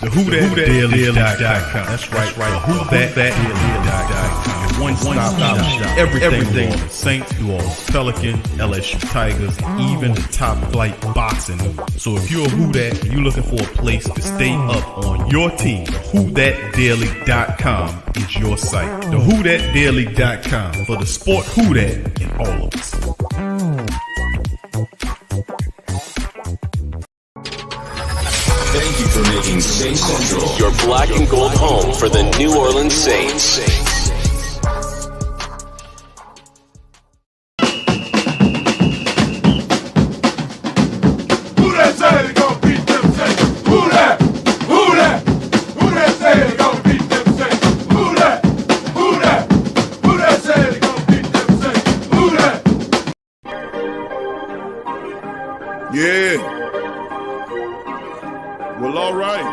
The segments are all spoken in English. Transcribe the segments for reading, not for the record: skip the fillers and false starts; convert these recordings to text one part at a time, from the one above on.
The WhoThatDaily.com. That's right. The WhoThatDaily.com. One-stop shop. Everything on the Saints, New Orleans Pelicans, LSU Tigers, even the top flight boxing news. So if you're a Who That and you're looking for a place to stay up on your team, WhoThatDaily.com is your site. The WhoThatDaily.com for the sport Who That in all of us. Thank you for making Saints Central your black and gold home for the New Orleans Saints. Who that say they gonna beat them Saints? Who that? Who that? Who that say they gonna beat them Saints? Who that? Who that? Who that say they gonna beat them Saints? Who that? Yeah. Well, all right.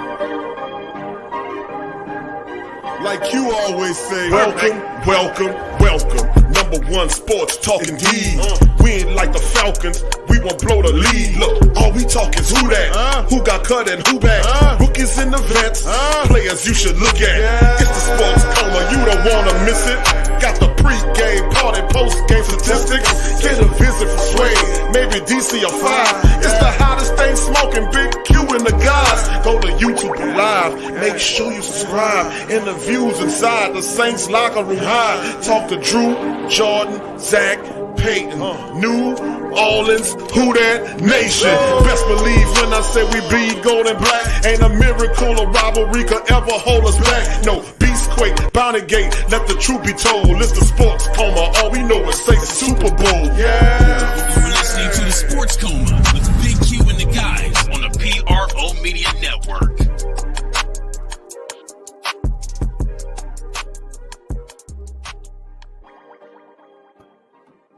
Like you always say, welcome, welcome, welcome. Number one sports talking D. We ain't like the Falcons, we won't blow the lead. Look, all we talk is who that, who got cut and who back. Rookies and the vets, players you should look at. It's the sports coma, you don't wanna miss it. Got the pre-game, party, post-game statistics. Get a visit from Sway, maybe DC or 5. It's the hottest thing smoking, Big Q and the guys. Go to YouTube Live, make sure you subscribe. Interviews inside the Saints locker room high. Talk to Drew, Jordan, Zach, Peyton, New Orleans, Who That Nation. Best believe when I say we bleed gold and black. Ain't a miracle or rivalry could ever hold us back. No, Beastquake, Bounty Gate, let the truth be told. It's the sports coma, all we know is Saints Super Bowl. Yeah. You're listening to the Sports Coma with Big Q and the guys on the PRO Media Network.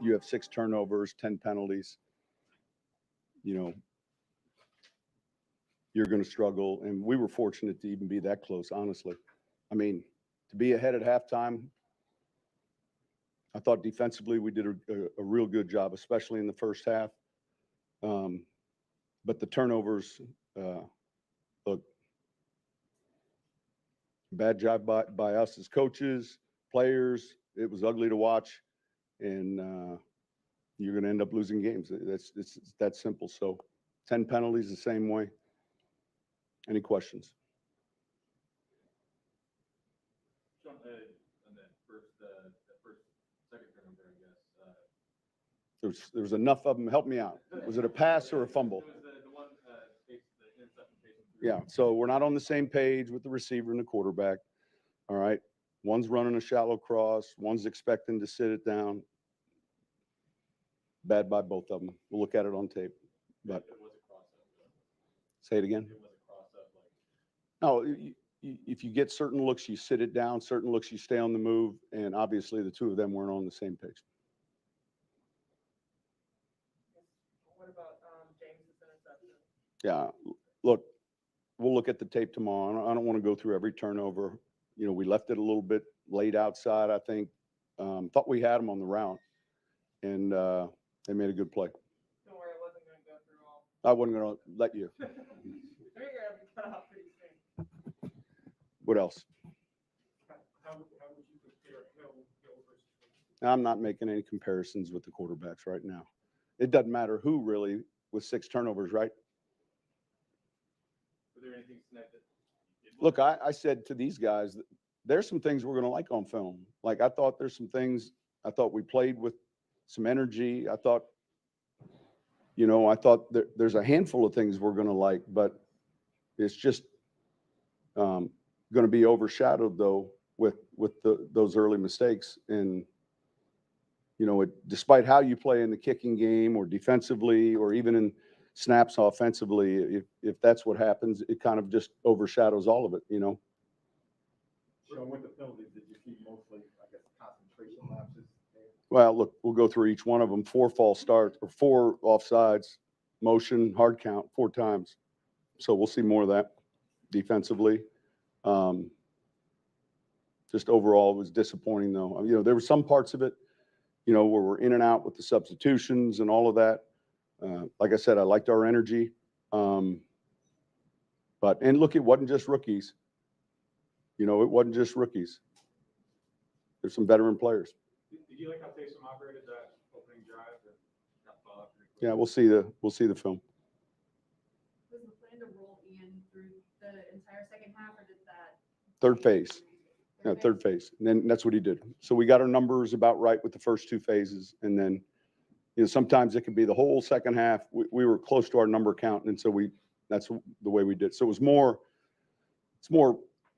You have 6 turnovers, 10 penalties. You know, you're going to struggle. And we were fortunate to even be that close, honestly. I mean, to be ahead at halftime, I thought defensively we did a real good job, especially in the first half. But the turnovers, look, bad job by us as coaches, players. It was ugly to watch. And you're going to end up losing games. It's that simple. So 10 penalties the same way. Any questions? On that second turnover, I guess. There was enough of them. Help me out. Was it a pass or a fumble? It was the one, the interception facing through. Yeah. So we're not on the same page with the receiver and the quarterback. All right. One's running a shallow cross. One's expecting to sit it down. Bad by both of them. We'll look at it on tape. But It was a cross-up. say it again. It was a cross-up. No, if you get certain looks, you sit it down. Certain looks, you stay on the move. And obviously, the two of them weren't on the same page. What about James's interception? Yeah. Look, we'll look at the tape tomorrow. I don't want to go through every turnover. You know, we left it a little bit late outside, I think. Thought we had them on the route. And they made a good play. Don't worry, I wasn't going to go through all. I wasn't going to let you. You're going to have to cut off pretty soon. What else? How would you compare Hill versus? I'm not making any comparisons with the quarterbacks right now. It doesn't matter who really with 6 turnovers, right? Were there anything tonight that? Look, I said to these guys, there's some things we're going to like on film. Like, I thought there's some things, I thought we played with some energy. I thought there's a handful of things we're going to like, but it's just going to be overshadowed, though, with those early mistakes. And, you know, despite how you play in the kicking game or defensively or even in snaps offensively, if that's what happens, it kind of just overshadows all of it, you know. So with the penalties, did you see mostly, I guess, concentration lapses? Well, look, we'll go through each one of them. 4 false starts or 4 offsides, motion, hard count 4 times. So we'll see more of that defensively. Just overall, it was disappointing, though. You know, there were some parts of it, you know, where we're in and out with the substitutions and all of that. Like I said, I liked our energy. But And look, it wasn't just rookies. You know, it wasn't just rookies. There's some veteran players. Did you like how Taysom operated that opening drive? Yeah, we'll see the film. Was the plan to roll Ian through the entire second half, or did that? Third phase. Yeah, third phase. And then that's what he did. So we got our numbers about right with the first two phases. And then, you know, sometimes it could be the whole second half. We were close to our number count. And so that's the way we did. So it's more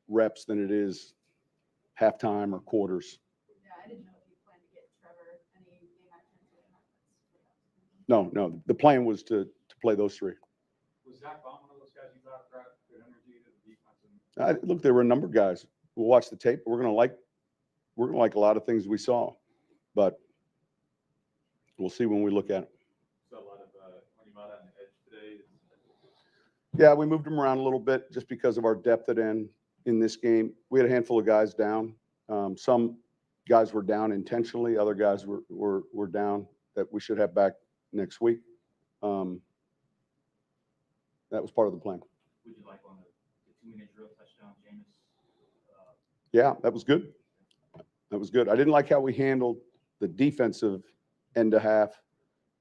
reps than it is halftime or quarters. Yeah, I didn't know if you planned to get Trevor any game action. No. The plan was to play those three. Was Zach Baum one of those guys you thought brought good energy to the defense? Look, there were a number of guys. We'll watch the tape. We're gonna like a lot of things we saw, but we'll see when we look at it. So a lot of when you out on the edge today. Yeah, we moved them around a little bit just because of our depth at end in this game. We had a handful of guys down. Some guys were down intentionally. Other guys were down that we should have back next week. That was part of the plan. Would you like on the 2-minute drill touchdown, Jameis? Yeah, that was good. That was good. I didn't like how we handled the defensive end of half,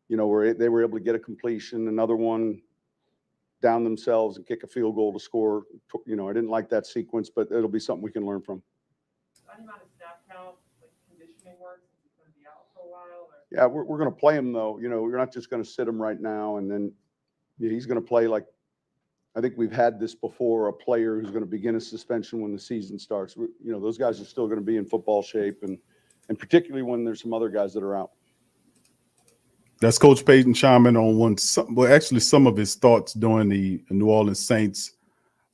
you know, where they were able to get a completion, another one down themselves and kick a field goal to score. You know, I didn't like that sequence, but it'll be something we can learn from. Any amount of snap count, like conditioning work, since he's going to be out for a while? Or? Yeah, we're going to play him, though. You know, we're not just going to sit him right now, and then he's going to play like, I think we've had this before, a player who's going to begin a suspension when the season starts. You know, those guys are still going to be in football shape, and particularly when there's some other guys that are out. That's Coach Payton chiming on some of his thoughts during the New Orleans Saints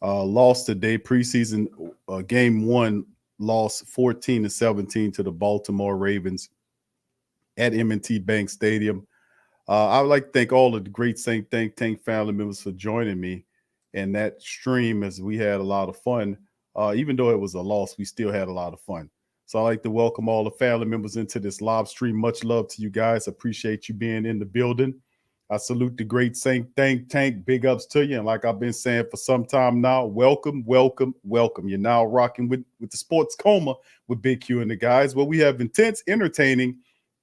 loss today. Preseason game 1 loss 14-17 to the Baltimore Ravens at M&T Bank Stadium. I would like to thank all of the great Saint Think Tank family members for joining me in that stream, as we had a lot of fun. Even though it was a loss, we still had a lot of fun. So I'd like to welcome all the family members into this live stream. Much love to you guys. Appreciate you being in the building. I salute the great Saint Think Tank. Big ups to you. And like I've been saying for some time now, welcome, welcome, welcome. You're now rocking with the Sports Coma with Big Q and the guys, where we have intense, entertaining,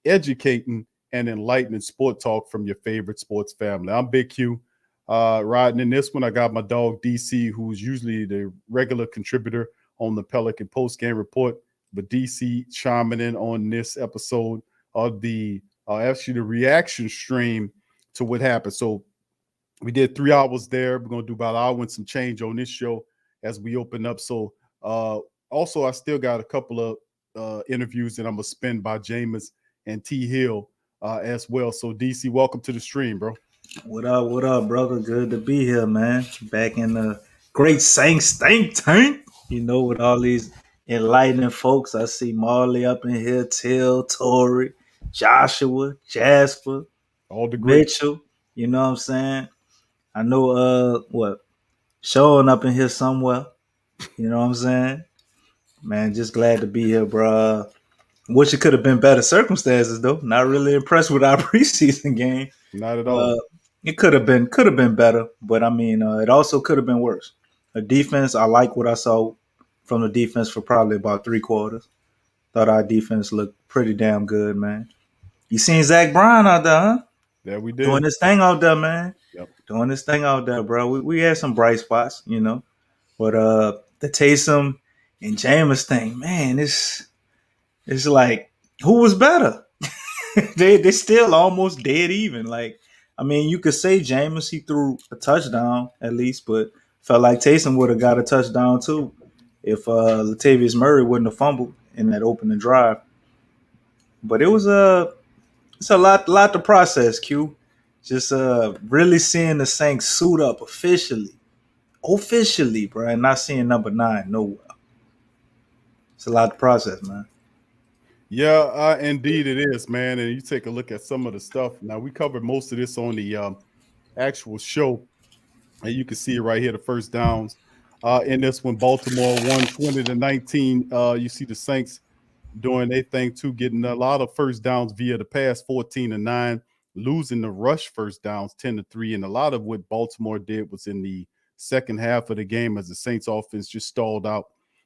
educating, and enlightening sport talk from your favorite sports family. I'm Big Q. Riding in this one, I got my dog DC, who's usually the regular contributor on the Pelican Post-Game Report. But DC chiming in on this episode of the reaction stream to what happened. So we did 3 hours there. We're going to do about an hour and some change on this show as we open up. So also, I still got a couple of interviews that I'm going to spin by Jameis and T. Hill as well. So DC, welcome to the stream, bro. What up, brother? Good to be here, man. Back in the great Saints think tank, you know, with all these enlightening folks. I see Marley up in here, Till, Tori, Joshua, Jasper, all the greats. Mitchell. You know what I'm saying? I know Sean up in here somewhere. You know what I'm saying? Man, just glad to be here, bro. Wish it could have been better circumstances, though. Not really impressed with our preseason game. Not at all. It could have been better, but I mean, it also could have been worse. The defense, I like what I saw from the defense for probably about 3 quarters. Thought our defense looked pretty damn good, man. You seen Zach Bryan out there, huh? Yeah, we did. Doing this thing out there, man. Yep. Doing this thing out there, bro. We had some bright spots, you know. But the Taysom and Jameis thing, man, it's like, who was better? they still almost dead even. Like, I mean, you could say Jameis, he threw a touchdown at least, but felt like Taysom would have got a touchdown too if Latavius Murray wouldn't have fumbled in that opening drive. But it's a lot to process, Q. Just really seeing the Saints suit up officially, bro, and not seeing number 9 nowhere. It's a lot to process, man. Yeah, indeed it is, man. And you take a look at some of the stuff. Now, we covered most of this on the actual show. And you can see it right here, the first downs. In this one, Baltimore won 20-19. You see the Saints doing their thing, too, getting a lot of first downs via the pass, 14-9, losing the rush first downs, 10-3. And a lot of what Baltimore did was in the second half of the game as the Saints offense just stalled out.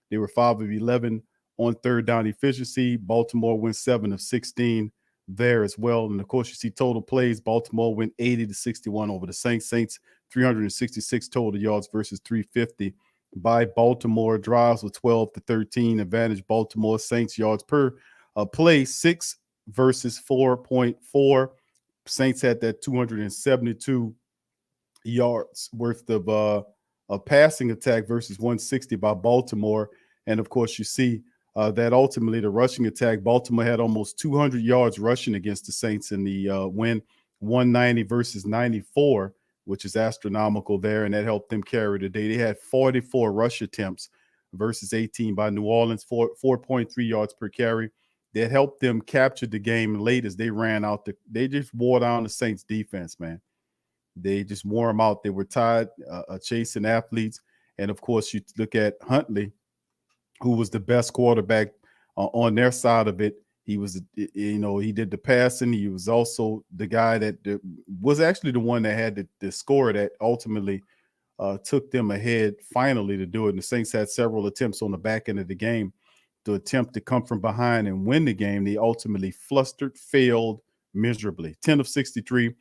They were 5 of 11 on third down efficiency. Baltimore went 7 of 16 there as well. And of course, you see total plays. Baltimore went 80-61 over the Saints. Saints 366 total yards versus 350 by Baltimore. Drives with 12-13 advantage Baltimore. Saints yards per play 6 versus 4.4. Saints had that 272 yards worth of a passing attack versus 160 by Baltimore. And of course, you see that ultimately the rushing attack, Baltimore had almost 200 yards rushing against the Saints in the win, 190 versus 94, which is astronomical there, and that helped them carry the day. They had 44 rush attempts versus 18 by New Orleans, 4.3 yards per carry. That helped them capture the game late as they ran out. They just wore down the Saints defense, man. They just wore them out. They were tired, chasing athletes. And of course, you look at Huntley, who was the best quarterback on their side of it. He was, he did the passing. He was also the guy that was actually the one that had the score that ultimately took them ahead finally to do it. And the Saints had several attempts on the back end of the game to attempt to come from behind and win the game. They ultimately failed miserably. 10 of 63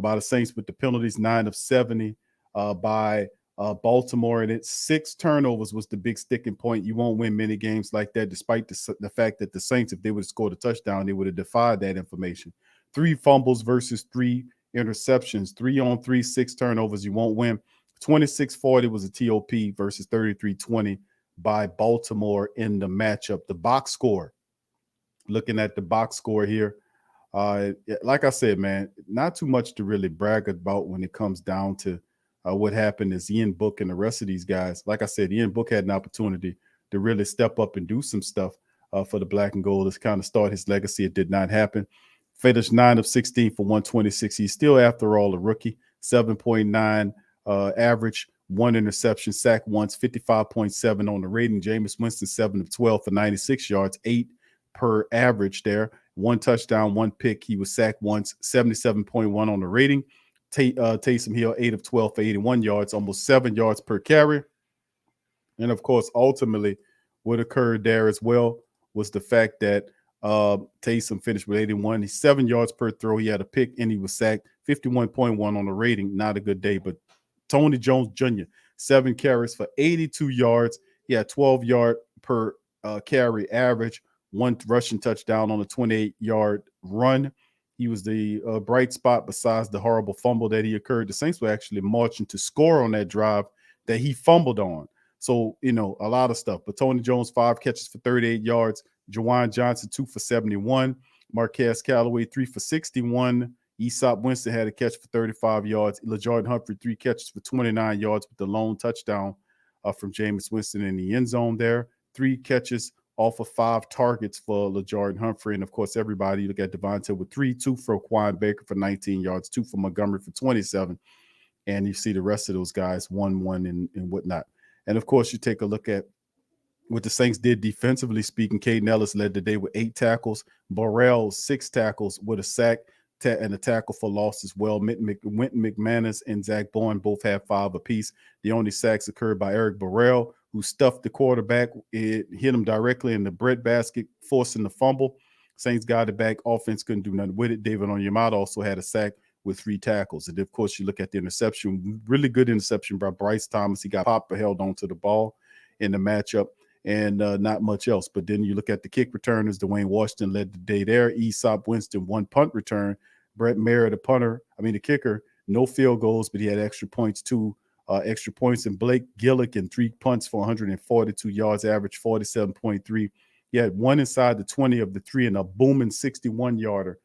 by the Saints with the penalties, 9 of 70 by Baltimore. And it's 6 turnovers was the big sticking point. You won't win many games like that, despite the fact that the Saints, if they would have scored a touchdown, they would have defied that information. 3 fumbles versus 3 interceptions, 3-on-3, 6 turnovers. You won't win. 26-40 was a TOP versus 33-20 by Baltimore in the matchup. The box score, looking at the box score here, like I said, man, not too much to really brag about when it comes down to what happened is Ian Book and the rest of these guys. Like I said, Ian Book had an opportunity to really step up and do some stuff for the black and gold to kind of start his legacy. It did not happen. Finished 9 of 16 for 126. He's still, after all, a rookie. 7.9 average, 1 interception, sack once, 55.7 on the rating. Jameis Winston, 7 of 12 for 96 yards, 8 per average there. 1 touchdown, 1 pick. He was sacked once, 77.1 on the rating. Taysom Hill, 8 of 12 for 81 yards, almost 7 yards per carry. And of course, ultimately, what occurred there as well was the fact that Taysom finished with 81. He's 7 yards per throw. He had a pick and he was sacked. 51.1 on the rating. Not a good day, but Tony Jones Jr., 7 carries for 82 yards. He had 12 yard per carry average, 1 rushing touchdown on a 28-yard run. He was the bright spot besides the horrible fumble that he occurred. The Saints were actually marching to score on that drive that he fumbled on. So, a lot of stuff. But Tony Jones, 5 catches for 38 yards. Jawan Johnson, 2 for 71. Marquez Callaway, 3 for 61. Aesop Winston had a catch for 35 yards. LeJardan Humphrey, 3 catches for 29 yards with the lone touchdown from Jameis Winston in the end zone there. 3 catches off of 5 targets for LeJardan Humphrey. And, of course, everybody, you look at Devontae with 3, 2 for Quan Baker for 19 yards, 2 for Montgomery for 27. And you see the rest of those guys, 1-1 and whatnot. And, of course, you take a look at what the Saints did defensively speaking. Caden Ellis led the day with 8 tackles. Burrell, 6 tackles with a sack and a tackle for loss as well. Wynton McManus and Zach Bourne both had 5 apiece. The only sacks occurred by Eric Burrell, who stuffed the quarterback. It hit him directly in the breadbasket, forcing the fumble. Saints got it back. Offense couldn't do nothing with it. David Onyemata also had a sack with 3 tackles. And, of course, you look at the interception. Really good interception by Bryce Thomas. He got popped but held onto the ball in the matchup. And not much else. But then you look at the kick returners. Dwayne Washington led the day there. Aesop Winston, 1 punt return. Brett Mayer, the kicker, no field goals, but he had extra points, 2 extra points. And Blake Gillick and 3 punts for 142 yards, average 47.3. He had 1 inside the 20 of the 3 and a booming 61-yarder.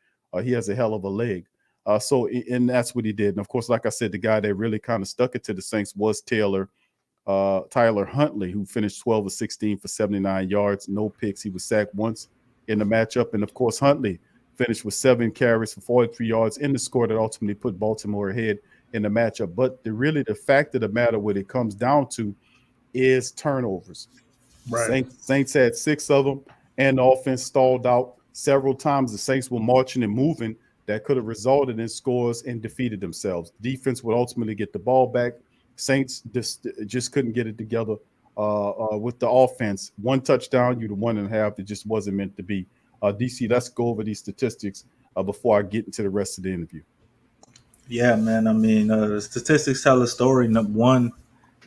He has a hell of a leg. And that's what he did. And, of course, like I said, the guy that really kind of stuck it to the Saints was Tyler Huntley, who finished 12 of 16 for 79 yards, no picks. He was sacked once in the matchup. And, of course, Huntley finished with 7 carries for 43 yards in the score that ultimately put Baltimore ahead in the matchup. But the fact of the matter, what it comes down to is turnovers. Right. Saints had 6 of them, and the offense stalled out several times. The Saints were marching and moving that could have resulted in scores and defeated themselves. Defense would ultimately get the ball back. Saints just couldn't get it together with the offense. One touchdown, you the 1.5. It just wasn't meant to be. DC, let's go over these statistics before I get into the rest of the interview. Yeah, man. I mean, the statistics tell a story. Number one,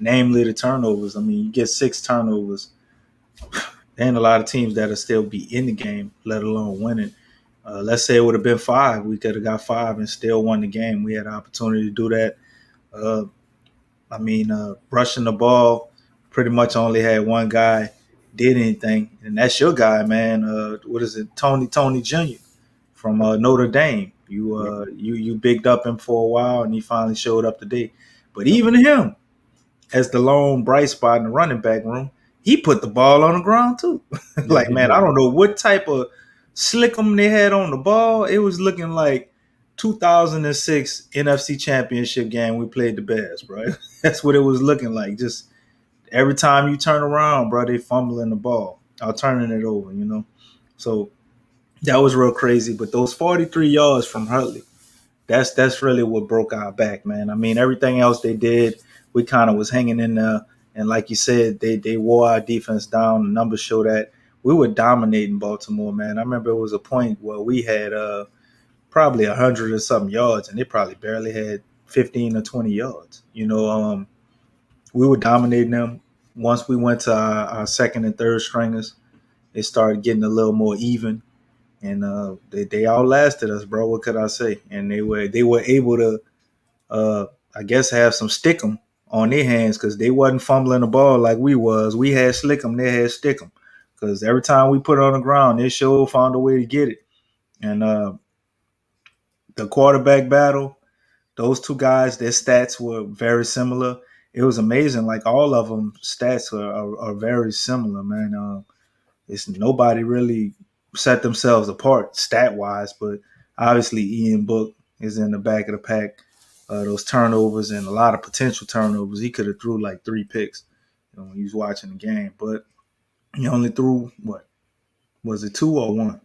namely the turnovers. I mean, you get 6 turnovers. There ain't a lot of teams that'll still be in the game, let alone winning. Let's say it would have been 5. We could have got 5 and still won the game. We had an opportunity to do that. Rushing the ball, pretty much only had one guy did anything, and that's your guy, man. What is it, Tony Jr. from Notre Dame? You bigged up him for a while, and he finally showed up today. But even him, as the lone bright spot in the running back room, he put the ball on the ground too. Like, man, I don't know what type of slickum they had on the ball. It was looking like 2006 NFC Championship game we played the Bears, bro. That's what it was looking like. Just every time you turn around, bro, they fumbling the ball or turning it over, you know. So that was real crazy. But those 43 yards from Huntley, that's really what broke our back, man. I mean, everything else they did, we kind of was hanging in there. And like you said, they wore our defense down. The numbers show that we were dominating Baltimore, man. I remember it was a point where we had probably 100 or something yards, and they probably barely had 15 or 20 yards. You know, we were dominating them. Once we went to our second and third stringers, it started getting a little more even. And they outlasted us, bro. What could I say? And they were able to, I guess, have some stickum on their hands because they wasn't fumbling the ball like we was. We had slickum, they had stickum. Because every time we put it on the ground, they sure found a way to get it. And the quarterback battle, those two guys, their stats were very similar. It was amazing. Like all of them, stats are very similar, man. It's nobody really set themselves apart stat wise, but obviously Ian Book is in the back of the pack. Those turnovers and a lot of potential turnovers. He could have threw like 3 picks, when he was watching the game, but he only threw what was it, 2 or 1? I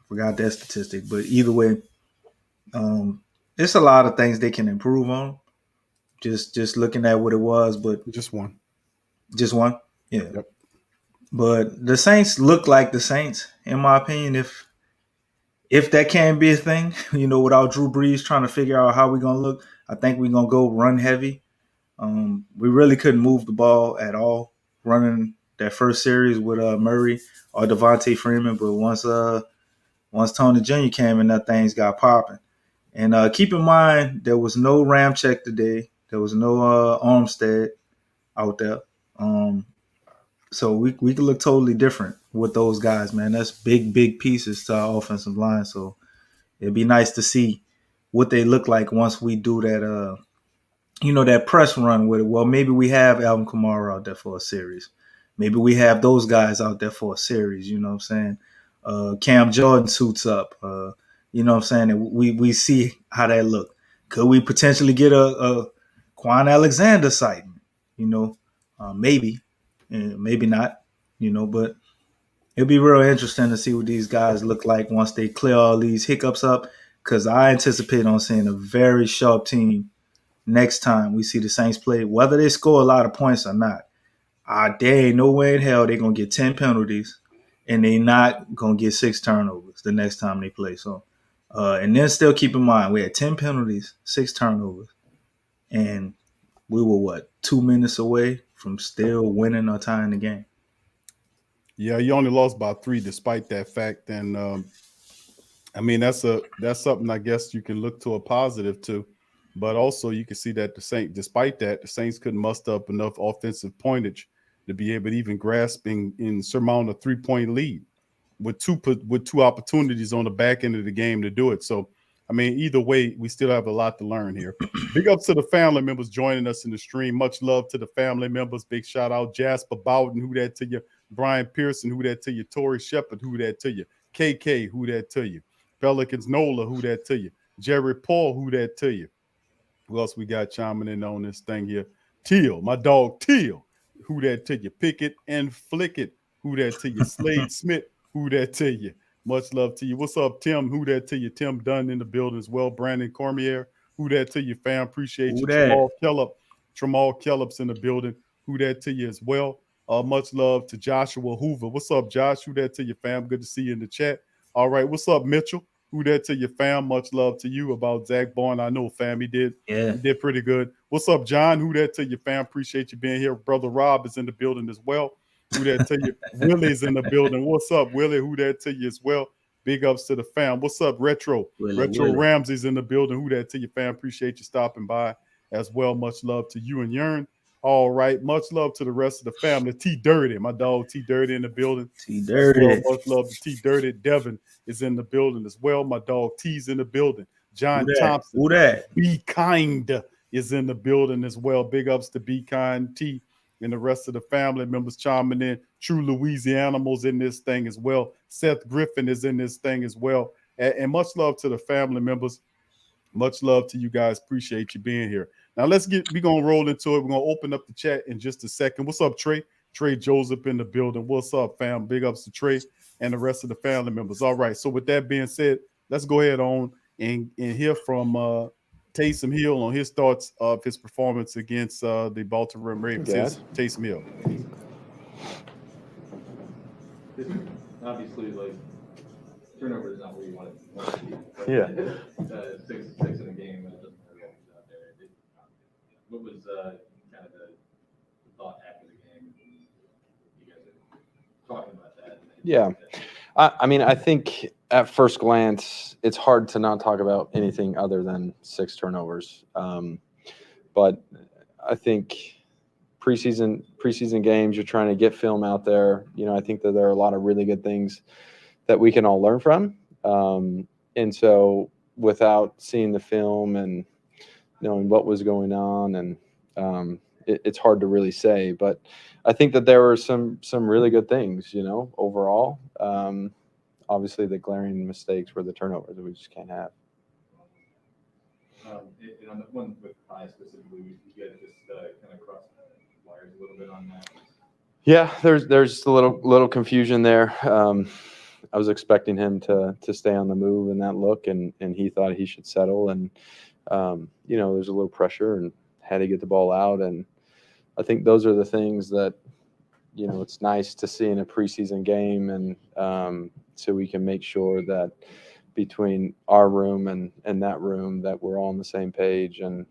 forgot that statistic, but either way, it's a lot of things they can improve on. Just looking at what it was, but Just one. Yeah. Yep. But the Saints look like the Saints, in my opinion. If that can be a thing, without Drew Brees trying to figure out how we're gonna look, I think we're gonna go run heavy. We really couldn't move the ball at all running that first series with Murray or Devontae Freeman, but once Tony Jr. came in, that things got popping. And keep in mind, there was no Ramczyk today. There was no Armstead out there. So we could look totally different with those guys, man. That's big pieces to our offensive line. So it'd be nice to see what they look like once we do that, that press run with it. Well, maybe we have Alvin Kamara out there for a series. Maybe we have those guys out there for a series, you know what I'm saying? Cam Jordan suits up. You know what I'm saying? And we see how that look. Could we potentially get a Quan Alexander sighting? Maybe. Maybe not, but it'll be real interesting to see what these guys look like once they clear all these hiccups up, because I anticipate on seeing a very sharp team next time we see the Saints play, whether they score a lot of points or not. There ain't no way in hell they're going to get 10 penalties and they not going to get 6 turnovers the next time they play. So, and then still keep in mind, we had 10 penalties, 6 turnovers, and we were 2 minutes away from still winning or tying the game. Yeah, you only lost by 3 despite that fact. And that's something I guess you can look to a positive too. But also you can see that despite that, the Saints couldn't muster up enough offensive pointage to be able to even grasp and surmount a 3-point lead with two opportunities on the back end of the game to do it. So, either way, we still have a lot to learn here. Big ups to the family members joining us in the stream. Much love to the family members. Big shout out Jasper Bowden, who that to you? Brian Pearson, who that to you? Tori Shepard, who that to you? KK, who that to you? Pelicans Nola, who that to you? Jerry Paul, who that to you? Who else we got chiming in on this thing here? Teal, my dog Teal, who that to you? Pick it and flick it, who that to you? Slade Smith, who that to you? Much love to you. What's up, Tim? Who that to you? Tim Dunn in the building as well. Brandon Cormier, who that to you, fam? Appreciate you. Jamal Kellogg, Tramal Kellop's in the building. Who that to you as well. Much love to Joshua Hoover. What's up, Josh? Who that to your fam? Good to see you in the chat. All right. What's up, Mitchell? Who that to your fam? Much love to you. About Zach Bourne. I know, fam. He did pretty good. What's up, John? Who that to your fam? Appreciate you being here. Brother Rob is in the building as well. Who that to you? Willie's in the building. What's up, Willie? Who that to you as well? Big ups to the fam. What's up, Retro? Retro Ramsey's in the building. Who that to your fam? Appreciate you stopping by as well. Much love to you and Yearn. All right. Much love to the rest of the family. T Dirty, my dog T Dirty in the building. T Dirty. Well, much love to T Dirty. Devin is in the building as well. My dog T's in the building. John Thompson. Who that? Be Kind is in the building as well. Big ups to Be Kind, T, and the rest of the family members chiming in. True Louisianimals in this thing as well. Seth Griffin is in this thing as well. And much love to the family members. Much love to you guys. Appreciate you being here. Now we're going to roll into it. We're going to open up the chat in just a second. What's up, Trey? Trey Joseph in the building. What's up, fam? Big ups to Trey and the rest of the family members. All right. So with that being said, let's go ahead on and hear from Taysom Hill on his thoughts of his performance against the Baltimore Ravens. Taysom Hill. Obviously, like, turnover is not where you want it to be. But, Yeah. Six in a game, it doesn't really always out there. What was kind of the thought after the game? You guys are talking about that. Yeah. I mean, I think at first glance, it's hard to not talk about anything other than 6 turnovers. But I think preseason games, you're trying to get film out there. You know, I think that there are a lot of really good things that we can all learn from. And so without seeing the film and knowing what was going on, and it's hard to really say, but I think that there were some really good things, you know, overall. Obviously the glaring mistakes were the turnovers that we just can't have. And on the one with Kai specifically, you guys just kind of crossed wires a little bit on that. Yeah, there's a little confusion there. I was expecting him to stay on the move in that look, and he thought he should settle. And, you know, there's a little pressure and had to get the ball out. And I think those are the things that, you know, it's nice to see in a preseason game. And so we can make sure that between our room and that room that we're all on the same page. And,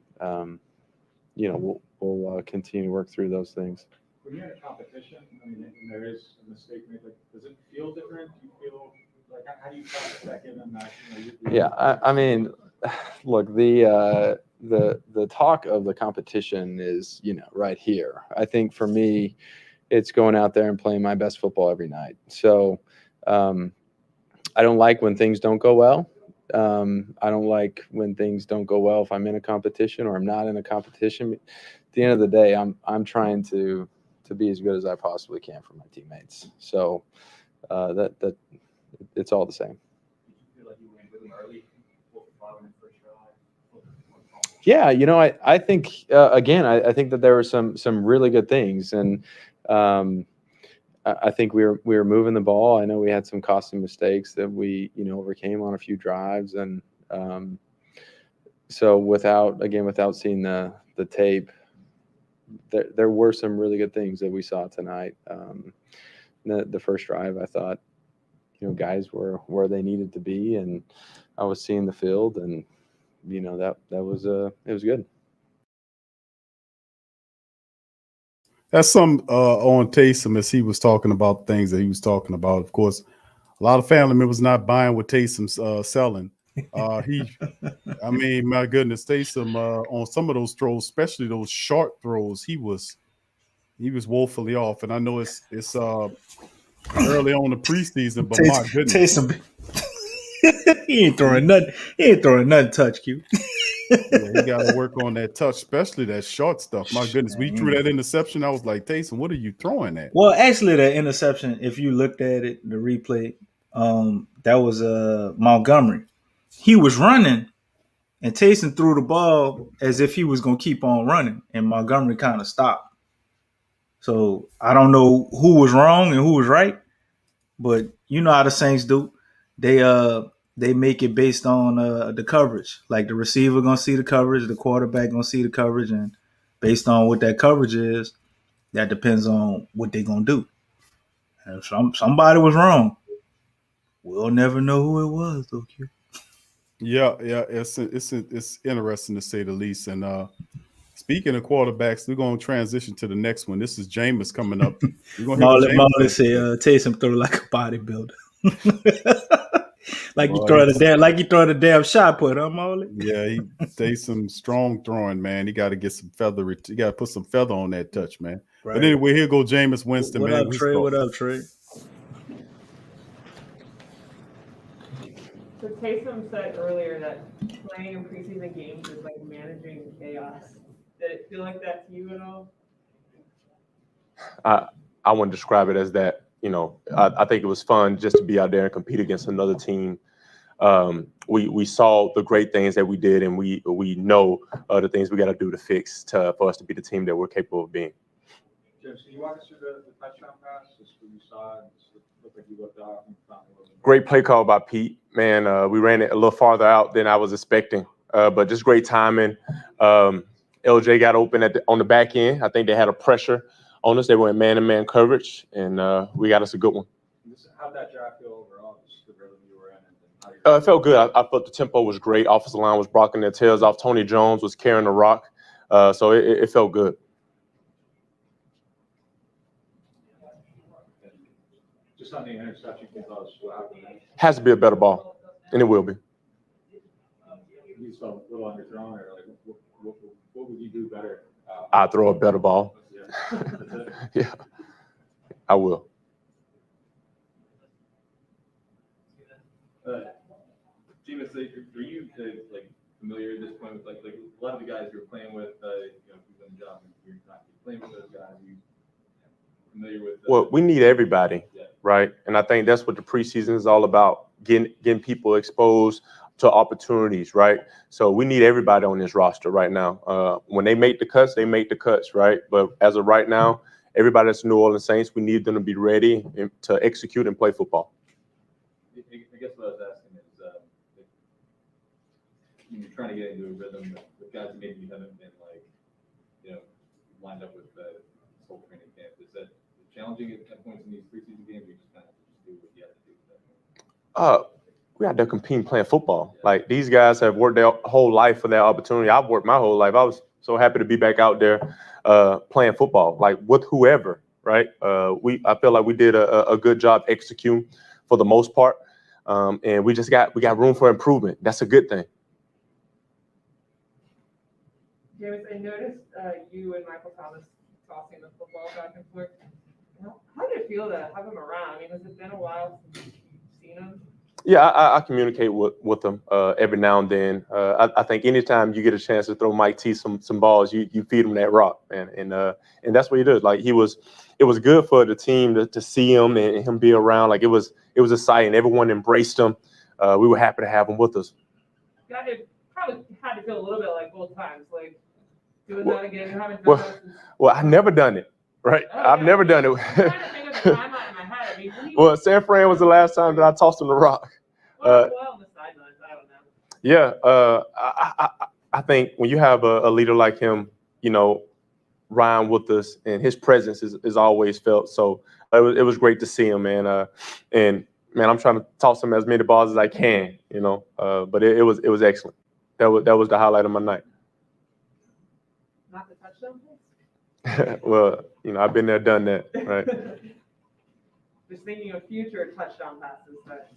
you know, we'll continue to work through those things. When you're in a competition, I mean, and there is a mistake made, like, does it feel different? Do you feel like, how do you process that given that, you know, Yeah, I mean, look, the talk of the competition is, you know, right here. I think for me, it's going out there and playing my best football every night. So I don't like when things don't go well. I don't like when things don't go well if I'm in a competition or I'm not in a competition. At the end of the day, I'm trying to be as good as I possibly can for my teammates. So that it's all the same. Yeah, you know, I think again, I think that there were some really good things, and I think we were moving the ball. I know we had some costly mistakes that we, you know, overcame on a few drives, and so without seeing the tape, there were some really good things that we saw tonight. The first drive, I thought, you know, guys were where they needed to be, and I was seeing the field, and you know, that was it was good. That's some on Taysom as he was talking about things that he was talking about. Of course, a lot of family members not buying what Taysom's selling. I mean, my goodness, Taysom on some of those throws, especially those short throws, he was woefully off. And I know it's early on the preseason, but my goodness, Taysom, he ain't throwing nothing. He ain't throwing nothing touch, Q. Yeah, he got to work on that touch, especially that short stuff. My goodness, we threw that interception. I was like, Taysom, what are you throwing at? Well, actually, the interception, if you looked at it, the replay, that was Montgomery. He was running, and Taysom threw the ball as if he was going to keep on running, and Montgomery kind of stopped. So I don't know who was wrong and who was right, but you know how the Saints do. They make it based on the coverage. Like the receiver gonna see the coverage, the quarterback gonna see the coverage, and based on what that coverage is, that depends on what they're gonna do. And if somebody was wrong, we'll never know who it was, though. Q. Yeah, it's interesting to say the least. And speaking of quarterbacks, we're going to transition to the next one. This is Jameis coming up. We're going to hear what Jameis Marley has to say. said, Taysom throw like a bodybuilder. like you Boy, throwing a damn shot put, huh, Marley? Yeah, he takes some strong throwing, man. He got to get some feather. You got to put some feather on that touch, man. Right. But anyway, here go Jameis Winston, What man. up, Trey? What up, Trey? So Taysom said earlier that playing in preseason games is like managing chaos. Did it feel like that to you at all? I wouldn't describe it as that. I think it was fun just to be out there and compete against another team. We saw the great things that we did, and we know the things we got to do to fix for us to be the team that we're capable of being. James, can you walk us through the touchdown pass? Just what you saw, and just looked like you looked off and found a little bit. Great play call by Pete. Man, we ran it a little farther out than I was expecting, but just great timing. LJ got open on the back end. I think they had a pressure on us. They were in man-to-man coverage, and we got us a good one. How'd that drive feel overall? Just the rhythm you were in, and how It felt good. I thought the tempo was great. Offensive line was blocking their tails off. Tony Jones was carrying the rock, so it felt good. just on the interception, you thought what happened? Has to be a better ball, and it will be. You felt a little underthrown, or like what would you do better? I throw a better ball. Yeah. Yeah, I will. Jameis, are you like familiar at this point with like a lot of the guys you're playing with? Who's done the job, you're not playing with those guys. Are you familiar with? Well, we need everybody, yeah. Right? And I think that's what the preseason is all about: getting people exposed to opportunities, right? So we need everybody on this roster right now. When they make the cuts, they make the cuts, right? But as of right now, everybody that's New Orleans Saints, we need them to be ready to execute and play football. I guess what I was asking is, you're trying to get into a rhythm with guys that maybe you haven't been lined up with this whole training camp. Is that challenging at points in these preseason games? Or you just kind of do what you have to do? We out there competing, playing football. Like, these guys have worked their whole life for that opportunity. I've worked my whole life. I was so happy to be back out there playing football, like with whoever, right? I feel like we did a good job executing for the most part. And we got room for improvement. That's a good thing. James, I noticed you and Michael Thomas tossing the football back and forth. How did it feel to have him around? I mean, has it been a while since you've seen him? Yeah, I communicate with them every now and then. I think anytime you get a chance to throw Mike T some balls, you feed him that rock, man, and that's what he does. Like, it was good for the team to see him and him be around. Like, it was exciting. Everyone embraced him. We were happy to have him with us. Yeah, it probably had to feel a little bit like both times, like doing that again. You haven't done that since. Well, I've never done it. Right, I've never done it. I'm trying to think of the timeline in my head. I mean, well, San Fran was the last time that I tossed him the rock. Well, on the sidelines, I don't know. Yeah, I think when you have a leader like him, Ryan with us, and his presence is always felt. So it was great to see him, man. And man, I'm trying to toss him as many balls as I can, But it was excellent. That was the highlight of my night. Not the touchdown pass? Well, I've been there, done that, right? Just thinking of future touchdown passes that.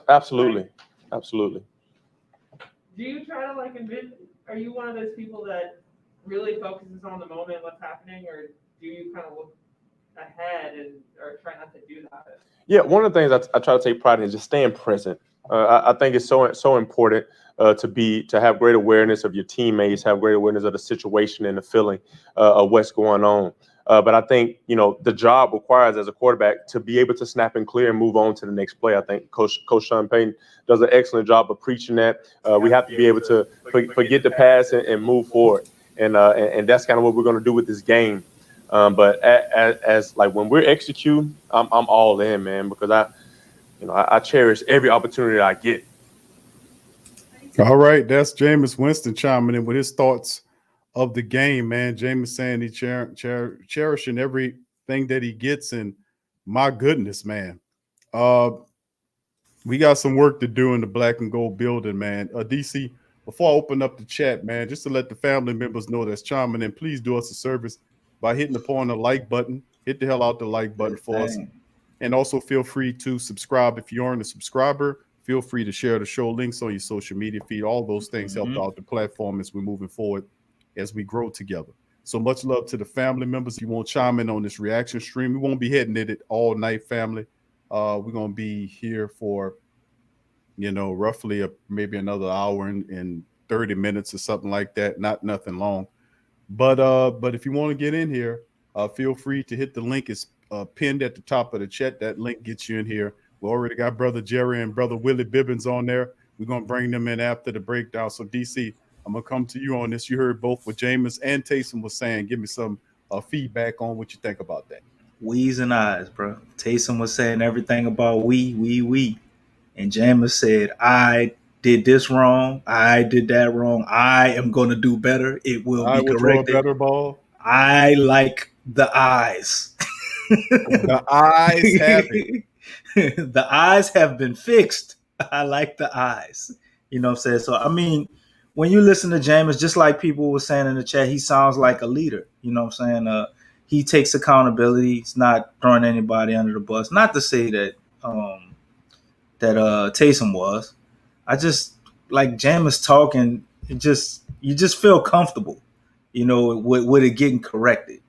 Absolutely. Do you try to envision? Are you one of those people that really focuses on the moment, what's happening, or do you kind of look ahead or try not to do that? Yeah, one of the things I try to take pride in is just staying present. I think it's so important to have great awareness of your teammates, have great awareness of the situation and the feeling of what's going on. But I think, the job requires as a quarterback to be able to snap and clear and move on to the next play. I think Coach Sean Payton does an excellent job of preaching that. We have to be able to forget the past and move forward. And that's kind of what we're going to do with this game. But as when we're executing, I'm all in, man, because I cherish every opportunity that I get. All right, that's Jameis Winston chiming in with his thoughts of the game, man. James saying he cherishing everything that he gets, and my goodness, man. We got some work to do in the black and gold building, man. DC, before I open up the chat, man, just to let the family members know that's chiming in, please do us a service by hitting upon the like button. Hit the hell out the like button for us. And also feel free to subscribe. If you aren't a subscriber, feel free to share the show links on your social media feed. All those things help out the platform as we're moving forward, as we grow together. So much love to the family members. If you want to chime in on this reaction stream, we won't be hitting it all night, family. We're going to be here for, roughly maybe another hour and 30 minutes or something like that. Nothing long. But if you want to get in here, feel free to hit the link. It's pinned at the top of the chat. That link gets you in here. We already got Brother Jerry and Brother Willie Bibbins on there. We're going to bring them in after the breakdown. So, DC, I'm going to come to you on this. You heard both what Jameis and Taysom was saying. Give me some feedback on what you think about that. We's and eyes, bro. Taysom was saying everything about we. And Jameis said, I did this wrong. I did that wrong. I am going to do better. It will be corrected. Throw a better ball. I like the eyes. The eyes have it. The eyes have been fixed. I like the eyes. You know what I'm saying? So, I mean, when you listen to Jameis, just like people were saying in the chat, he sounds like a leader. You know what I'm saying? He takes accountability. He's not throwing anybody under the bus. Not to say that Taysom was. I just like Jameis talking. You just feel comfortable, with it getting corrected.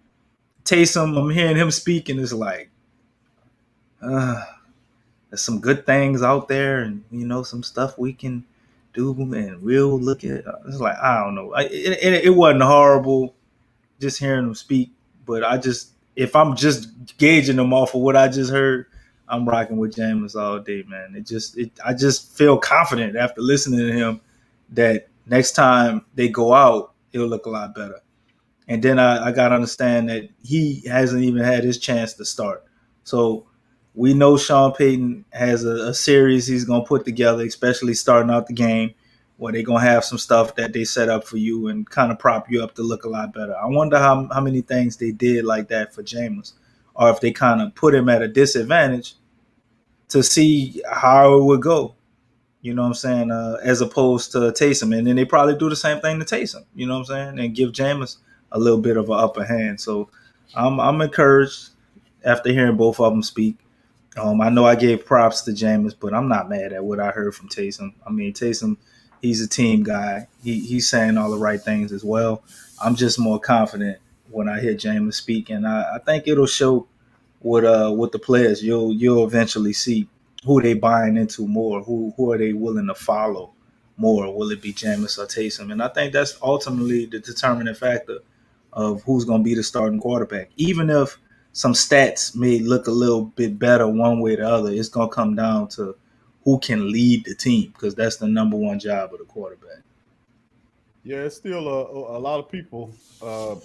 Taysom, I'm hearing him speaking, is like, there's some good things out there, and some stuff we can do, and we'll look at. It's like, I don't know. It wasn't horrible, just hearing him speak. But if I'm just gauging him off of what I just heard, I'm rocking with Jameis all day, man. I just feel confident after listening to him that next time they go out, it'll look a lot better. And then I got to understand that he hasn't even had his chance to start. So we know Sean Payton has a series he's going to put together, especially starting out the game, where they're going to have some stuff that they set up for you and kind of prop you up to look a lot better. I wonder how many things they did like that for Jameis, or if they kind of put him at a disadvantage to see how it would go, you know what I'm saying, as opposed to Taysom. And then they probably do the same thing to Taysom, you know what I'm saying, and give Jameis a little bit of an upper hand. So I'm encouraged after hearing both of them speak. I know I gave props to Jameis, but I'm not mad at what I heard from Taysom. I mean, Taysom, he's a team guy. He's saying all the right things as well. I'm just more confident when I hear Jameis speak, and I think it'll show with the players. You'll eventually see who they buying into more, who are they willing to follow more. Will it be Jameis or Taysom? And I think that's ultimately the determining factor of who's going to be the starting quarterback. Even if some stats may look a little bit better one way or the other, it's going to come down to who can lead the team, because that's the number one job of the quarterback. Yeah, it's still a lot of people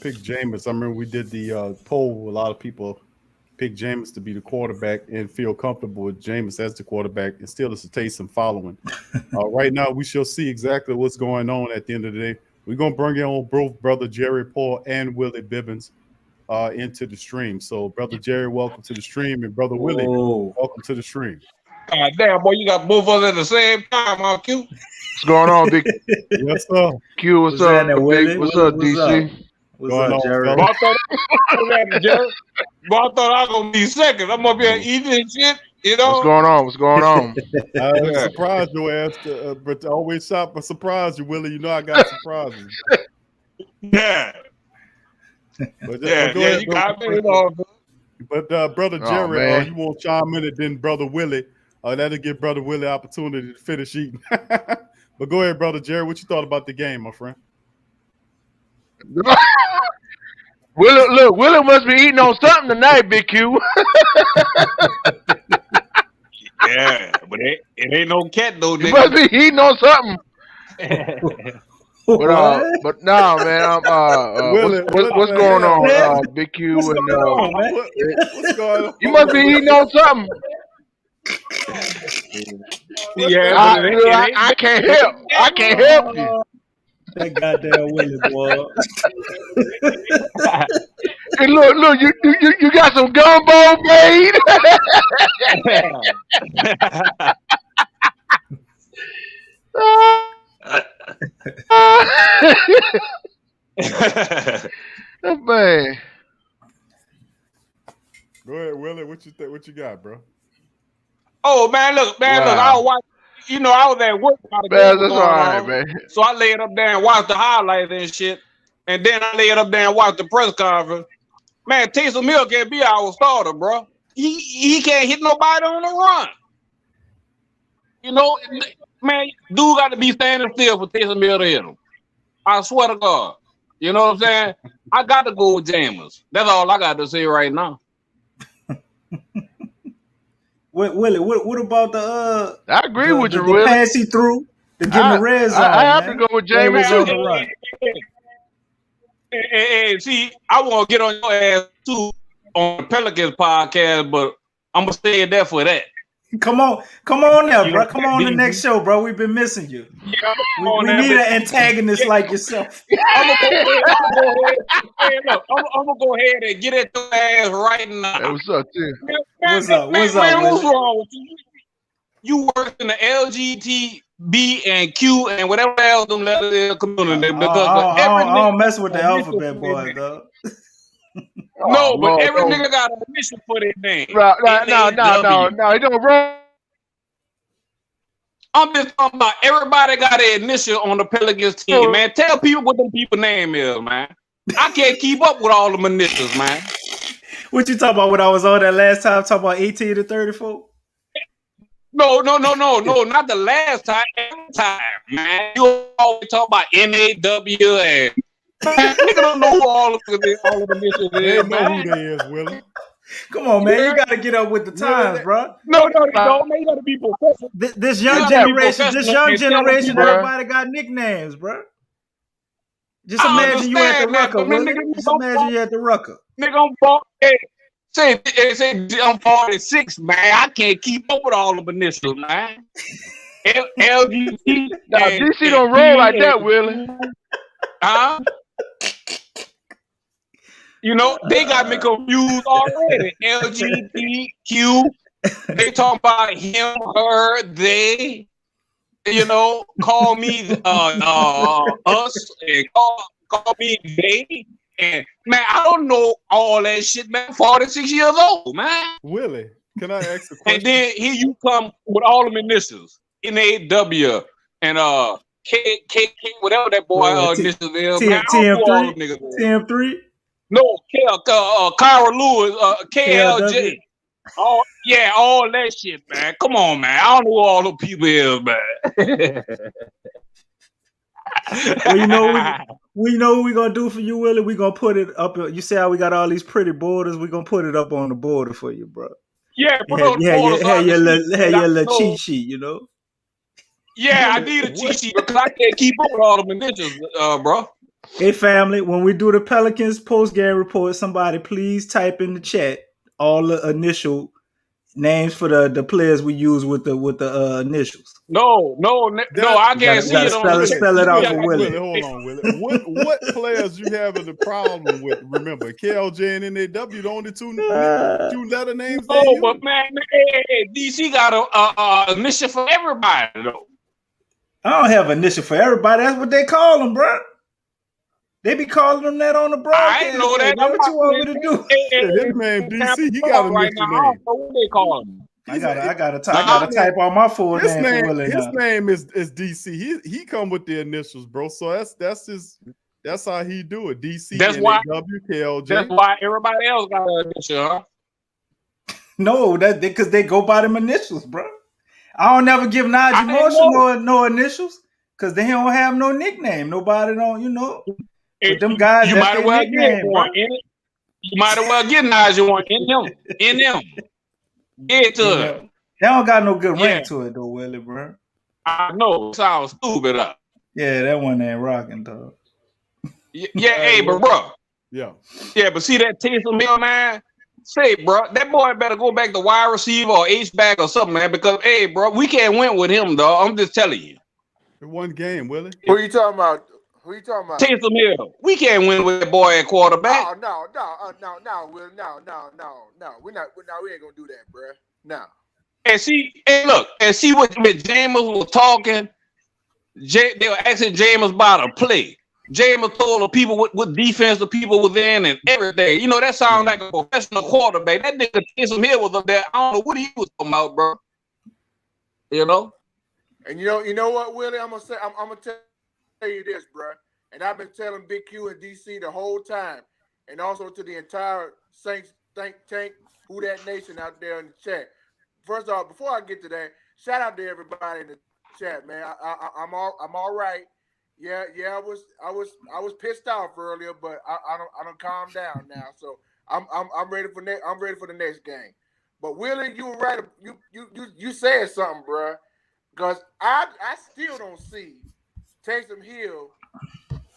pick Jameis. I remember we did the poll. A lot of people pick Jameis to be the quarterback and feel comfortable with Jameis as the quarterback, and still it's a Taysom following. Right now, we shall see exactly what's going on at the end of the day. We're going to bring in both Brother Jerry Paul and Willie Bibbins into the stream. So, Brother Jerry, welcome to the stream, and Brother Willie, welcome to the stream. God damn, boy, you got both of us at the same time, huh, Q? What's going on, Big? Yes, sir. Q, what's up, Big? What's up, DC? What's up, Jerry? Boy, I thought I was going to be second. I'm going to be eating and shit, What's going on? What's going on? Surprised your ass, but I always shop for surprise you, Willie. You know I got surprises. Yeah. But, you got me. But Brother Jerry, you won't chime in it, then Brother Willie. That'll give Brother Willie opportunity to finish eating. But go ahead, Brother Jerry. What you thought about the game, my friend? Willie must be eating on something tonight, Big Q. Yeah, but it ain't no cat though. You must be eating on something. But no, man. What's going on, Big Q? What's going on? You must be eating on something. Yeah, I can't help. I can't help you. That goddamn Willie boy. Hey, look, you got some gumbo made. Man. Go ahead, Willie. What you think? What you got, bro? Oh man, look, I was watching. You know, I was at work. Man, that's all right, man. So I laid up there and watched the highlights and shit, and then I laid up there and watched the press conference. Man, Taysom Hill can't be our starter, bro. He can't hit nobody on the run. You know, man, dude got to be standing still for Taysom Hill to hit him. I swear to God. You know what I'm saying? I got to go with Jameis. That's all I got to say right now. Willie, what about the I agree with you, the Willie. pass he threw to get in the red zone? I have to go with Jameis too. Hey, see, I want to get on your ass too on the Pelicans podcast, but I'm gonna stay there for that. Come on now, bro. Come on the next show, bro. We've been missing you. Yeah, we need an antagonist like yourself. I'm gonna go ahead and get at your ass right now. Hey, what's up, Tim? What's up, What's wrong with you? You work in the LGTB and Q and whatever else them letters is community because I don't mess with the alphabet, boy, though. No, but every nigga got an initial for their name. No, he don't run. I'm just talking about everybody got an initial on the Pelicans team, man. Tell people what them people name is, man. I can't keep up with all them initials, man. What you talking about when I was on that last time, talking about 18 to 34? No, not the last time. Every time, man. You always talk about NAW and nigga don't know who all of the initials They is, know man. who they is, Willie. Come on, man. You got to get up with the times, bro. No, man. You got to be professional. This young generation, everybody got nicknames, bro. Just imagine you at the Rucker, Willie. Just imagine you at the Rucker. Nigga, I'm 46, man. I can't keep up with all the initials, man. LGBT. Nah, DC don't roll like that, Willie. Huh? You know, they got me confused already. LGBTQ. They talking about him, her, they. You know, call me us, and call me they. And man, I don't know all that shit, man. 46 years old, man. Willie, can I ask a question? And then here you come with all them initials, NAW and K, whatever that boy initials is. TM3. No, Kyra Lewis, KLJ. Oh yeah, all that shit, man. Come on, man. I don't know who all the people is, man. Well, we know what we're gonna do for you, Willie. We're gonna put it up. You see how we got all these pretty borders? We're gonna put it up on the border for you, bro. Yeah, your little cheat sheet, you know. Yeah, I need a cheat sheet because I can't keep up with all them initials, bro. Hey, family, when we do the Pelicans post-game report, somebody please type in the chat all the initial names for the players we use with the initials. No, I can't see it on the chat. Spell it out for Willie. Hold on, Willie. What players you having a problem with? Remember, KLJ and NAW, the only two letter names. Oh, but man, DC got a initial for everybody, though. I don't have initial for everybody. That's what they call them, bro. They be calling them that on the broadcast. I ain't know that. What you want me to do? This man DC, he got a right now. I don't know what they call him. I gotta type on my full name for Willie. His name is DC. He come with the initials, bro. So that's how he do it. DC. That's why WKLJ. That's why everybody else got an initial, huh? No, that because they go by them initials, bro. I don't never give Najee Marshall no initials because they don't have no nickname. Nobody don't, you know. But them guys, you might as well get one in it. You might as well get Najee one in them. Get to it. They don't got no good rank to it though, Willie, bro. I know. Sounds stupid up. Yeah, that one ain't rocking, dog. Yeah, hey, but bro. Yeah, but see that Taysom Hill, man. Say, bro, that boy better go back to wide receiver or H-back or something, man. Because, hey, bro, we can't win with him, dog. I'm just telling you. One game, Willie. Who are you talking about? Who you talking about? Taysom Hill. We can't win with that boy at quarterback. Oh no, Will, no. We ain't gonna do that, bro. No. And see what Jameis was talking. They were asking Jameis about a play. Jameis told the people what defense the people within and everything. You know, that sounds like a professional quarterback. That nigga Taysom Hill was up there. I don't know what he was talking about, bro. You know? And you know what, Willie? I'm gonna tell you this, bro. And I've been telling Big Q and DC the whole time, and also to the entire Saints think tank, who that nation out there in the chat. First off, before I get to that, shout out to everybody in the chat, man. I'm all right. Yeah. I was pissed off earlier, but I don't calm down now. So I'm ready for the next game. But Willie, you were right. You said something, bro. Because I still don't see Taysom Hill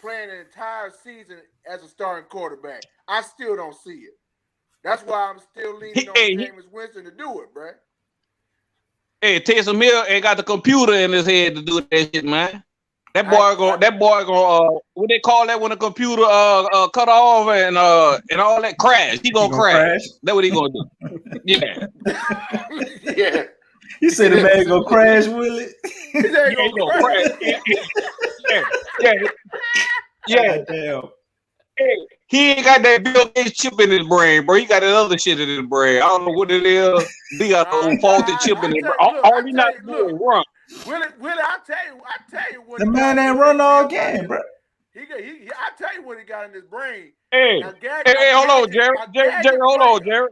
playing an entire season as a starting quarterback. I still don't see it. That's why I'm still leaning on Jameis Winston to do it, bro. Hey, Taysom Hill ain't got the computer in his head to do that shit, man. That boy gonna what they call that when the computer cut off and all that crash. He gonna crash. That's what he gonna do. Yeah. Yeah. You said the man gonna crash, Willie? He gonna crash. Yeah. Damn. Hey, he ain't got that Bill Gates chip in his brain, bro. He got that other shit in his brain. I don't know what it is. He got the faulty chip in his brain. All he not doing is run. Willie, I tell you what The man ain't run all game, bro. I tell you what he got in his brain. Hey, hold on, Jerry. Jerry, hold on, Jerry.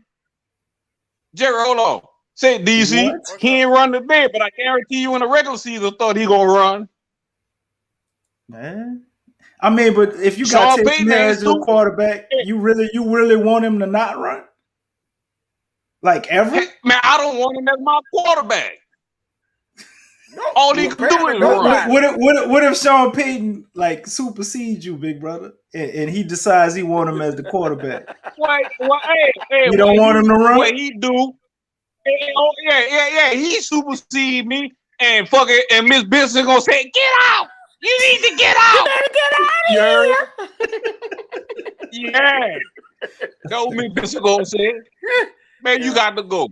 Jerry, hold on. Say DC, he ain't run today, but I guarantee you in the regular season thought he gonna run. Man. I mean, but if you got Taysom Hill as your quarterback, you really want him to not run? Like ever? Hey, man, I don't want him as my quarterback. All he can do is run. What if Sean Payton like supersedes you, big brother, and he decides he want him as the quarterback? Hey, you don't want him to run? What he do? Yeah. He supersede me, and fuck it, and Miss Benson gonna say, "Get out! You need to get out! You better get out of here!" Yeah. That's what Miss Benson gonna say. Man, you got to go.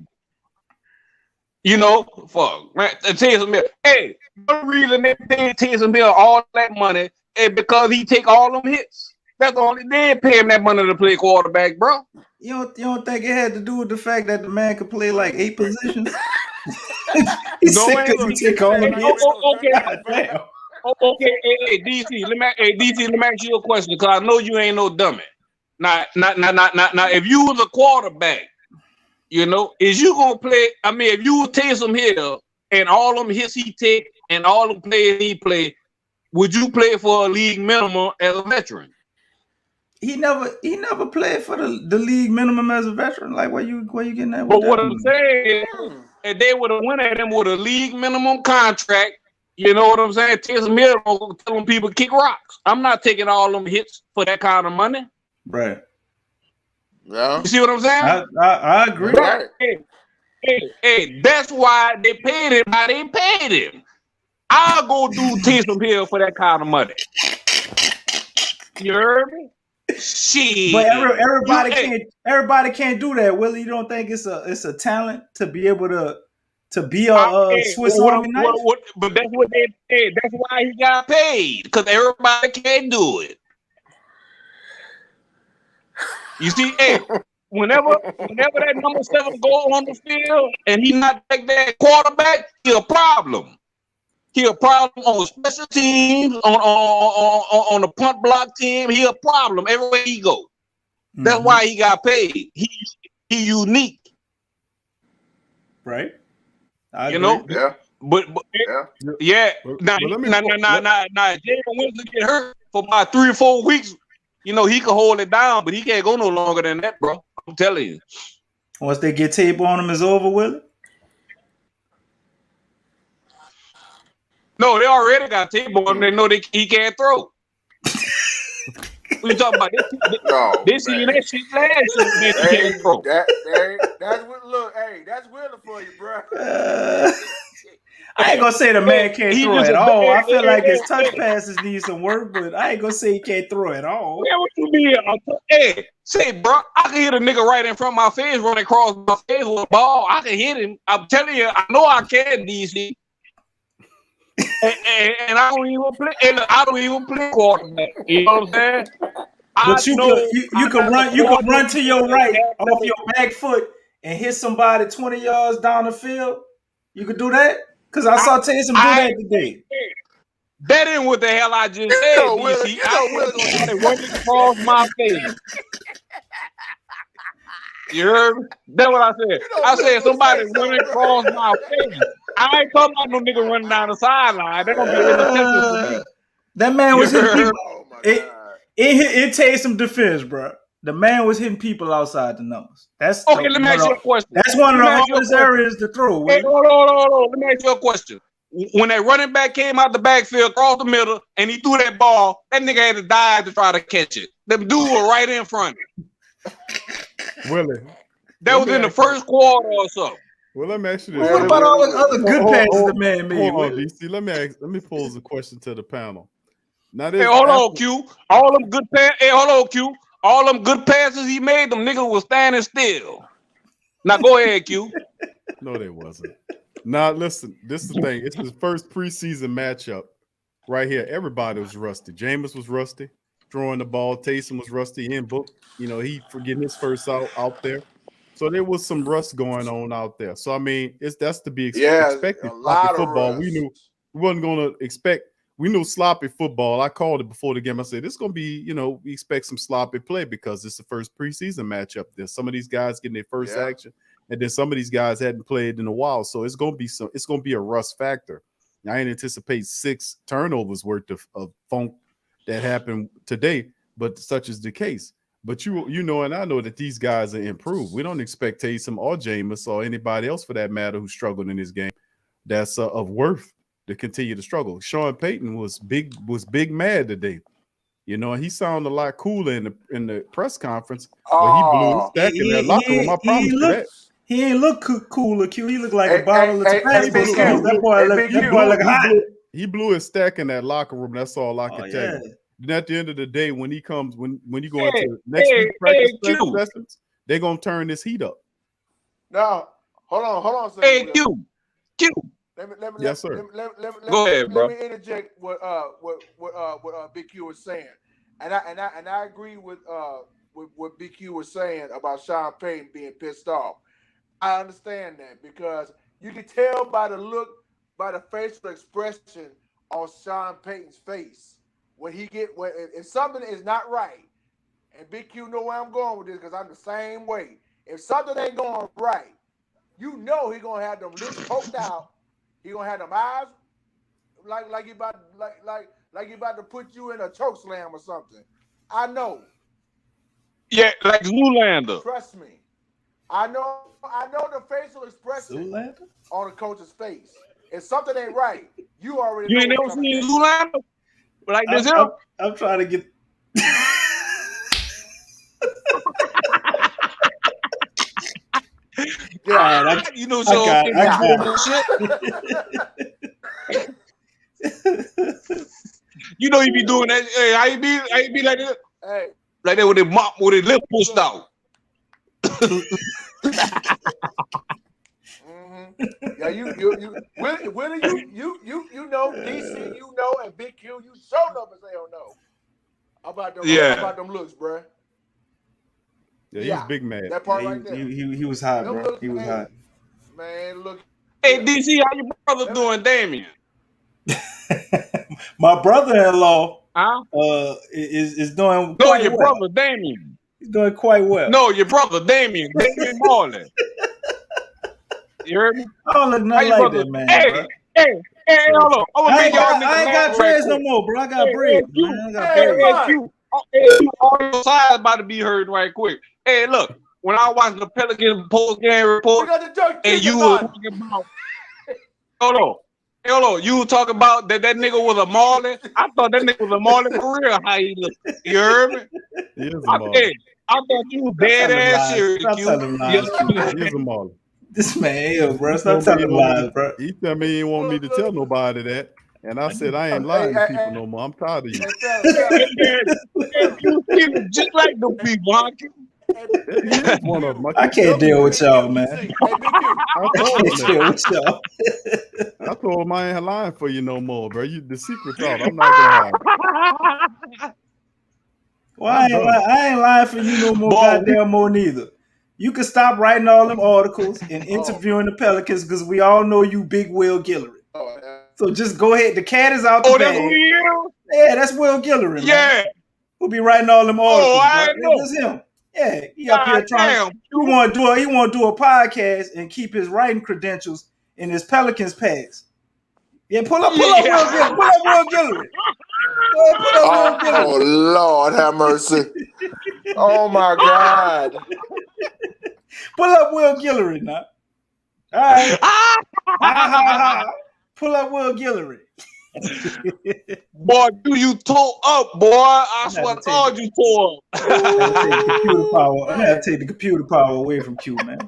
You know, fuck, man. Taysom Hill. Hey, the reason they paid Taysom Hill all that money is because he take all them hits. That's the only they ain't pay him that money to play quarterback, bro. You don't think it had to do with the fact that the man could play like 8 positions? He said because he take all them hits. Okay, hey, DC, let me ask you a question because I know you ain't no dummy. Now, if you was a quarterback, you know, is you gonna play? I mean, if you Taysom Hill and all them hits he take and all them plays he play, would you play for a league minimum as a veteran? He never played for the league minimum as a veteran. Like where you getting that? But what I'm saying is, if they would have went at him with a league minimum contract, you know what I'm saying? Taysom Hill gonna tell them people kick rocks. I'm not taking all them hits for that kind of money. Right. Yeah. You see what I'm saying? I agree. Right. Hey, that's why they paid him how they paid him. I'll go do Taysom Hill for that kind of money. You heard me? Shit. But everybody can't do that, Willie. You don't think it's a talent to be able to be a Swiss Army knife? But that's what they paid. That's why he got paid, because everybody can't do it. You see, hey, whenever that number 7 go on the field and he not like that quarterback, he a problem. He a problem on special teams, on the punt block team. He a problem everywhere he go. That's why he got paid. He unique, right? You know, yeah. But yeah. Now, Jalen Winston get hurt for about 3 or 4 weeks. You know, he can hold it down, but he can't go no longer than that, bro. I'm telling you. Once they get tape on him, it's over with it? No, they already got tape on him. They know he can't throw. We talking about this. They seen that shit last year that he can't throw. That's what. Look, hey, that's Willie for you, bro. I ain't gonna say the man can't He throw just at a all. I bad- feel like his touch passes need some work, but I ain't gonna say he can't throw at all. Man, what you mean? Hey, say, bro, I can hit a nigga right in front of my face running across my face with a ball. I can hit him. I'm telling you, I know I can, DC. and I don't even play. And I don't even play quarterback. You know what I'm saying? But you can run to your right off your back foot and hit somebody 20 yards down the field. You could do that? Because I saw Taysom do that today. That ain't what the hell I just said, DC. I said running across my face. You heard me? That's what I said. I said somebody running across my face. I ain't talking about no nigga running down the sideline. They're gonna be intercepted for me. That man was hitting people. Oh my God. It takes some defense, bro. The man was hitting people outside the numbers. That's Okay, let me ask you a question. That's one of the hardest areas to throw. Hey, hold on. Let me ask you a question. When that running back came out the backfield, across the middle, and he threw that ball, that nigga had to dive to try to catch it. Them dudes were right in front of him. Willie. That was in the first quarter or so. Well, let me ask you this. Well, what about all the other good passes the man made? Hold on, DC. Let me pose a question to the panel. Now, Hey, hold on, Q. All them good passes. Hey, hold on, Q. All them good passes he made, them niggas was standing still. Now go ahead, Q. No, they wasn't. Now, listen. This is the thing. It's his first preseason matchup right here. Everybody was rusty. Jameis was rusty, throwing the ball. Taysom was rusty. In book, he forgetting his first out there. So there was some rust going on out there. So I mean, that's to be expected. A lot of football. rust. We knew we wasn't going to expect. We knew sloppy football. I called it before the game. I said it's going to be, we expect some sloppy play because it's the first preseason matchup. There's some of these guys getting their first action, and then some of these guys hadn't played in a while. So it's going to be a rust factor. I ain't anticipate 6 turnovers worth of funk that happened today, but such is the case. But and I know that these guys are improved. We don't expect Taysom or Jameis or anybody else for that matter who struggled in this game that's of worth to continue to struggle. Sean Payton was big mad today. And he sounded a lot cooler in the press conference, but he blew his stack in that locker room. I promise you that. He ain't look cooler, Q. He looked like a bottle of Tabasco sauce. That boy look hot. He blew his stack in that locker room. That's all I can tell you. Then at the end of the day, when he comes, when you go into next week practice sessions, they're gonna turn this heat up. Now, hold on. Hey, Q. Yes, sir. Go ahead, bro. Let me interject what Big Q was saying, and I agree with what Big Q was saying about Sean Payton being pissed off. I understand that because you can tell by the look, by the facial expression on Sean Payton's face. If something is not right, and Big Q know where I'm going with this because I'm the same way. If something ain't going right, he's gonna have them lips poked out. He gonna have them eyes like he about to put you in a choke slam or something. I know. Yeah, like Zoolander. Trust me. I know the facial expression on the coach's face. If something ain't right, you already know. You ain't never seen Zoolander? Like this, I'm trying to get. Yeah, you know, so you know, you be doing that. Hey, how you be like that? Hey, like that with his lip pushed out. Yeah, you know, DC, and Big Q, you showed up and say, "Oh no," about them looks, bro. Yeah, he was big mad. That part right there. He was hot, bro. He was hot. Man, look. Hey, DC, how your brother doing, Damien? My brother-in-law is doing. No, your brother Damien. He's doing quite well. No, your brother Damien Marley. You heard me? I don't look nothing like that, man. Hey, hold on. I ain't got dreads no more, bro. I got braids. All your sides about to be heard right quick. Hey, look. When I watched the Pelicans post-game report, and you were talking about, hold on, you were talking about that nigga was a Marley. I thought that nigga was a Marley for real. How he look? You heard me? He is a Marley. I thought you was dead ass serious. He is a Marley. This man, yo, bro, He stop told me he telling want me lies, to- bro. He tell me he ain't want me to tell nobody that. And I said, I ain't lying to people no more. I'm tired of you. Hey, fellas, You see just like the people, huh? He is one of them. I can't deal with y'all, man. Hey, BQ. I I told him can't deal that. with y'all. I told him I ain't lying for you no more, bro. You the secret's out. I'm not gonna hide. Well, I ain't lying for you no more, goddamn more neither. You can stop writing all them articles and interviewing the Pelicans because we all know you Big Will Guillory. So just go ahead. The cat is out the Oh, that's bag. who he is? Yeah, that's Will Guillory, man. Yeah. Who be writing all them articles? Oh, I bro. know. That's him. Yeah, he up here God trying. damn. He want to do a podcast and keep his writing credentials in his Pelicans pass. Yeah, pull up Will Guillory. Pull up Will Guillory. Pull up Will Guillory. Oh, Lord, have mercy. Oh, my God. Pull up Will Guillory now. All right. Pull up Will Guillory. Boy, you tore up, boy. I swear to God, you tore up. I'm gonna have to take the computer power away from Q, man.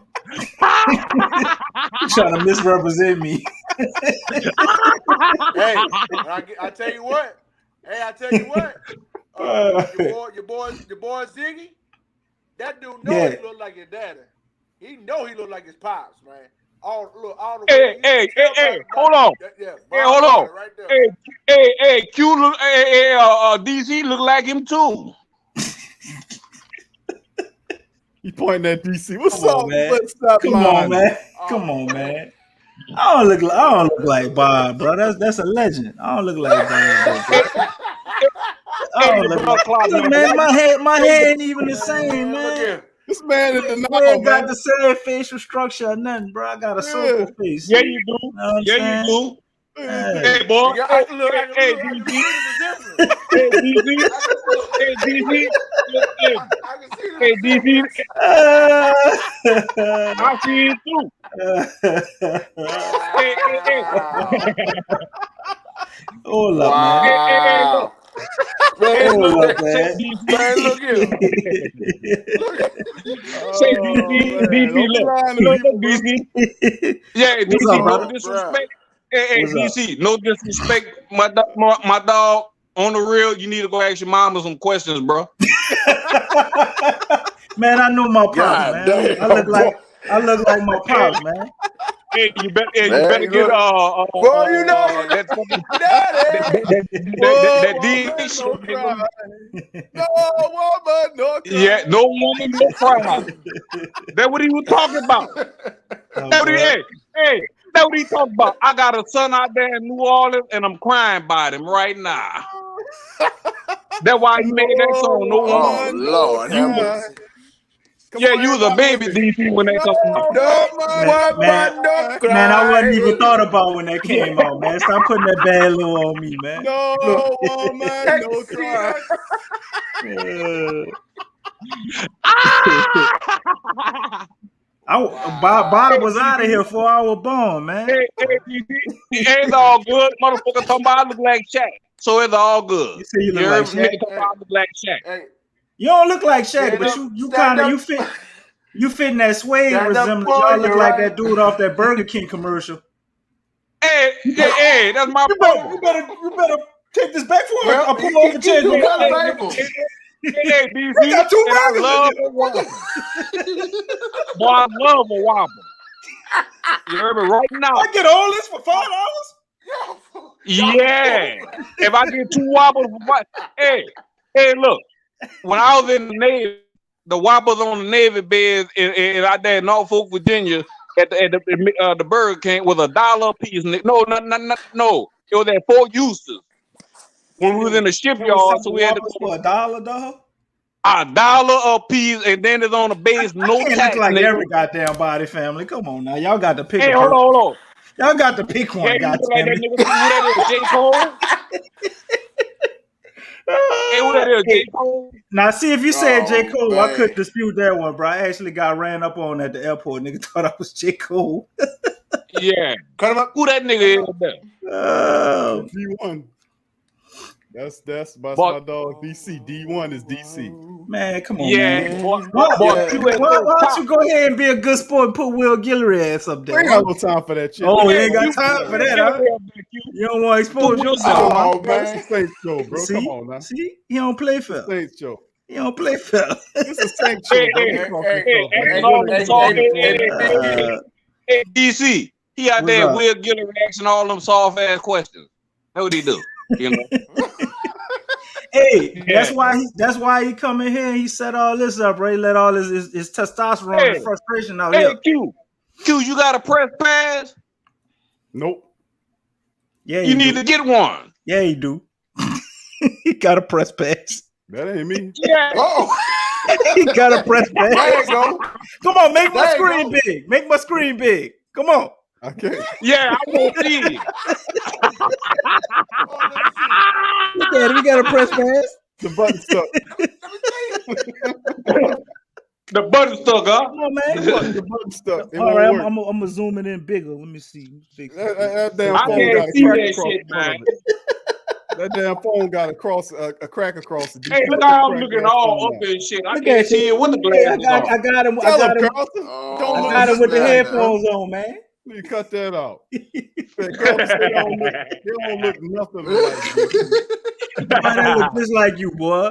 You're trying to misrepresent me. Hey, I tell you what. Hey, I tell you what. Your boy Ziggy, that dude know he look like his daddy. He know he look like his pops, man. All the way. Hey, hold on. Yeah, hey, hold on. right there. Hey, Q look, DC look like him too. He pointing at DC. What's Come up, on, man? Let's stop Come lying. on, man. Come on, man. I don't look like Bob, bro. That's a legend. I don't look like Bob, bro. I don't look like, man. My head ain't even the same, man. This man is We denial, ain't got man. the same facial structure or nothing, bro. I got a circle face. Yeah, you do. You know what I'm Yeah, saying? you do. Hey. Hey, boy. I Hey, can DC. see the resemblance. Hey, DC. Hey, DC. I can see the Hey, DC. I I see it too. Hey. Hold up, Wow. Hey, Hold look, up, man. Man, look here. Say DC, look, DC. Yeah, What's DC, up, no brother? disrespect. Hey, What's up? DC, no disrespect. My dog, on the real, you need to go ask your mama some questions, bro. Man, I know my pops, God man. damn, I look like my pops, man. Hey, you better Man, get boy, you know that Daddy. D No cry. No woman, no cry. Yeah, no woman, no cry. That's what he was talking about. That's what he talking about. I got a son out there in New Orleans, and I'm crying by him right now. That's why he made that song. No Oh, woman. Lord, have mercy. Yeah, you was a baby DC when that come out. Man, I wasn't even thought about when that came out, man. Stop putting that bad little on me, man. No woman, no cry. Bob was out of here before I was born, man. Hey, it's all good. Motherfucker talking about I look like Shaq. So it's all good. You say you look like Shaq? Nigga talking about I look like Shaq. Hey, You don't look like Shaq, stand but up, you stand kind of up. you fit in that Suede Stand up resemblance. for Y'all look your like right. that dude off that Burger King commercial. Hey, that's my brother. You better take this back for Well, I'll pull off the chair. you got a label. Hey, DC, We got two and I burgers love in a Whopper. Boy, I love a Whopper. You heard me right now. I get all this for $5? Yeah. If I get 2 Whoppers, hey, look. When I was in the Navy, the Whoppers on the Navy beds in out there in Norfolk, Virginia, at the Burger King was $1 a piece. No. It was at Fort Eustis. When we was in the shipyard, so we had to for $1, dog. $1 a piece, and then it's on the base, no Can't tax. look like nigga. every goddamn body family. Come on now, y'all got to pick. Hey, hold on. Y'all got to pick one. Yeah, you look like goddamn that it. nigga. Who that is? J. Cole? Hey, who that is? J. Cole? Now, see, if you said J. Cole, I man. couldn't dispute that one, bro. I actually got ran up on at the airport. Nigga thought I was J. Cole. Yeah. Cut him up. Who that nigga is there? G1. That's my dog DC. D1 is DC. Man, come on, Yeah, man. boy, Why you at why the don't top. you go ahead and be a good sport and put Will Guillory ass up We there? ain't got no time for that shit. Oh, you Yeah, ain't got you- time for that, huh? You don't want to expose yourself. huh? Oh, Bro, this man. is Saints show, bro. See, Come on now. see, he don't play This is fair. Saints show. He don't play fair. This is Saints show, bro. Hey, We hey, talking hey, stuff, man. and all them hey, soft hey, hey, DC. He out What's there up? Will Guillory asking all them soft ass questions. That's what he do. You know. Hey, Yeah. that's why he come in here and he set all this up, right? He let all his testosterone Hey. and frustration out Hey, here. Q, you got a press pass? Nope. Yeah, You need to get one. Yeah, he do. He got a press pass. That ain't me. Yeah. Oh, He got a press there pass. you go. Come on, make my There you screen go. big. Make my screen big. Come on. I can't. Yeah, I want to see it. Oh, let me see. Look at him. He got a press pass. The button stuck. Let me see. The button stuck, huh? Come on, man. The button stuck. It All won't right, work. I'm gonna zoom it in bigger. Let me see. That damn I phone can't got a see crack that across shit, the front man. of it. That damn phone got a crack across the. Hey, look how I'm looking all up and shit. I Look can't at see you. it with the Hey, glasses on. I got him. Tell him, I Carlton. Oh, Don't got him with the snap. headphones on, man. You cut that out. Carlton said they don't look nothing like you. Boy, that look just like you, boy.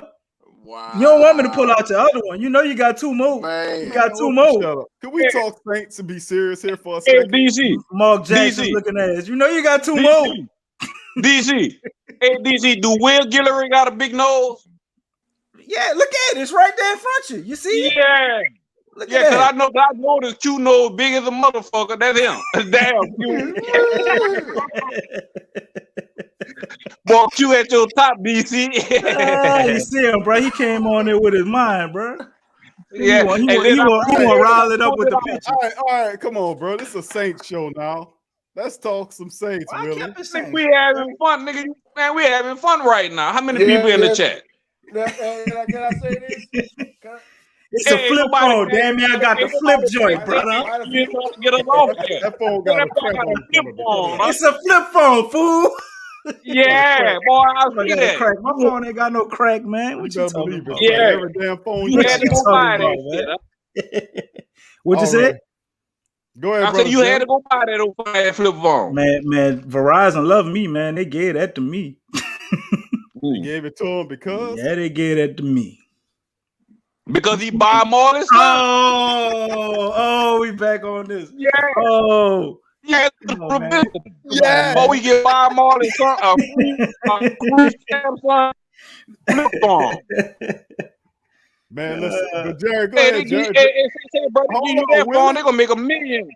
Wow. You don't want me to pull out your other one. You know you got two more. Man. You got two Shut more. up. Can we talk Saints and be serious here for a Hey, second? DC. Mark Jackson's DC. looking ass. You know you got two more. DC. Hey, DC, do Will Guillory got a big nose? Yeah, look at it. It's right there in front of you. You see it? Yeah. Look Yeah, at because that. I know this Q nose big as a motherfucker. That's him. Damn, Q. Boy, Q at your top, DC. You see him, bro. He came on there with his mind, bro. Yeah. He want Hey, then I- rile it up with the picture. All right, come on, bro. This is a Saints show now. Let's talk some Saints, I Willie. kept it saying. We having fun, nigga. Man, we having fun right now. How many Yeah, people in the yeah. chat? Can I say this? It's a Hey, flip nobody- phone. Damn me, I got the flip joint, brother. Get us off here. That phone got a That boy crack got on a flip it. phone, huh? It's a flip phone, fool. Yeah, boy, I I see got a that. crack. My phone ain't got no crack, man. What You you better talking believe about? it. Yeah. Every damn phone You you had to got. go buy talking that about, shit, huh? What you All say? right. Go ahead, I brother. said you had to go buy that old fine flip phone. Man, Verizon love me, man. They gave that to me. You gave it to him because Yeah, they gave that to me. Because he buy more than stuff. Oh, we back on this. Yeah. Oh, Yeah, come on, man. yeah. Boy, we get buy more than some a free Samsung flip phone. man, listen. But Jerry, go Hey, ahead, Jerry. say, brother, Hold give you on, that Willie. phone, they're gonna make $1 million.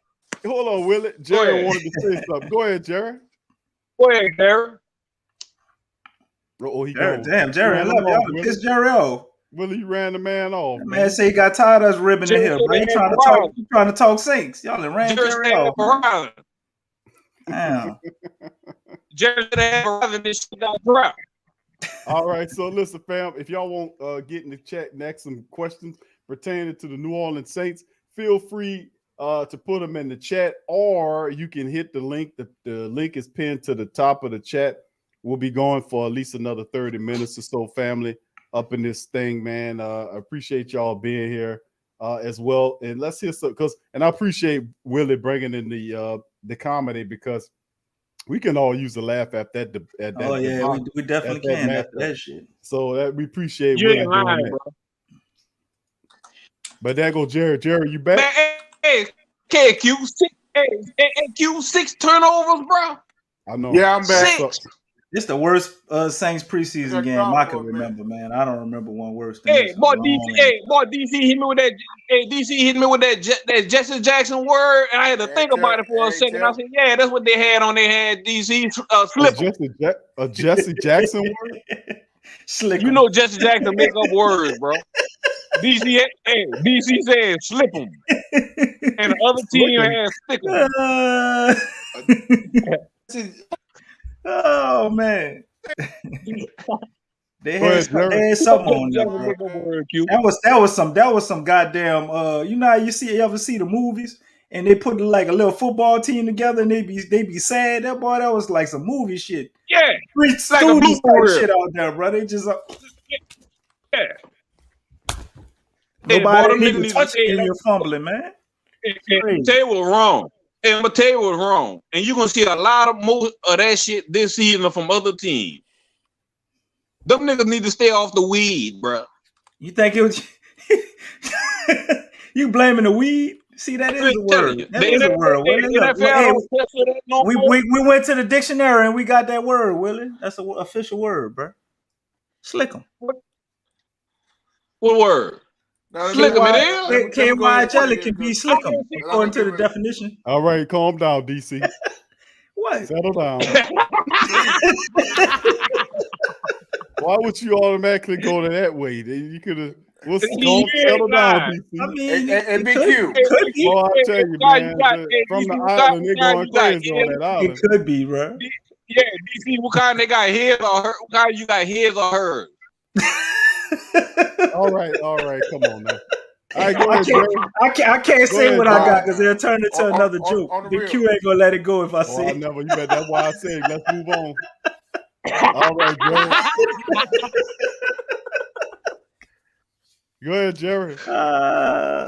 Hold on, Willie. Go Jerry ahead. wanted to say something. Go ahead, Jerry. Go ahead, Derek. Oh, he Jerry, gone. damn, Jerry, I Ran love him you. off, I'm Willie. piss Jerry off. Willie, you ran the man off, That man. man say he got tired of us ribbing in Jerry here, said bro. they He had trying to talk Saints. Y'all done ran Jerry Jerry said off. man. Verizon. Damn. Jerry said they had Verizon, this shit got dropped. All right, so listen, fam. If y'all want get in the chat and ask some questions pertaining to the New Orleans Saints, feel free to put them in the chat, or you can hit the link. The link is pinned to the top of the chat. We'll be going for at least another 30 minutes or so, family, up in this thing, man. I appreciate y'all being here as well. And let's hear some, and I appreciate Willie bringing in the comedy, because we can all use a laugh at that. Oh yeah, we definitely can after that shit. So we appreciate You Willie ain't doing lying, that. bro. But there go Jerry. Jerry, you back? Man, hey, KQ, Q, 6 turnovers, bro. I know. Yeah, I'm back. Six. This the worst Saints preseason Got game caught I for can a minute. remember, man. I don't remember one worse than Hey, this. boy, DC hit me with that. Hey, DC hit me with that Jesse Jackson word, and I had to Hey, think about it for a second. I said, yeah, that's what they had on their hand. DC slip. A Jesse Jackson word? Slick. You know Jesse Jackson make up words, bro. DC said slip them, and the other team had stick them. Oh man. They Go had ahead, something on there, bro. That was some goddamn you know how you ever see the movies and they put like a little football team together, and they be sad. That was like some movie shit. Yeah, Three it's like a students blooper type reel. shit out there, bro. They just Yeah. nobody Hey, boy, even touching you. You're fumbling, man. And tell you what's wrong. And I'm gonna tell you what's wrong. And you're gonna see a lot of more of that shit this season from other teams. Them niggas need to stay off the weed, bro. You think it was you blaming the weed? See, that is a word. That is a word, Willie. Look, we went to the dictionary and we got that word, Willie. That's an official word, bro. Slick 'em. What word? Slick 'em it is? KY jelly can be slick 'em, according to the definition. All right, calm down, DC. What? Settle down. Why would you automatically go to that way? You could have. Settle down, DC. I mean, and BQ. Oh, I'll tell you, man. From the island, they're going crazy on that island. It could be, bro. Yeah, DC, what kind they got his or her? What kind you got his or hers? All right, come on now. All right, go ahead, Jerry. I can't say what I got because they'll turn it to another joke. The Q ain't gonna let it go if I say it. Never. You bet. That's why I said let's move on. All right, Jerry. Go ahead, Jerry. All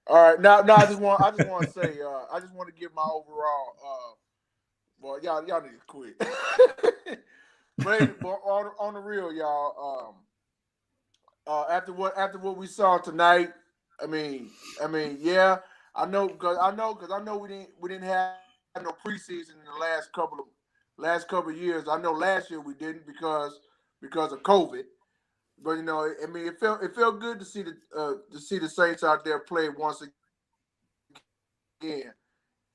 right. Now, I just want to say, I just want to give my overall. Well, y'all need to quit. But on the real, y'all. After what we saw tonight, I mean, yeah, I know because we didn't have no preseason in the last couple of years. I know last year we didn't because of COVID. But you know, I mean, it felt good to see the Saints out there play once again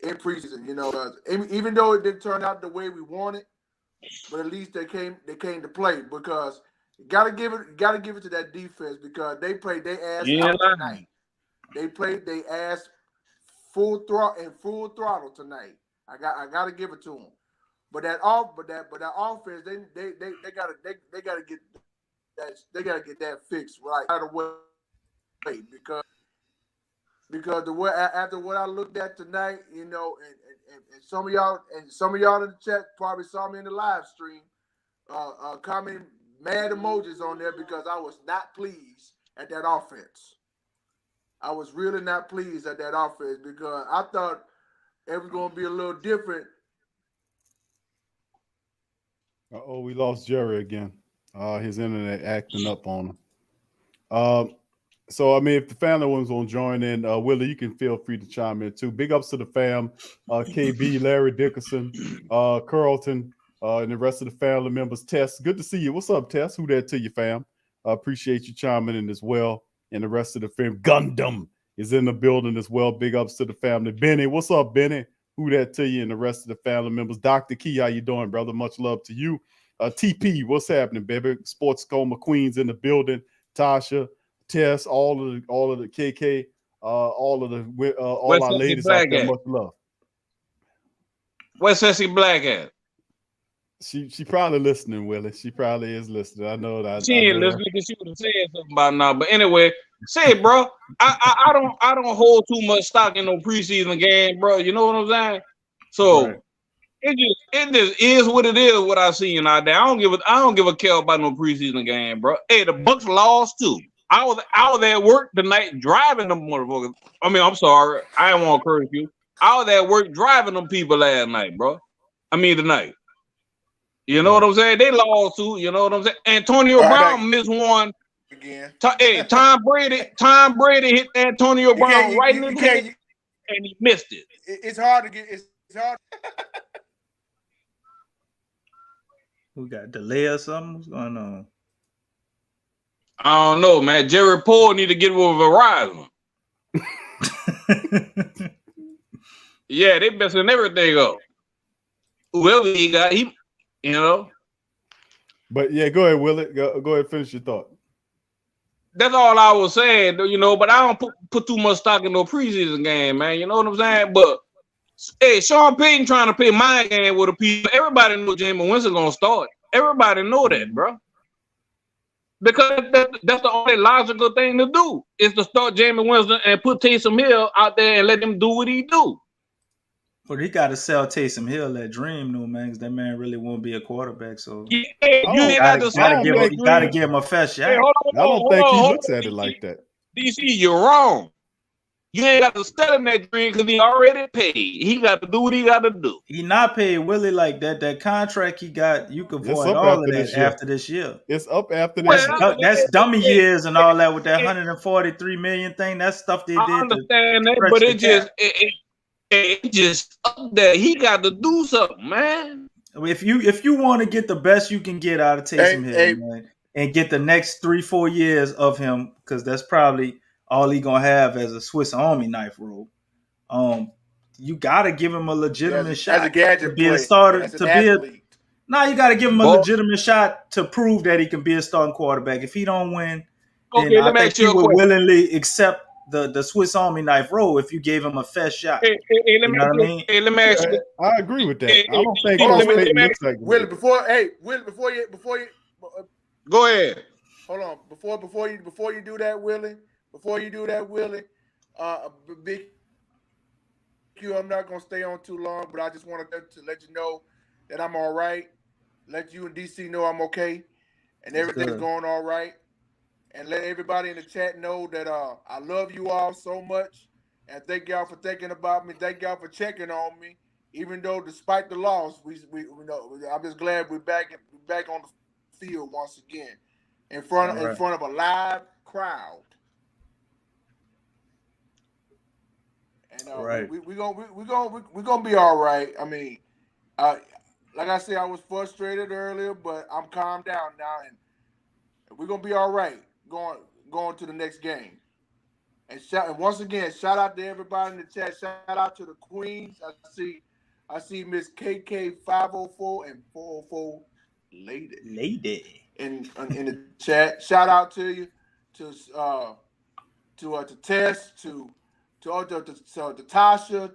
in preseason. You know, even though it didn't turn out the way we wanted, but at least they came to play because you gotta give it to that defense because they played their ass out tonight. They played their ass full throttle tonight. I gotta give it to them. But that offense, they gotta get that fixed right away because the way after what I looked at tonight, you know, and some of y'all in the chat probably saw me in the live stream, commenting mad emojis on there because I was not pleased at that offense. I was really not pleased at that offense because I thought it was going to be a little different. We lost Jerry again. His internet acting up on him. So, I mean, if the family ones won't join in, Willie, you can feel free to chime in too. Big ups to the fam, KB, Larry Dickerson, Carlton, and the rest of the family members. Tess, good to see you. What's up, Tess? Who that to you, fam? Appreciate you chiming in as well. And the rest of the fam. Gundam is in the building as well. Big ups to the family. Benny, what's up, Benny? Who that to you? And the rest of the family members. Dr. Key, how you doing, brother? Much love to you. TP, what's happening, baby? Sports Coma Queens in the building. Tasha, Tess, all of the KK, all our ladies out there. Much love. Where's Ceci Black at? She probably listening, Willie. She probably is listening. I know that. She ain't listening because she would have said something about now. But anyway, say it, bro. I don't hold too much stock in no preseason game, bro. You know what I'm saying? So right. It just is what it is. What I seen out there, I don't give a care about no preseason game, bro. Hey, the Bucks lost too. I was at work tonight driving them motherfuckers. I mean, I'm sorry, I didn't want to curse you. I was at work driving them people last night, bro. I mean tonight. You know what I'm saying? They lost too. You know what I'm saying? Antonio Brown missed one. Again. Hey, Tom Brady hit Antonio Brown right in the head, and he missed it. It's hard to get. It's hard. Who got delay or something? What's going on? I don't know, man. Jerry Poole need to get with Verizon. Yeah, they messing everything up. Whoever he got, you know. But yeah, go ahead, Willie. Go ahead, finish your thought. That's all I was saying, you know. But I don't put too much stock in no preseason game, man. You know what I'm saying? But hey, Sean Payton trying to play my game with the people. Everybody know Jameis Winston gonna start. Everybody know that, bro. Because that's the only logical thing to do is to start Jameis Winston and put Taysom Hill out there and let him do what he do. But he got to sell Taysom Hill that dream, though, man, because that man really won't be a quarterback. So Yeah, you ain't got to gotta give him a fair shot. Hey, hold on, I don't think he hold looks on, at it like that. DC, you're wrong. You ain't got to sell him that dream because he already paid. He got to do what he got to do. He not paid Willie like that. That contract he got, you can void all of that after this year. It's up after this year. That's dummy years and all that with that $143 million thing. That's stuff they did. I understand that, but it just up there. He got to do something, man. If you want to get the best you can get out of Taysom Hill, man, and get the next 3-4 years of him, because that's probably all he gonna have as a Swiss Army knife role. You gotta give him a legitimate shot as a gadget to be player, a starter. as an To be athlete. you gotta give him a legitimate shot to prove that he can be a starting quarterback. If he don't win, then I think he would willingly accept the Swiss Army knife role if you gave him a fair shot. Let me ask you. I agree with that. I don't think looks like Willie. Before you go ahead. Hold on. Before you do that, Willie. Big Q, I'm not gonna stay on too long, but I just wanted to let you know that I'm all right. Let you and DC know I'm okay, and everything's going all right. And let everybody in the chat know that I love you all so much, and thank y'all for thinking about me. Thank y'all for checking on me, even though despite the loss, we know I'm just glad we're back on the field once again, in front of a live crowd. And we're gonna be all right. I mean, like I said, I was frustrated earlier, but I'm calmed down now, and we're gonna be all right going to the next game. And once again, shout out to everybody in the chat. Shout out to the Queens. I see Miss KK 504 and 404 lady in the chat. Shout out to you, to Tess, to Tasha,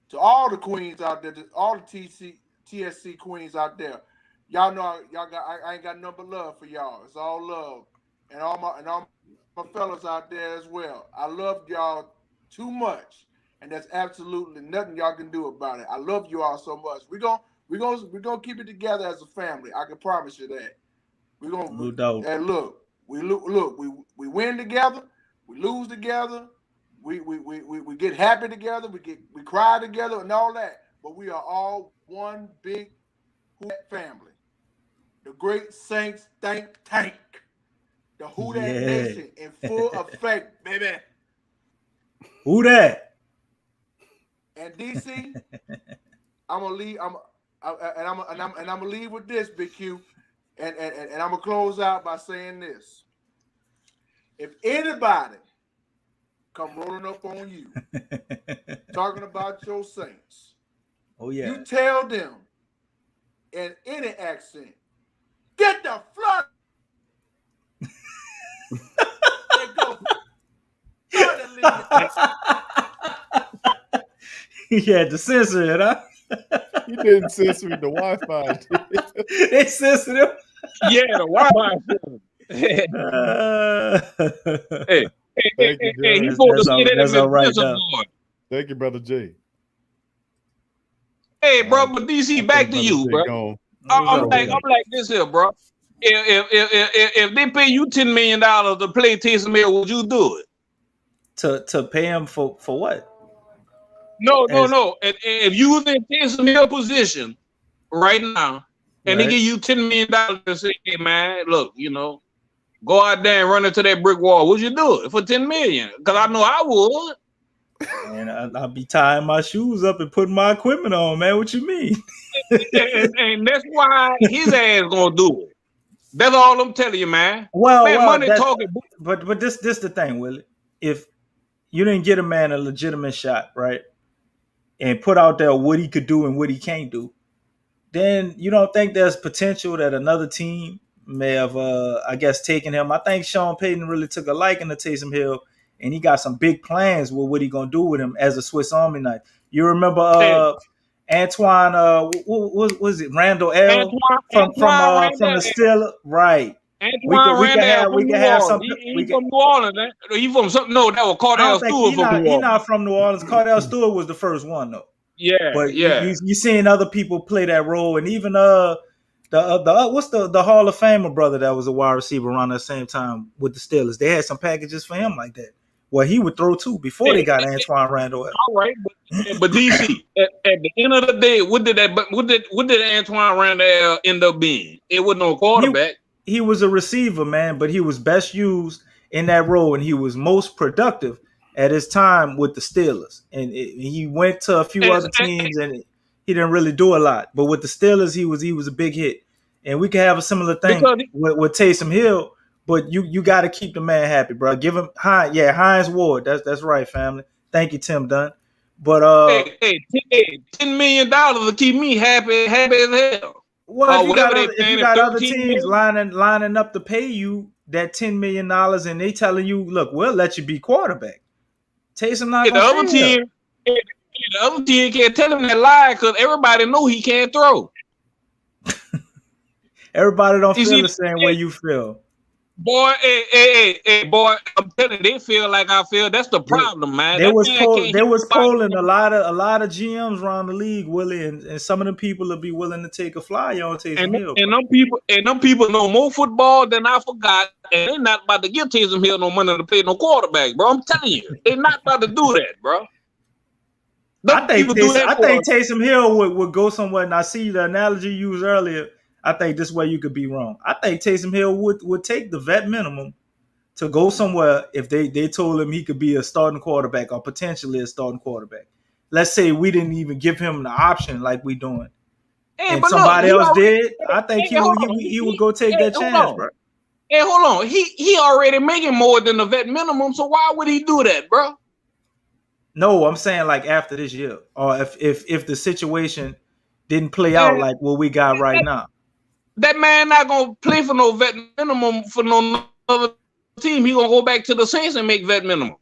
to all the queens out there, all the TSC queens out there. Y'all know I ain't got nothing but love for y'all. It's all love, and all my fellas out there as well. I love y'all too much, and there's absolutely nothing y'all can do about it. I love you all so much. We're gonna keep it together as a family. I can promise you that. We're gonna no doubt. And look, we we win together, we lose together, we get happy together, we cry together and all that. But we are all one big family. The Great Saints Think Tank. The Who That Nation in full effect, baby. Who that? And DC, I'm gonna leave. I'm gonna leave with this, Big Q, and I'm gonna close out by saying this: if anybody come rolling up on you, talking about your Saints, you tell them in any accent, get the fuck. He had to censor it, huh? He didn't censor it, the Wi-Fi. They censored him. Yeah, the Wi-Fi. Hey, he's supposed to say that in the Thank you, Brother J. Hey, bro, but DC, back to you, bro. I'm like this here, bro. If they pay you $10 million to play Taysom Hill, would you do it? To pay him for what? No. If you was in Taysom Hill position right now, and they give you $10 million to say, hey man, look, go out there and run into that brick wall, would you do it for $10 million? Because I know I would. And I'll be tying my shoes up and putting my equipment on, man. What you mean? and that's why his ass gonna do it. That's all I'm telling you, man. Money talking. But this the thing, Willie. If you didn't get a man a legitimate shot, right, and put out there what he could do and what he can't do, then you don't think there's potential that another team may have, taken him. I think Sean Payton really took a liking to Taysom Hill, and he got some big plans with what he gonna do with him as a Swiss Army knife. You remember Antoine? What was it? Randall L. from the Steelers, right? Antoine Randall from New Orleans. He from New Orleans. Man. He from something. No, that was Cordell Stewart from New Orleans. He's not from New Orleans. Cordell Stewart was the first one though. Yeah, but yeah. You seeing other people play that role, and even what's the Hall of Famer brother that was a wide receiver around that same time with the Steelers? They had some packages for him like that. Well, he would throw too before they got Antoine Randall. All right, but DC at the end of the day, what did Antoine Randall end up being? It wasn't no quarterback. He was a receiver, man, but he was best used in that role, and he was most productive at his time with the Steelers. And he went to a few other teams, and he didn't really do a lot. But with the Steelers, he was a big hit. And we could have a similar thing with Taysom Hill. But you got to keep the man happy, bro. Give him Hines Ward. That's right, family. Thank you, Tim Dunn. But $10 million to keep me happy as hell. Well, if you got other teams lining up to pay you that $10 million, and they telling you, look, we'll let you be quarterback. Taysom not the other team can't tell him that lie because everybody know he can't throw. Everybody don't feel the same way you feel. Boy, boy, I'm telling you, they feel like I feel. That's the problem, man. They was polling a lot of GMs around the league, Willie, and some of them people will be willing to take a flyer on Taysom Hill. And them people know more football than I forgot, and they're not about to give Taysom Hill no money to pay no quarterback, bro. I'm telling you, they're not about to do that, bro. I think Taysom Hill would go somewhere, and I see the analogy you used earlier. I think this way you could be wrong. I think Taysom Hill would take the vet minimum to go somewhere if they told him he could be a starting quarterback or potentially a starting quarterback. Let's say we didn't even give him the option like we doing, and somebody else did. I think he would go take that chance, bro. Hey, hold on. He already making more than the vet minimum, so why would he do that, bro? No, I'm saying like after this year, or if the situation didn't play out like what we got right now. That man not gonna play for no vet minimum for no other team. He gonna go back to the Saints and make vet minimum.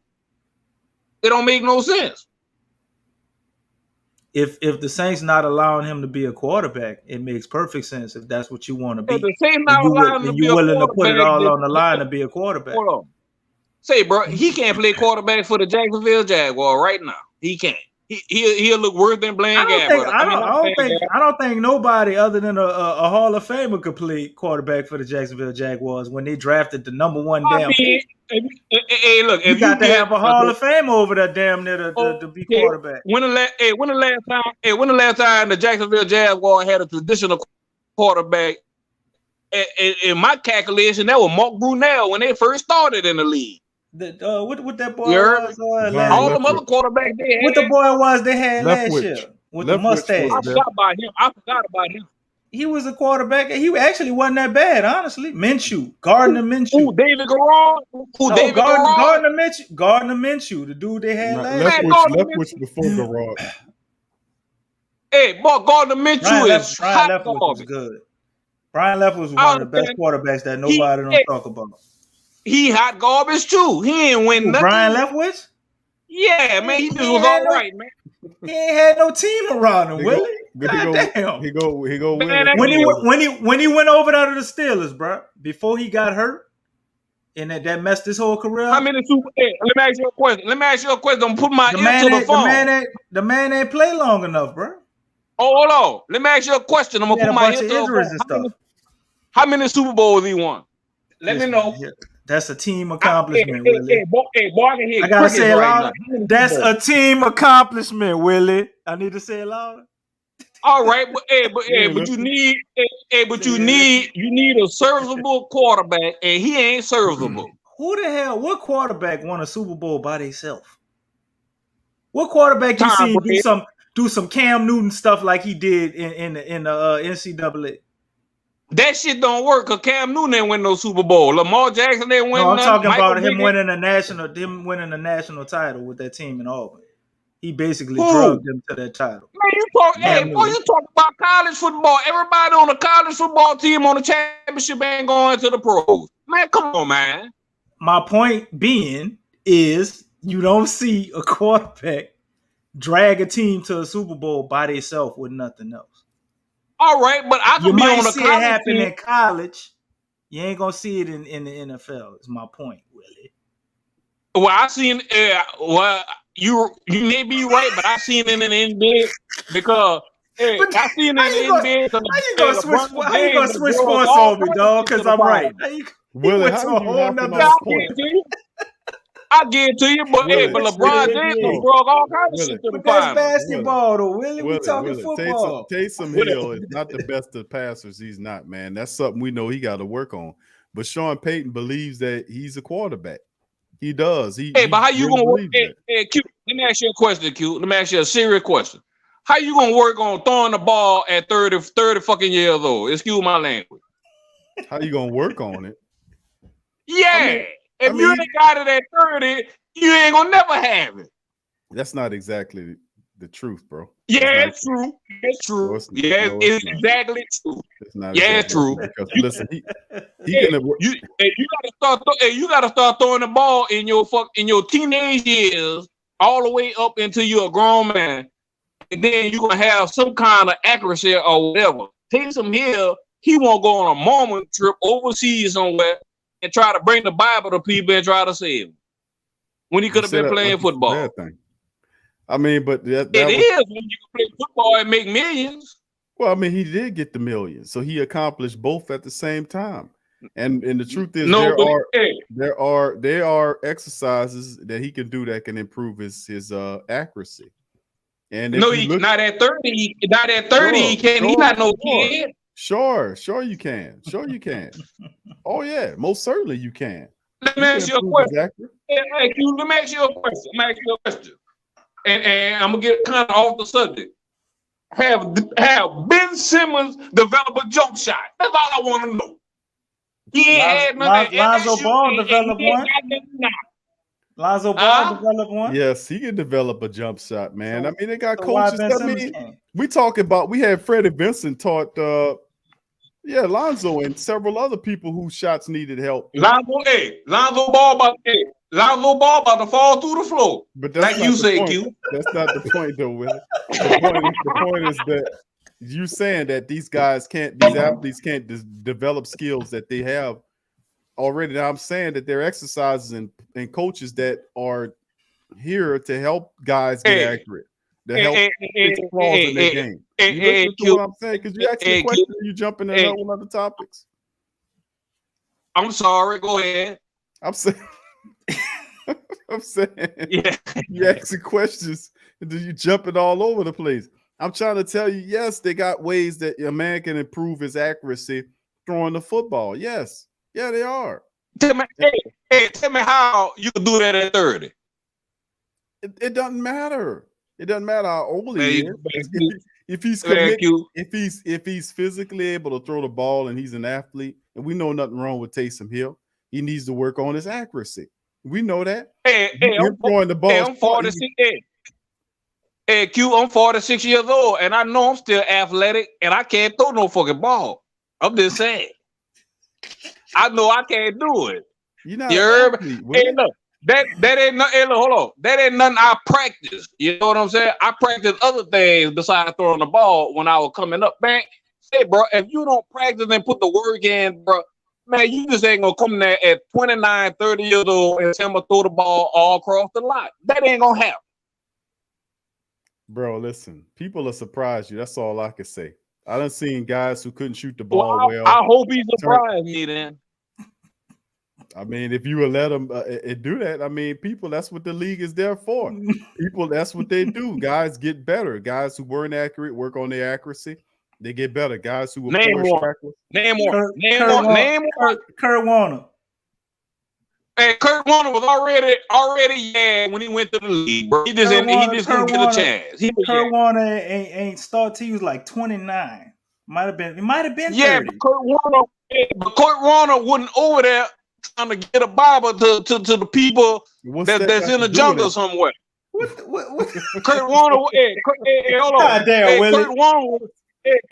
It don't make no sense. If the Saints not allowing him to be a quarterback, it makes perfect sense. If that's what you want to be, if the Saints not allowing him to be a willing to put it all quarterback, on the line to be a quarterback. Hold on. Say, bro, he can't play quarterback for the Jacksonville Jaguars right now. He can't. He'll look worse than Blaine Gabbert. I don't think nobody other than a Hall of Famer could play quarterback for the Jacksonville Jaguars when they drafted the number one pick. Hey, look, you got to have a Hall of Famer over there damn near to be quarterback. When the last time the Jacksonville Jaguars had a traditional quarterback? In my calculation, that was Mark Brunell when they first started in the league. What that boy was all the other quarterbacks they had. What the boy was they had last year with the mustache. I forgot about him. He was a quarterback. He actually wasn't that bad, honestly. Gardner Minshew. Who, David Garrard? Gardner Minshew, the dude they had last year. Leftwich before Garrard. Hey, boy, Gardner Minshew is Brian Leftwich was good. Brian Leftwich was one of the best quarterbacks that nobody don't talk about. He hot garbage too. He ain't win nothing. Brian Leftwich? Yeah, man. He just was all right, man. He ain't had no team around him, Willie. Damn. He go win. When he went over there to the Steelers, bro, before he got hurt, and that messed his whole career. How many Super? Hey, let me ask you a question. I'm putting my ear to the phone. The man ain't play long enough, bro. Oh, hold on. Let me ask you a question. I'm gonna put my ear to the phone. How many Super Bowls he won? Let me know. That's a team accomplishment, Willie. Hey, boy, I can hear I gotta say it louder. That's a team accomplishment, Willie. I need to say it louder. All right, but you need a serviceable quarterback, and he ain't serviceable. Who the hell? What quarterback won a Super Bowl by themselves? What quarterback you seen do some Cam Newton stuff like he did in the NCAA? That shit don't work because Cam Newton ain't win no Super Bowl. Lamar Jackson didn't win. No, I'm talking about him winning a national title with that team in Auburn. He basically drugged them to that title. Man, you talk about college football. Everybody on the college football team on the championship ain't going to the pros. Man, come on, man. My point being is you don't see a quarterback drag a team to a Super Bowl by themselves with nothing else. All right, but I could be on the college team. You might see it happen in college. You ain't gonna see it in the NFL. Is my point, Willie. Well, I seen. Well, you may be right, but I seen it in the NBA because. Hey, But I seen it in the NBA. How you gonna switch sports on me, dog? Because I'm right. Willie, how you hopping off point? I give it to you, but Willie, hey, but LeBron James broke all kinds of shit to the But that's finals. basketball, though, Willie. We talking football. Taysom Hill is not the best of passers. He's not, man. That's something we know he got to work on. But Sean Payton believes that he's a quarterback. He does. But how you gonna work? Hey, Q, let me ask you a question, Q. Let me ask you a serious question. How you gonna work on throwing the ball at 30 fucking years old? Excuse my language. How you gonna work on it? Yeah. If you ain't got it at 30, you ain't gonna never have it. That's not exactly the truth, bro. Yeah, it's true. It's true. It's exactly true. It's true. Because listen, you gotta start throwing the ball in your teenage years all the way up until you're a grown man, and then you're gonna have some kind of accuracy or whatever. Taysom Hill, he won't go on a moment trip overseas somewhere and try to bring the Bible to people and try to save them when he could have been playing football. I mean, but that it is when you can play football and make millions. Well, I mean, he did get the millions, so he accomplished both at the same time. And the truth is, there are exercises that he can do that can improve his accuracy. And not at 30. Not at 30. He can't. He's not no kid. Sure you can. Sure you can. Oh yeah, most certainly you can. Let me ask you a question. Hey, Q, let me ask you a question. And I'm gonna get kind of off the subject. Have Ben Simmons develop a jump shot? That's all I want to know. He ain't had nothing. Lonzo Ball developed one. Lonzo Ball developed one. Yes, he can develop a jump shot, man. I mean, they got coaches. We had Freddie Vincent taught Lonzo and several other people whose shots needed help. Lonzo Ball about to fall through the floor. But that's like you say, Q. That's not the point, though, Willie. The point is that you saying that these athletes can't develop skills that they have already. Now I'm saying that there are exercises and coaches that are here to help guys get accurate, to help fix flaws in their game. You listen to what I'm saying? Because you asked me a question, you jumping in on other topics. I'm sorry. Go ahead. I'm saying, you asking questions and then you jumping all over the place. I'm trying to tell you, yes, they got ways that a man can improve his accuracy throwing the football. Yes. Yeah, they are. Tell me how you can do that at 30. It doesn't matter. It doesn't matter how old he is. If he's committed, if he's physically able to throw the ball and he's an athlete, and we know nothing wrong with Taysom Hill, he needs to work on his accuracy. We know that. I'm throwing the ball. I'm 46. Hey, Q, I'm 46 years old, and I know I'm still athletic, and I can't throw no fucking ball. I'm just saying. I know I can't do it. You heard me? Hey, look, that ain't nothing. Hey, look, hold on. That ain't nothing I practice. You know what I'm saying? I practice other things besides throwing the ball when I was coming up. Man, hey, bro, if you don't practice and put the work in, bro, man, you just ain't gonna come there at 29, 30 years old and say I'm gonna throw the ball all across the lot. That ain't gonna happen. Bro, listen, people are surprised you. That's all I can say. I done seen guys who couldn't shoot the ball well. I hope he surprised me then. I mean, if you would let them do that, I mean, people, that's what the league is there for. People, that's what they do. Guys get better. Guys who weren't accurate work on their accuracy. They get better. Guys who were Name more. Kurt Warner. Hey, Kurt Warner was already when he went to the league, bro. He just didn't get a chance. Kurt Warner ain't start till he was like 29. Might have been 30. Yeah, but Kurt Warner wasn't over there trying to get a Bible to the people that's in the jungle somewhere. What? Kurt Warner, hold on. Goddamn, Willie.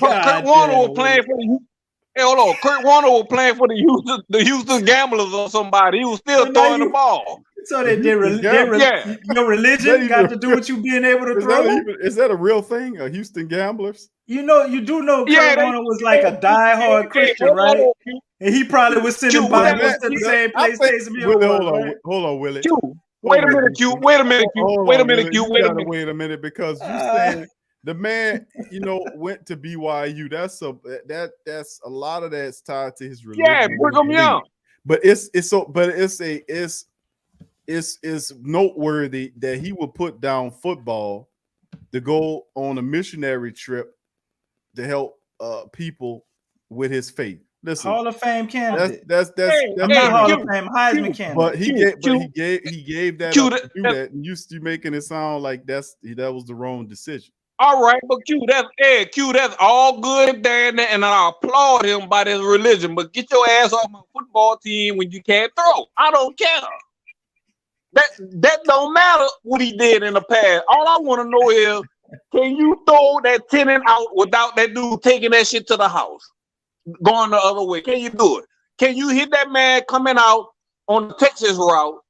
Kurt Warner was playing for the. Hey, hold on. Kurt Warner was playing for the Houston Gamblers or somebody. He was still throwing the ball. So your religion got to do with you being able to throw? Is that a real thing? Houston gamblers? You do know Kurt Warner was like a diehard Christian, right? And he probably was sending Bibles to the same place Taysom Hill was, Hold on, Willie. Wait a minute, Q. Wait a minute, because you saying the man, went to BYU. That's a lot of that's tied to his religion. Yeah, Brigham Young. But it's noteworthy that he would put down football to go on a missionary trip to help people with his faith. Listen, Hall of Fame candidate. That's not Hall of Fame, Heisman candidate. But he gave that up to do that, and you making it sound like that was the wrong decision. All right, but that's all good and I applaud him by his religion. But get your ass off my football team when you can't throw. I don't care. That don't matter what he did in the past. All I want to know is, can you throw that tenant out without that dude taking that shit to the house, going the other way? Can you do it? Can you hit that man coming out on the Texas route,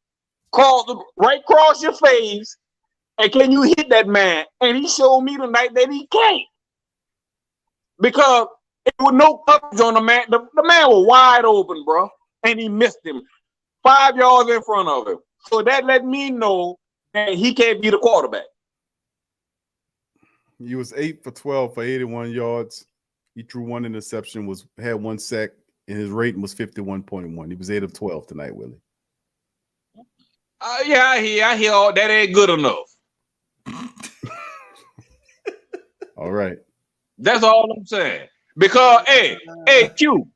right across your face, and can you hit that man? And he showed me tonight that he can't, because it was no coverage on the man. The man was wide open, bro, and he missed him 5 yards in front of him. So that let me know that he can't be the quarterback. He was 8 for 12 for 81 yards. He threw one interception, had 1 sack, and his rating was 51.1. He was 8 of 12 tonight, Willie. Yeah, I hear all that ain't good enough. All right. That's all I'm saying. Because, hey, Q,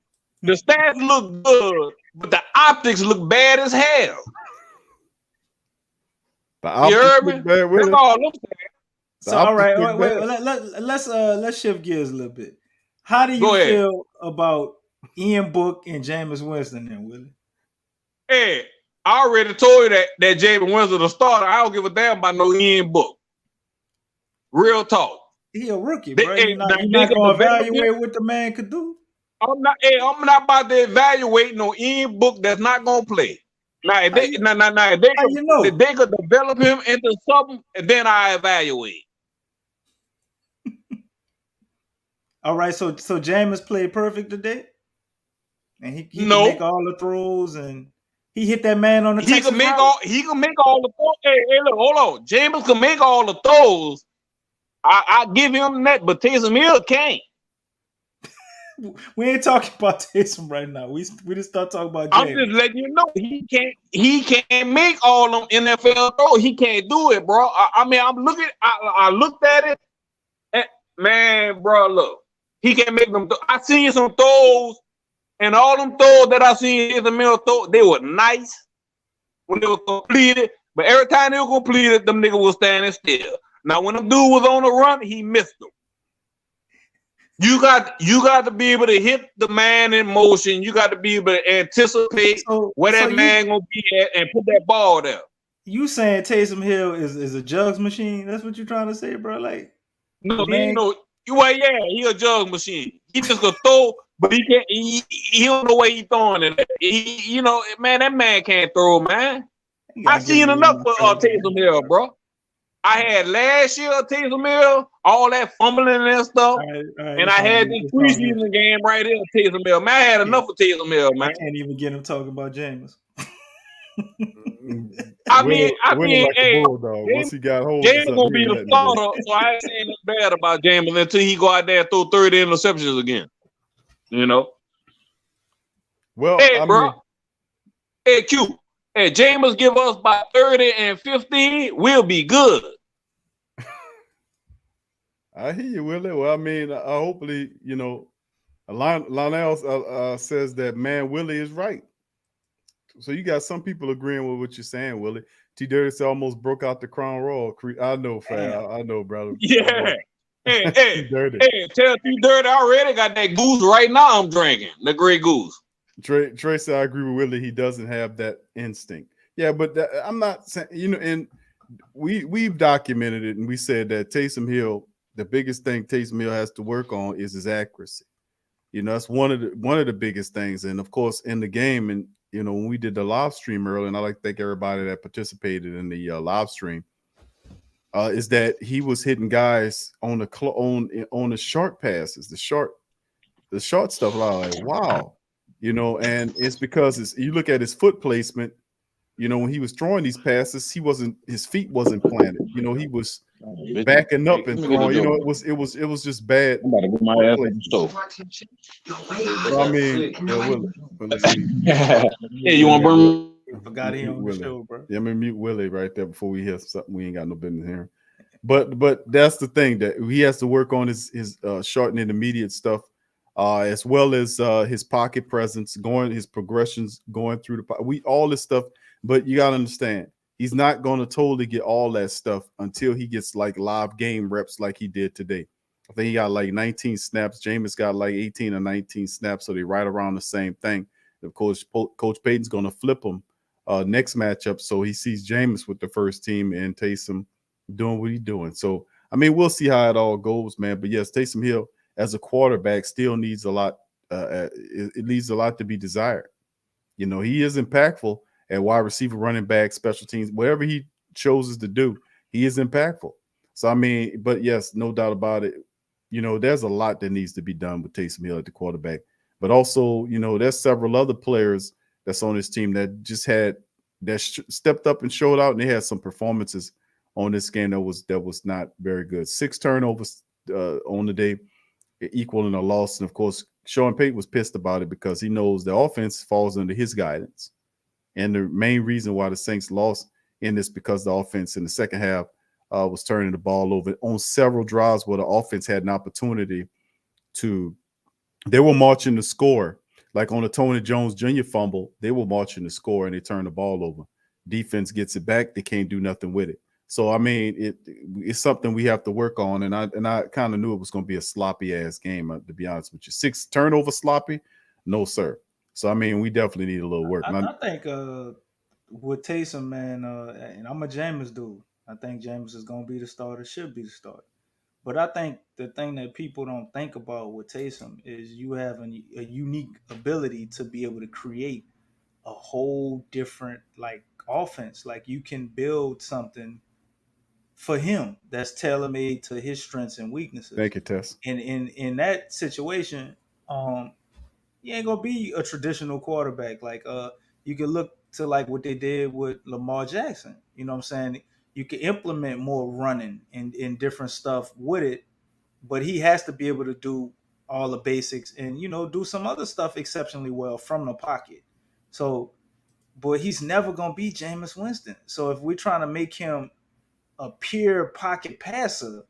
the stats look good, but the optics look bad as hell. You heard me? That's all I'm saying. So, all right, wait, let's shift gears a little bit. How do you feel about Ian Book and Jameis Winston then, Willie? Hey, I already told you that Jameis Winston the starter. I don't give a damn about no Ian Book. Real talk. He a rookie, bro. You're not going to evaluate what the man could do? I'm not about to evaluate no Ian Book that's not going to play. Now, if they could develop him into something, and then I evaluate. All right, so Jameis played perfect today, and he can make all the throws, and he hit that man on the. He can make all the throws. Hey, look, hold on. Jameis can make all the throws. I give him that, but Taysom Hill can't. We ain't talking about Taysom right now. We just start talking about Jameis. I'm just letting you know he can't make all them NFL throws. He can't do it, bro. I looked at it, and, man, bro, look. He can't make them. I seen some throws, and all them throws that I seen in the middle throw, they were nice when they were completed. But every time they were completed, them niggas was standing still. Now, when the dude was on the run, he missed them. You got to be able to hit the man in motion. You got to be able to anticipate where that man gonna be at and put that ball there. You saying Taysom Hill is a jugs machine? That's what you're trying to say, bro? Like, no, well, yeah, he a jug machine. He just gonna throw, but he can't. He don't know where he throwing it. Man, that man can't throw, man. I seen enough for Taysom Hill, bro. I had last year Taysom Hill, all that fumbling and stuff, and I had this preseason game right here, Taysom Hill. Man, I had enough of Taysom Hill, man. I can't even get him talking about Jameis. Once he got hold, Jameis gonna be the starter, so I ain't saying nothing bad about Jameis until he go out there and throw 30 interceptions again. Well, hey, bro. Hey, Q. Hey, Jameis give us by 30 and 15, we'll be good. I hear you, Willie. Well, I mean, hopefully, Lionel says that, man, Willie is right. So you got some people agreeing with what you're saying, Willie. T. Dirty almost broke out the Crown Royal. I know, fam. I know, brother. Yeah. Hey, tell T. Dirty I already got that goose right now I'm drinking, the Grey Goose. Trey said, I agree with Willie. He doesn't have that instinct. Yeah, but I'm not saying, and we've documented it, and we said that Taysom Hill, the biggest thing Taysom Hill has to work on is his accuracy. That's one of the biggest things. And of course, in the game, and when we did the live stream earlier, and I like to thank everybody that participated in the live stream, is that he was hitting guys on the short passes, the short stuff. I was like, wow, and it's because you look at his foot placement. When he was throwing these passes, his feet wasn't planted. He was backing up and throwing. It was just bad. I'm about to get my ass on the stove. So, I mean, let's see. Yeah, you want to bring? I forgot he on the show, bro. Yeah, I'm gonna mute Willie right there before we hear something we ain't got no business hearing. But that's the thing, that he has to work on his short and intermediate stuff, as well as his pocket presence, his progressions going through all this stuff. But you gotta understand, he's not gonna totally get all that stuff until he gets like live game reps like he did today. I think he got like 19 snaps. Jameis got like 18 or 19 snaps, so they right around the same thing. Of course, Coach Payton's gonna flip him next matchup, so he sees Jameis with the first team and Taysom doing what he's doing. So, I mean, we'll see how it all goes, man. But yes, Taysom Hill as a quarterback still needs a lot. It leaves a lot to be desired. He is impactful at wide receiver, running back, special teams, whatever he chooses to do, he is impactful. So, I mean, but yes, no doubt about it. There's a lot that needs to be done with Taysom Hill at the quarterback. But also, there's several other players that's on this team that just stepped up and showed out, and they had some performances on this game that was not very good. 6 turnovers on the day, equaling a loss. And of course, Sean Payton was pissed about it because he knows the offense falls under his guidance. And the main reason why the Saints lost in this because the offense in the second half was turning the ball over on several drives where the offense had an opportunity they were marching the score. Like on the Tony Jones Jr. fumble, they were marching the score and they turned the ball over. Defense gets it back. They can't do nothing with it. So, I mean, it's something we have to work on. And I kind of knew it was going to be a sloppy ass game, to be honest with you. 6 turnover sloppy? No, sir. So, I mean, we definitely need a little work. I think with Taysom, man, and I'm a Jameis dude. I think Jameis is going to be the starter, should be the starter. But I think the thing that people don't think about with Taysom is you have a unique ability to be able to create a whole different offense. Like you can build something for him that's tailor-made to his strengths and weaknesses. Thank you, Tess. And in that situation, he ain't gonna be a traditional quarterback. You can look to what they did with Lamar Jackson. You know what I'm saying? You can implement more running and different stuff with it, but he has to be able to do all the basics and do some other stuff exceptionally well from the pocket. So, but he's never gonna be Jameis Winston. So if we're trying to make him a pure pocket passer,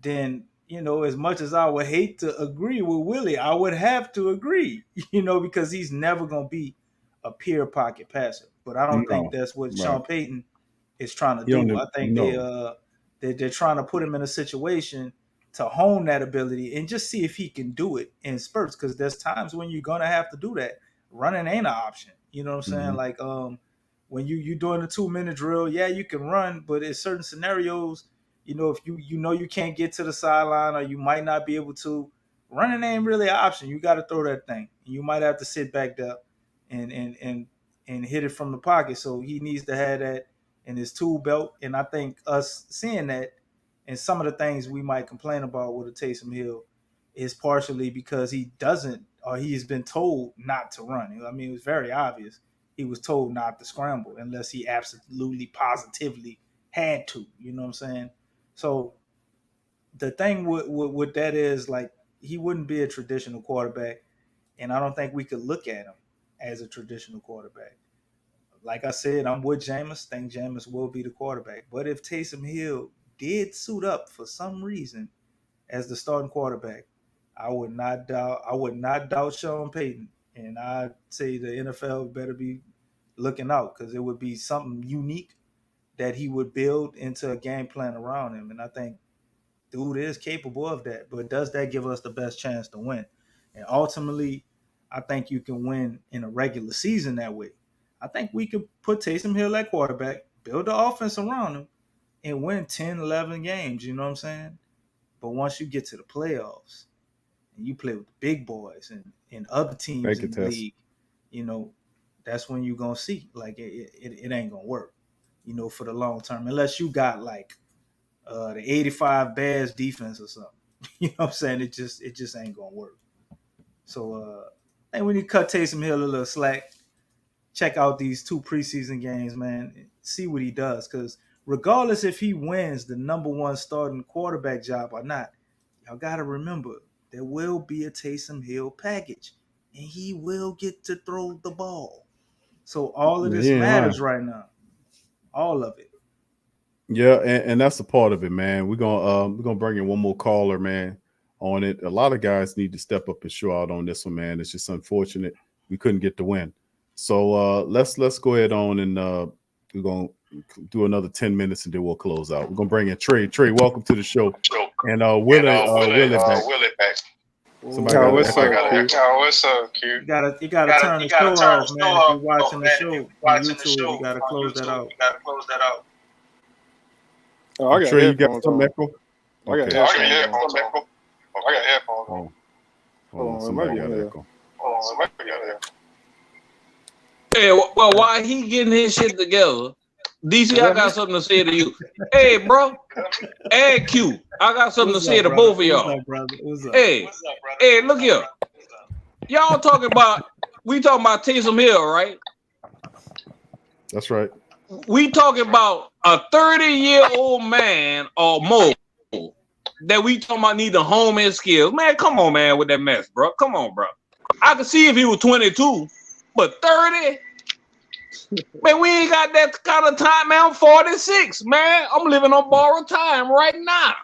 then as much as I would hate to agree with Willie, I would have to agree, because he's never gonna be a pure pocket passer. But I don't think that's what Sean Payton is trying to do. I think they're trying to put him in a situation to hone that ability and just see if he can do it in spurts. Because there's times when you're gonna have to do that. Running ain't an option. You know what I'm saying? When you're doing a 2-minute drill, yeah, you can run, but in certain scenarios, if you can't get to the sideline or you might not be able to, running ain't really an option. You got to throw that thing. You might have to sit back there and hit it from the pocket. So he needs to have that in his tool belt. And I think us seeing that and some of the things we might complain about with a Taysom Hill is partially because he doesn't, or he's been told not to run. I mean, it was very obvious. He was told not to scramble unless he absolutely positively had to. You know what I'm saying? So the thing with that is he wouldn't be a traditional quarterback, and I don't think we could look at him as a traditional quarterback. Like I said, I'm with Jameis. Think Jameis will be the quarterback. But if Taysom Hill did suit up for some reason as the starting quarterback, I would not doubt Sean Payton, and I'd say the NFL better be looking out because it would be something unique that he would build into a game plan around him. And I think dude is capable of that. But does that give us the best chance to win? And ultimately, I think you can win in a regular season that way. I think we could put Taysom Hill at quarterback, build the offense around him, and win 10, 11 games. You know what I'm saying? But once you get to the playoffs and you play with the big boys and other teams in the league, that's when you're gonna see like it ain't gonna work, for the long term, unless you got like the 85 Bears defense or something. You know what I'm saying? It just ain't gonna work. So I think we need to cut Taysom Hill a little slack. Check out these 2 preseason games, man. See what he does, because regardless if he wins the number 1 starting quarterback job or not, y'all gotta remember there will be a Taysom Hill package, and he will get to throw the ball. So all of this matters right now, all of it. Yeah, and that's a part of it, man. We're gonna bring in one more caller, man, on it. A lot of guys need to step up and show out on this one, man. It's just unfortunate we couldn't get the win. So let's go ahead on and we're gonna do another 10 minutes and then we'll close out. We're gonna bring in Trey. Trey, welcome to the show. And Willie back. Somebody what's up, Q? You gotta turn the show off, man. If you're watching the show on YouTube, you gotta close that out. Oh, I got Trey, you got some echo? I got headphones on. Hold on, somebody got echo. Hey, well, while he getting his shit together, DC, I got something to say to you. Hey, bro, and Q, I got something to say to both of y'all. Hey, look here. Y'all we talking about Taysom Hill, right? That's right. We talking about a 30-year-old man or more that we talking about need to hone his skills. Man, come on, man, with that mess, bro. Come on, bro. I could see if he was 22, but 30? Man, we ain't got that kind of time, man. I'm 46, man. I'm living on borrowed time right now.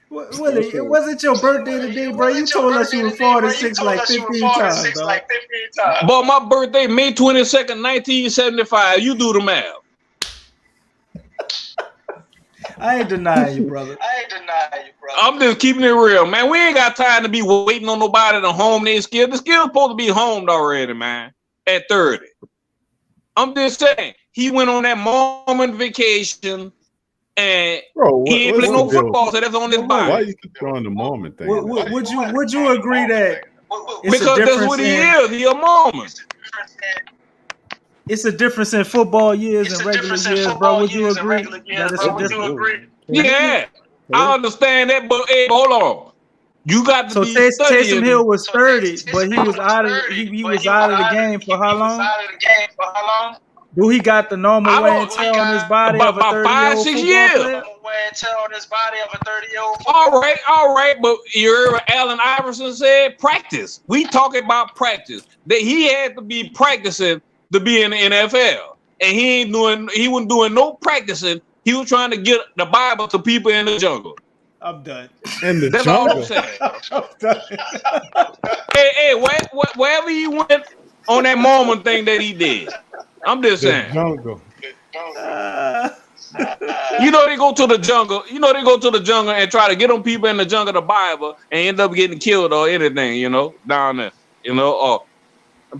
Willie, it wasn't your birthday today, bro. You told us you were 46 like 15 times, dog. But my birthday, May 22nd, 1975. You do the math. I ain't denying you, brother. I'm just keeping it real, man. We ain't got time to be waiting on nobody to home their skill. The skill's supposed to be homed already, man, at 30. I'm just saying, he went on that moment vacation, and he ain't playing no football, so that's on his body. Why you keep throwing the moment thing? Would you agree that because that's what he is. He a moment. It's a difference in football years and regular years, bro. Would you agree that it's a difference? Yeah, I understand that, but hey, hold on. You got to be Taysom Hill was 30, but he was out of the game for how long? Do he got the normal wear and tear on his body of a 30-year-old 5-6 years? All right, but you heard what Allen Iverson said? Practice. We talking about practice. That he had to be practicing to be in the NFL, and he wasn't doing no practicing. He was trying to get the Bible to people in the jungle. I'm done. In the That's jungle. all I'm saying. Hey, wherever he went on that moment thing that he did, I'm just saying. Jungle. You know they go to the jungle. And try to get them people in the jungle the Bible and end up getting killed or anything. Down there. Or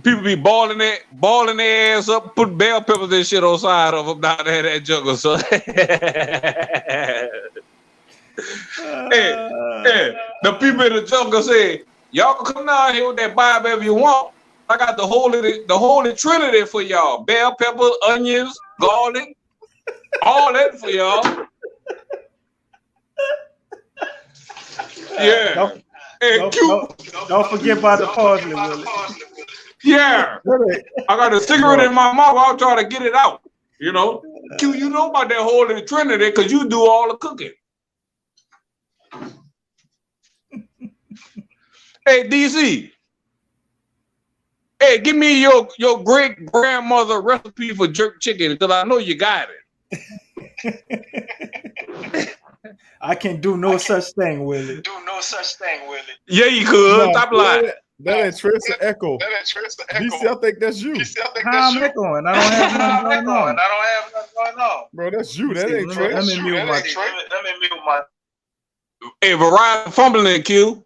people be balling their ass up, put bell peppers and shit on side of them down there in that jungle. So. Hey, the people in the jungle say, y'all can come down here with that Bible if you want. I got the holy Trinity for y'all. Bell peppers, onions, garlic, all that for y'all. Yeah. Don't forget about the parsley, Willie. Yeah. I got a cigarette in my mouth. I'll try to get it out. Q, you know about that holy Trinity because you do all the cooking. Hey, DC. Hey, give me your great grandmother recipe for jerk chicken because I know you got it. I can do no such thing, Willie. Yeah, you could. Stop lying. That ain't Tristan Echo. DC, I think that's you. How I'm echoing? I don't have nothing going on. Bro, that's you. That ain't Trey. Let me mute my. Hey, Verizon fumbling, Q.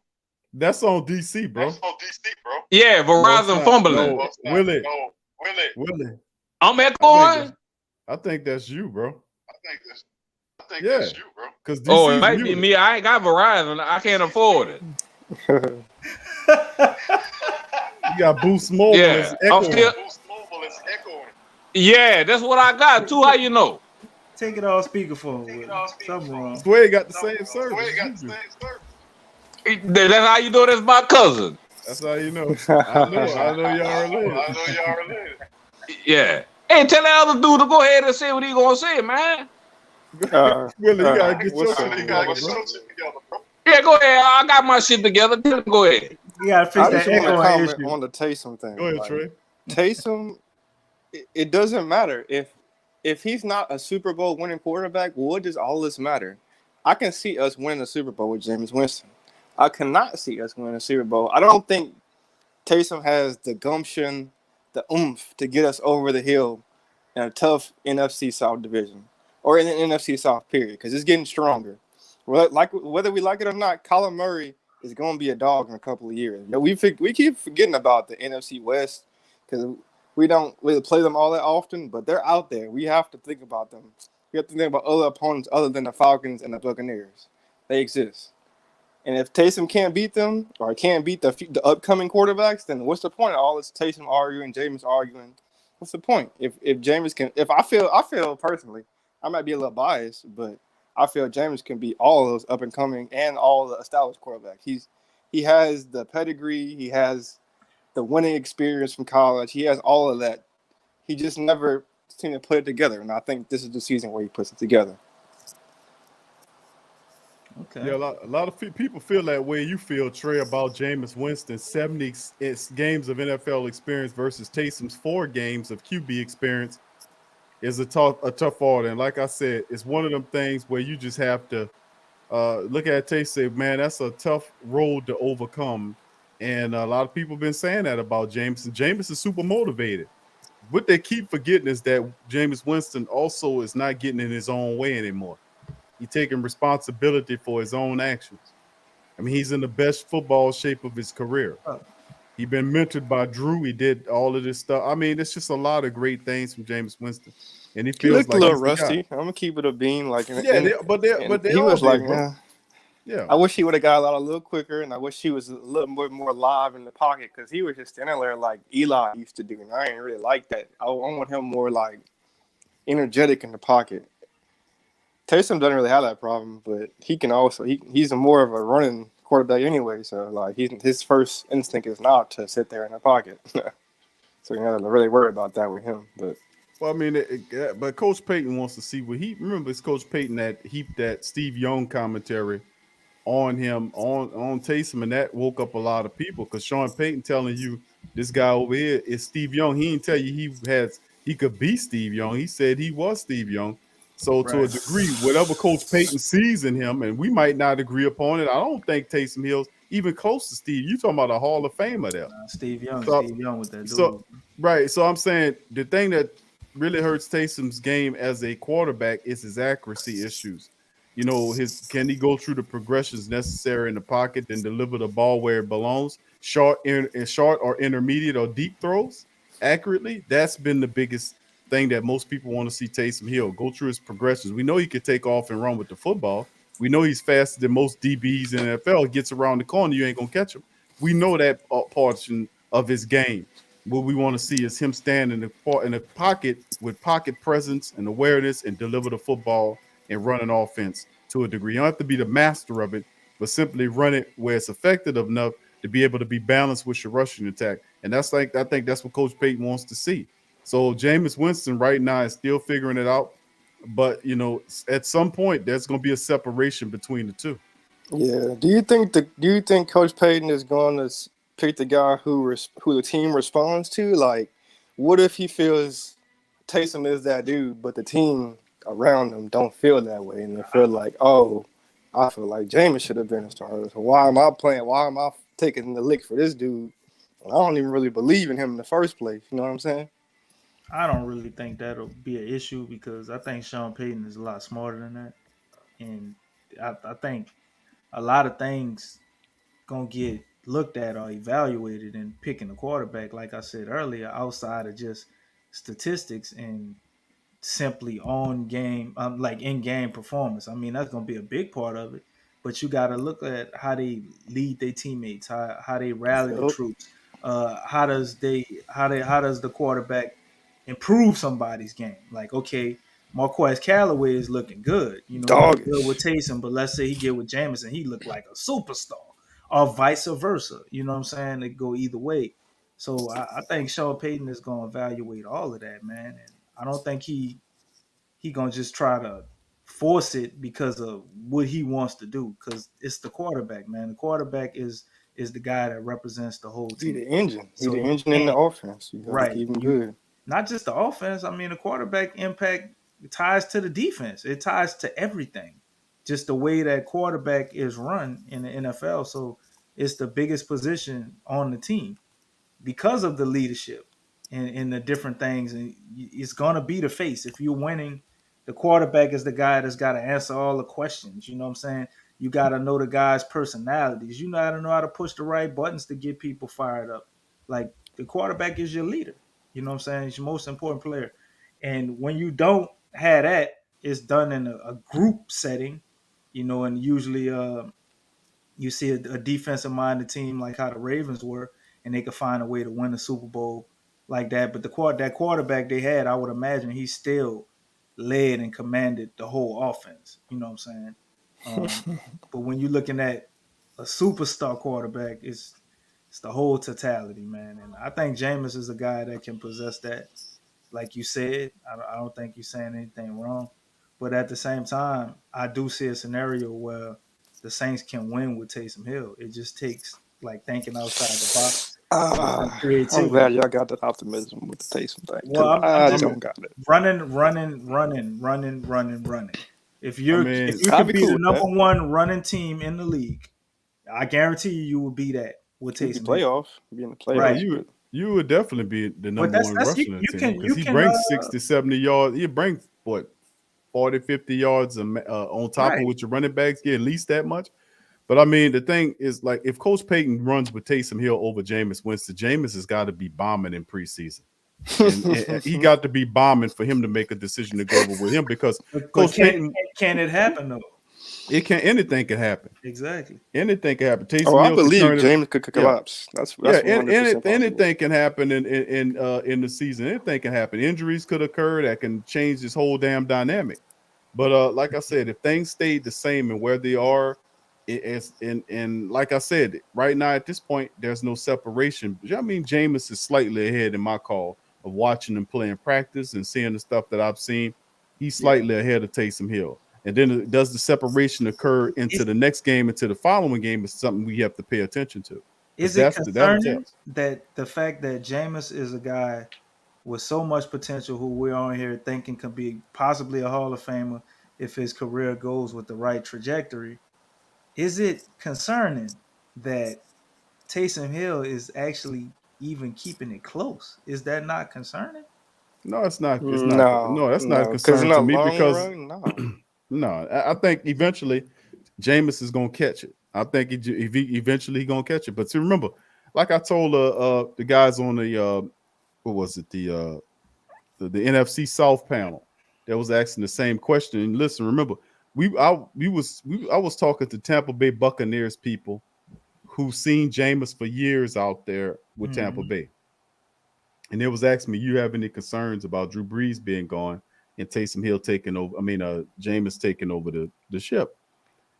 That's on DC, bro. Yeah, Verizon fumbling. No, Willie. I'm echoing. I think that's you, bro. I think that's you, bro. Because it might be me. I ain't got Verizon. I can't afford it. You got Boost Mobile. Yeah, Yeah, that's what I got too. How you know? Take it off speakerphone. Something wrong. Sway got the same service. That's how you know that's my cousin. That's how you know. I know y'all related. Yeah. Hey, tell that other dude to go ahead and say what he gonna say, man. Willie, you gotta get your shit together, bro. Yeah, go ahead. I got my shit together. Tell him go ahead. You gotta fix I that just want to echo comment issue. on the Taysom thing. Go ahead, Like, Trey. Taysom, it doesn't matter if he's not a Super Bowl winning quarterback. What does all this matter? I can see us winning a Super Bowl with Jameis Winston. I cannot see us winning a Super Bowl. I don't think Taysom has the gumption, the oomph to get us over the hill in a tough NFC South division or in the NFC South period because it's getting stronger. Whether we like it or not, Kyler Murray is going to be a dog in a couple of years. We keep forgetting about the NFC West because we don't really play them all that often, but they're out there. We have to think about them. We have to think about other opponents other than the Falcons and the Buccaneers. They exist. And if Taysom can't beat them or can't beat the upcoming quarterbacks, then what's the point of all this Taysom arguing, Jameis arguing? What's the point? If Jameis can, I feel personally, I might be a little biased, but I feel Jameis can beat all of those up and coming and all the established quarterbacks. He has the pedigree, he has the winning experience from college, he has all of that. He just never seemed to put it together, and I think this is the season where he puts it together. Okay. Yeah, a lot of people feel that way you feel, Trey, about Jameis Winston. 70 games of NFL experience versus Taysom's 4 games of QB experience is a tough order. And like I said, it's one of them things where you just have to look at Taysom, say, man, that's a tough road to overcome. And a lot of people have been saying that about Jameis. And Jameis is super motivated. What they keep forgetting is that Jameis Winston also is not getting in his own way anymore. He's taking responsibility for his own actions. I mean, he's in the best football shape of his career. He's been mentored by Drew. He did all of this stuff. I mean, it's just a lot of great things from Jameis Winston. And he feels looked like a little rusty. I'm gonna keep it a bean. Like, but they he was like, yeah. I wish he would have got out a little quicker, and I wish he was a little bit more live in the pocket because he was just standing there like Eli used to do, and I ain't really like that. I want him more like energetic in the pocket. Taysom doesn't really have that problem, but he can also he's more of a running quarterback anyway. So like his first instinct is not to sit there in the pocket. So you're not really worried about that with him. But well, I mean, but Coach Payton wants to see what he remembers. Coach Payton that heaped that Steve Young commentary on him on Taysom, and that woke up a lot of people because Sean Payton telling you this guy over here is Steve Young. He didn't tell you he could be Steve Young. He said he was Steve Young. So to a degree, whatever Coach Payton sees in him, and we might not agree upon it, I don't think Taysom Hill's even close to Steve. You're talking about a Hall of Famer there. Steve Young with that dude. So, right. So I'm saying the thing that really hurts Taysom's game as a quarterback is his accuracy issues. You know, can he go through the progressions necessary in the pocket and deliver the ball where it belongs, short or intermediate or deep throws accurately? That's been the biggest thing that most people want to see Taysom Hill go through his progressions. We know he could take off and run with the football. We know he's faster than most DBs in the NFL. He gets around the corner, you ain't gonna catch him. We know that portion of his game. What we want to see is him stand in the pocket with pocket presence and awareness and deliver the football and run an offense to a degree. You don't have to be the master of it, but simply run it where it's effective enough to be able to be balanced with your rushing attack. And I think that's what Coach Payton wants to see. So Jameis Winston right now is still figuring it out, but you know, at some point there's going to be a separation between the two. Yeah. Do you think Coach Payton is going to pick the guy who the team responds to? Like, what if he feels Taysom is that dude, but the team around him don't feel that way, and they feel like, oh, I feel like Jameis should have been a starter. So why am I playing? Why am I taking the lick for this dude? I don't even really believe in him in the first place. You know what I'm saying? I don't really think that'll be an issue because I think Sean Payton is a lot smarter than that. And I think a lot of things going to get looked at or evaluated in picking a quarterback, like I said earlier, outside of just statistics and simply on game, like in-game performance. I mean, that's going to be a big part of it. But you got to look at how they lead their teammates, how they rally the troops. How does the quarterback improve somebody's game. Like, okay, Marquez Callaway is looking good. You know, he look good with Doggish. Taysom, but let's say he get with Jameson, he looked like a superstar, or vice versa. You know what I'm saying? It go either way. So I think Sean Payton is going to evaluate all of that, man. And I don't think he going to just try to force it because of what he wants to do. Because it's the quarterback, man. The quarterback is the guy that represents the whole He team. the engine. He So the you engine in the can't- offense. You gotta right. keep him You- good. not just the offense. I mean, the quarterback impact ties to the defense. It ties to everything. Just the way that quarterback is run in the NFL. So it's the biggest position on the team because of the leadership and the different things. And it's going to be the face. If you're winning, the quarterback is the guy that's got to answer all the questions. You know what I'm saying? You got to know the guy's personalities. You got to know how to push the right buttons to get people fired up. Like the quarterback is your leader. You know what I'm saying? He's your most important player. And when you don't have that, it's done in a group setting, you know, and usually you see a defensive minded team like how the Ravens were, and they could find a way to win the Super Bowl like that. But that quarterback they had, I would imagine he still led and commanded the whole offense. You know what I'm saying? But when you're looking at a superstar quarterback, it's the whole totality, man. And I think Jameis is a guy that can possess that. Like you said, I don't think you're saying anything wrong. But at the same time, I do see a scenario where the Saints can win with Taysom Hill. It just takes like thinking outside the box and I'm creativity. glad y'all got that optimism with the Taysom thing. Well, 'Cause I'm I just don't got it. running. If I you mean, I'd could be be cool the with number that. one running team in the league, I guarantee you will be that with He'd be Taysom Hill. playoff. Be in the yeah, Right. playoffs. you would definitely be the But number one that's rusher in the you team can because he brings 60, 70 yards. He brings what 40, 50 yards on top of right. what your running backs get, at least that much. But I mean, the thing is, like, if Coach Payton runs with Taysom Hill over Jameis Winston, Jameis has got to be bombing in preseason. And he got to be bombing for him to make a decision to go over with him because But Coach Payton, can it happen though? anything can happen. Exactly. Anything can happen. Taysom Oh, I Hill can believe turn it. James could Yeah. collapse. That's Yeah, 100% possible. anything can happen in the season. Anything can happen. Injuries could occur that can change this whole damn dynamic. But like I said, if things stayed the same and where they are, and like I said, right now at this point, there's no separation. I mean, Jameis is slightly ahead in my call of watching him play in practice and seeing the stuff that I've seen. He's slightly ahead of Taysom Hill. And then does the separation occur into the next game, into the following game, is something we have to pay attention to. Is it concerning that the fact that Jameis is a guy with so much potential who we're on here thinking could be possibly a Hall of Famer if his career goes with the right trajectory? Is it concerning that Taysom Hill is actually even keeping it close? Is that not concerning? No, it's not. It's not. No, that's not a because concern in to the me long because run, no. no, I think eventually Jameis is gonna catch it. I think eventually he's gonna catch it. But see, remember, like I told the guys on the what was it the NFC South panel that was asking the same question. And listen, remember, I was talking to Tampa Bay Buccaneers people who've seen Jameis for years out there with Tampa Bay. And they was asking me, you have any concerns about Drew Brees being gone and Taysom Hill taking over? I mean, Jameis taking over the ship.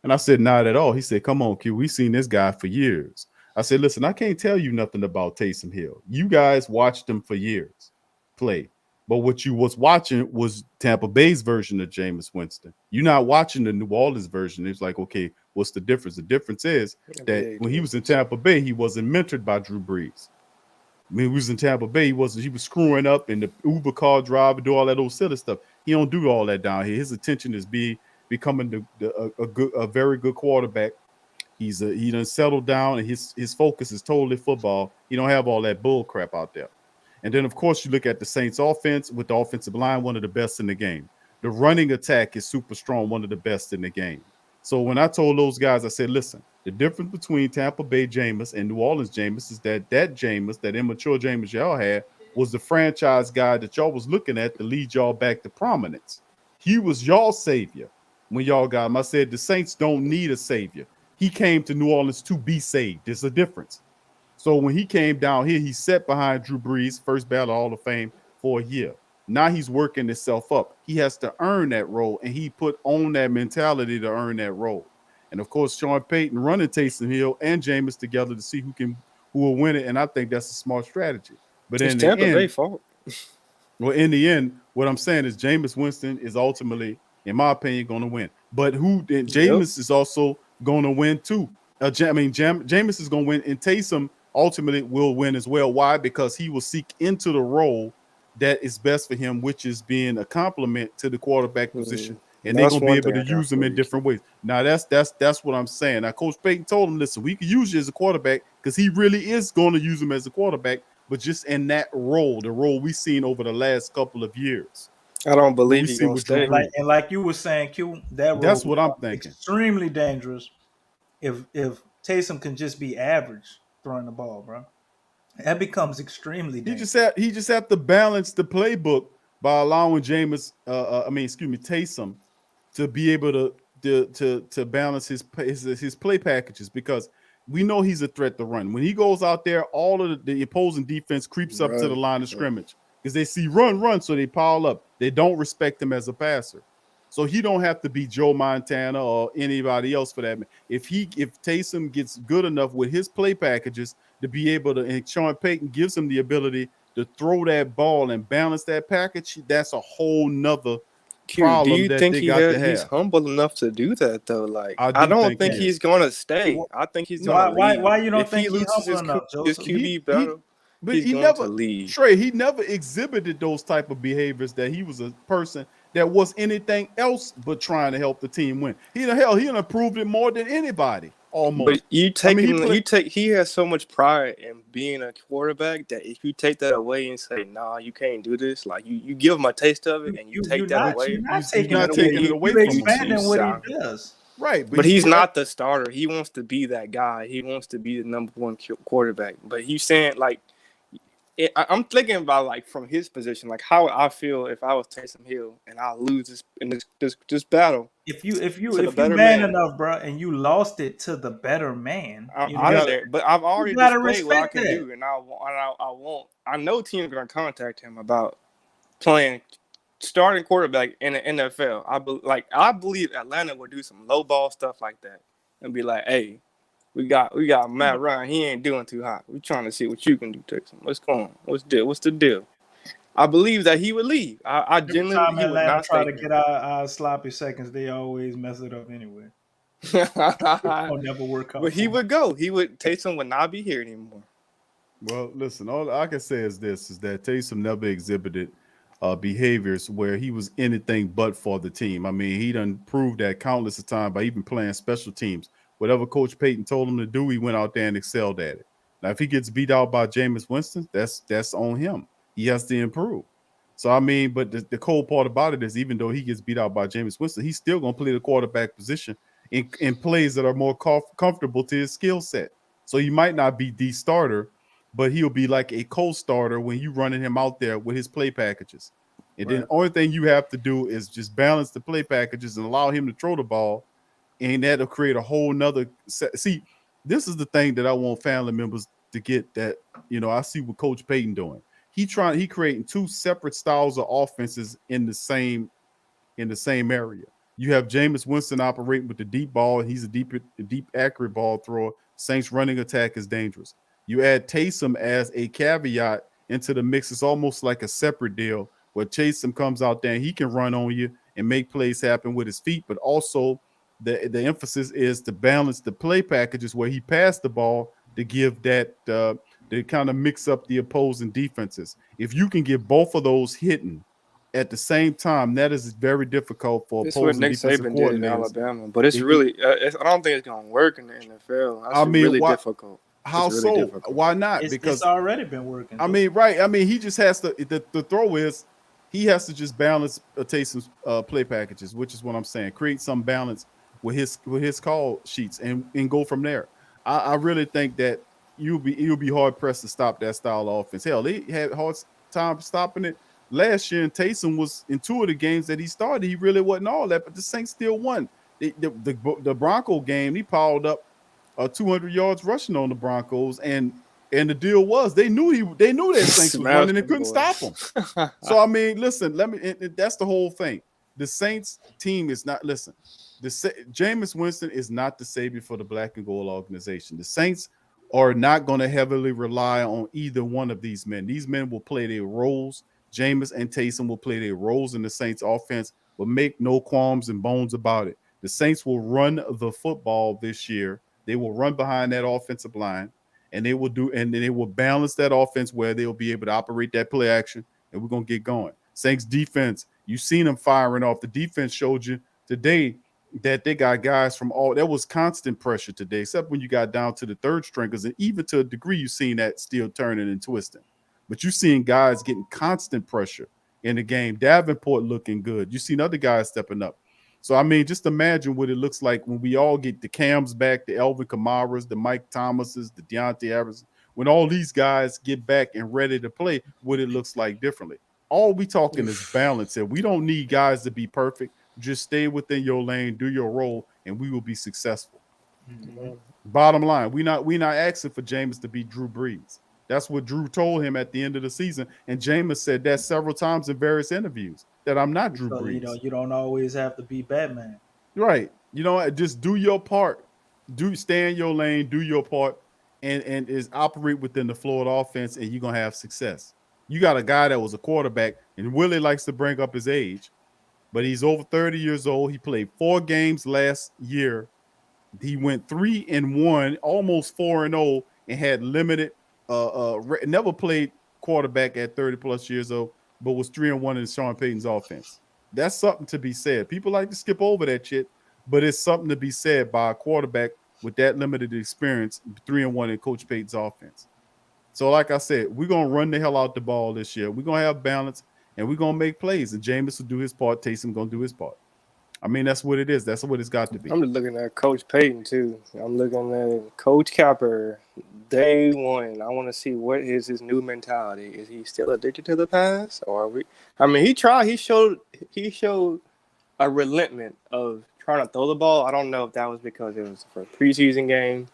And I said, not at all. He said, come on, Q. We've seen this guy for years. I said, listen, I can't tell you nothing about Taysom Hill. You guys watched him for years play. But what you was watching was Tampa Bay's version of Jameis Winston. You're not watching the New Orleans version. It's like, okay, what's the difference? The difference is that when he was in Tampa Bay, he wasn't mentored by Drew Brees. When he was in Tampa Bay, he was screwing up in the Uber car driver, do all that old silly stuff. He don't do all that down here. His attention is becoming a very good quarterback. He done settled down, and his focus is totally football. He don't have all that bull crap out there. And then, of course, you look at the Saints offense with the offensive line, one of the best in the game. The running attack is super strong, one of the best in the game. So when I told those guys, I said, listen, the difference between Tampa Bay Jameis and New Orleans Jameis is that Jameis, that immature Jameis y'all had, was the franchise guy that y'all was looking at to lead y'all back to prominence. He was y'all savior when y'all got him. I said the Saints don't need a savior. He came to New Orleans to be saved. There's a difference. So when he came down here, he sat behind Drew Brees, first ballot Hall of Fame for a year. Now he's working himself up. He has to earn that role, and he put on that mentality to earn that role. And of course, Sean Payton running Taysom Hill and Jameis together to see who will win it. And I think that's a smart strategy. But It's in the Tampa Bay end, fault. well, in the end, what I'm saying is Jameis Winston is ultimately, in my opinion, going to win. But Jameis is also going to win too. Jameis is going to win, and Taysom ultimately will win as well. Why? Because he will seek into the role that is best for him, which is being a complement to the quarterback position. And they're That's going to be one able thing to I use them in believe. different ways. Now, that's what I'm saying. Now, Coach Payton told him, listen, we can use you as a quarterback because he really is going to use him as a quarterback, but just in that role, the role we've seen over the last couple of years. I don't believe he's going to stay. And like you were saying, Q, that role That's what I'm becomes thinking. extremely dangerous if Taysom can just be average throwing the ball, bro. That becomes extremely dangerous. He just have to balance the playbook by allowing Taysom to be able to balance his play packages, because we know he's a threat to run. When he goes out there, all of the opposing defense creeps up to the line of scrimmage because they see run, so they pile up. They don't respect him as a passer. So he don't have to be Joe Montana or anybody else for that. If Taysom gets good enough with his play packages to be able to, and Sean Payton gives him the ability to throw that ball and balance that package, that's a whole nother problem. Do you that think they got to he's have. humble enough to do that though? Like I do don't think think he he's going to stay. I think he's going to leave. Why you don't if think he he's loses humble enough, his Joseph? QB battle, But he's he going never, to leave. Trey, he never exhibited those type of behaviors that he was a person that was anything else but trying to help the team win. He improved it more than anybody. Almost. But he has so much pride in being a quarterback that if you take that away and say, nah, you can't do this, like you give him a taste of it and you take that away. You're not taking it away you're from him. expanding what he does. Right. But he's not the starter. He wants to be that guy. He wants to be the number one quarterback. But he's saying, like, I'm thinking about, like, from his position, like how I feel if I was Taysom Hill and I lose this battle. If you man enough, bro, and you lost it to the better man, but I've already displayed what I can that. do, and I won't. I know teams are going to contact him about playing starting quarterback in the NFL. I believe Atlanta would do some low ball stuff like that and be like, hey, we got Matt Ryan. He ain't doing too hot. We trying to see what you can do, Texan. What's going on? What's the deal? I believe that he would leave. I genuinely he would Atlanta not try stay to here. get our sloppy seconds. They always mess it up anyway. It'll never work out. But he would go. Taysom would not be here anymore. Well, listen, all I can say is that Taysom never exhibited behaviors where he was anything but for the team. I mean, he done proved that countless of times by even playing special teams. Whatever Coach Payton told him to do, he went out there and excelled at it. Now, if he gets beat out by Jameis Winston, that's on him. He has to improve. So, I mean, but the cold part about it is even though he gets beat out by Jameis Winston, he's still going to play the quarterback position in plays that are more comfortable to his skill set. So he might not be the starter, but he'll be like a co-starter when you running him out there with his play packages. And then the only thing you have to do is just balance the play packages and allow him to throw the ball, and that'll create a whole nother set. See, this is the thing that I want family members to get, that, I see what Coach Payton doing. He creating two separate styles of offenses in the same area. You have Jameis Winston operating with the deep ball, and he's a deep accurate ball thrower. Saints running attack is dangerous. You add Taysom as a caveat into the mix. It's almost like a separate deal where Taysom comes out there and he can run on you and make plays happen with his feet, but also the emphasis is to balance the play packages where he passed the ball to give that to kind of mix up the opposing defenses. If you can get both of those hitting at the same time, that is very difficult for opposing defensive coordinators. Did in Alabama, but it's really I don't think it's going to work in the NFL. That's really difficult. How really so? Difficult. Why not? Because it's already been working. I mean, right. I mean, he just has to. The throw is he has to just balance Taysom's play packages, which is what I'm saying. Create some balance with his call sheets and go from there. I really think that you'll be hard pressed to stop that style of offense. Hell, they had hard time stopping it last year, and Taysom was in two of the games that he started. He really wasn't all that, but the Saints still won. The Bronco game, he piled up 200 yards rushing on the Broncos, and And the deal was they knew that Saints was Smash running and them couldn't boys. stop him. So I mean, listen, that's the whole thing. The Saints team is not Jameis Winston is not the savior for the black and gold organization. The Saints are not going to heavily rely on either one of these men. These men will play their roles. Jameis and Taysom will play their roles in the Saints offense, but make no qualms and bones about it. The Saints will run the football this year. They will run behind that offensive line. And they will balance that offense where they'll be able to operate that play action, and we're gonna get going. Saints defense, you've seen them firing off. The defense showed you today that they got guys from there was constant pressure today, except when you got down to the third stringers, and even to a degree, you've seen that still turning and twisting. But you've seen guys getting constant pressure in the game. Davenport looking good. You've seen other guys stepping up. So, I mean, just imagine what it looks like when we all get the Cams back, the Elvin Kamaras, the Mike Thomases, the Deontay Evans, when all these guys get back and ready to play, what it looks like differently. All we talking is balance here. We don't need guys to be perfect. Just stay within your lane, do your role, and we will be successful. Mm-hmm. Bottom line, we not asking for Jameis to be Drew Brees. That's what Drew told him at the end of the season. And Jameis said that several times in various interviews, that I'm not Drew Brees. You don't always have to be Batman. Right. Just do your part. Stay in your lane, do your part, and is operate within the flow of the offense, and you're going to have success. You got a guy that was a quarterback, and Willie likes to bring up his age, but he's over 30 years old. He played 4 games last year. He went 3-1, almost 4-0, and had limited never played quarterback at 30 plus years old, but was 3-1 in Sean Payton's offense. That's something to be said. People like to skip over that shit, but it's something to be said by a quarterback with that limited experience, 3-1 in Coach Payton's offense. So, like I said, we're gonna run the hell out the ball this year. We're gonna have balance, and we're gonna make plays. And Jameis will do his part. Taysom gonna do his part. I mean, that's what it is. That's what it's got to be. I'm just looking at Coach Payton too. I'm looking at Coach Capper day one. I want to see what is his new mentality. Is he still addicted to the past, or are we? I mean, he tried. He showed a relentless of trying to throw the ball. I don't know if that was because it was for a preseason game.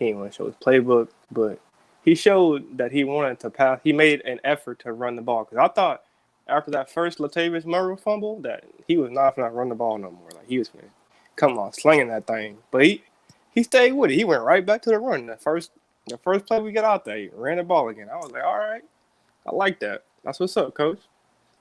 He didn't want to show his playbook, but he showed that he wanted to pass. He made an effort to run the ball, because I thought after that first Latavius Murray fumble that he was not going to run the ball no more. Like, he was going to come on slinging that thing. But he stayed with it. He went right back to the run. The first play we got out there, he ran the ball again. I was like, all right, I like that. That's what's up, Coach.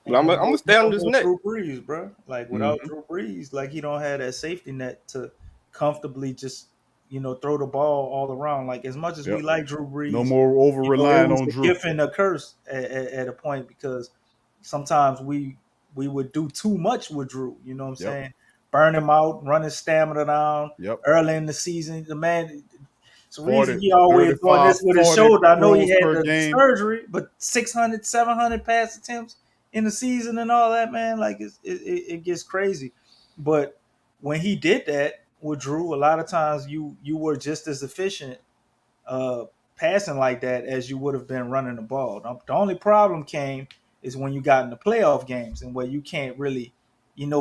But I'm going to stay on this neck. Drew Brees, bro. Like, without Drew Brees, like, he don't have that safety net to comfortably just, throw the ball all around. Like, as much as we like Drew Brees, no more over relying on Drew. It's a gift and a curse at a point, because sometimes we would do too much with Drew. You know what I'm saying? Burn him out, run his stamina down early in the season. The man, it's the reason he always doing this with his shoulder. I know he had the surgery, but 600, 700 pass attempts in the season and all that, man. Like, it gets crazy. But when he did that with Drew, a lot of times you were just as efficient passing like that as you would have been running the ball. The only problem came is when you got in the playoff games, and where you can't really,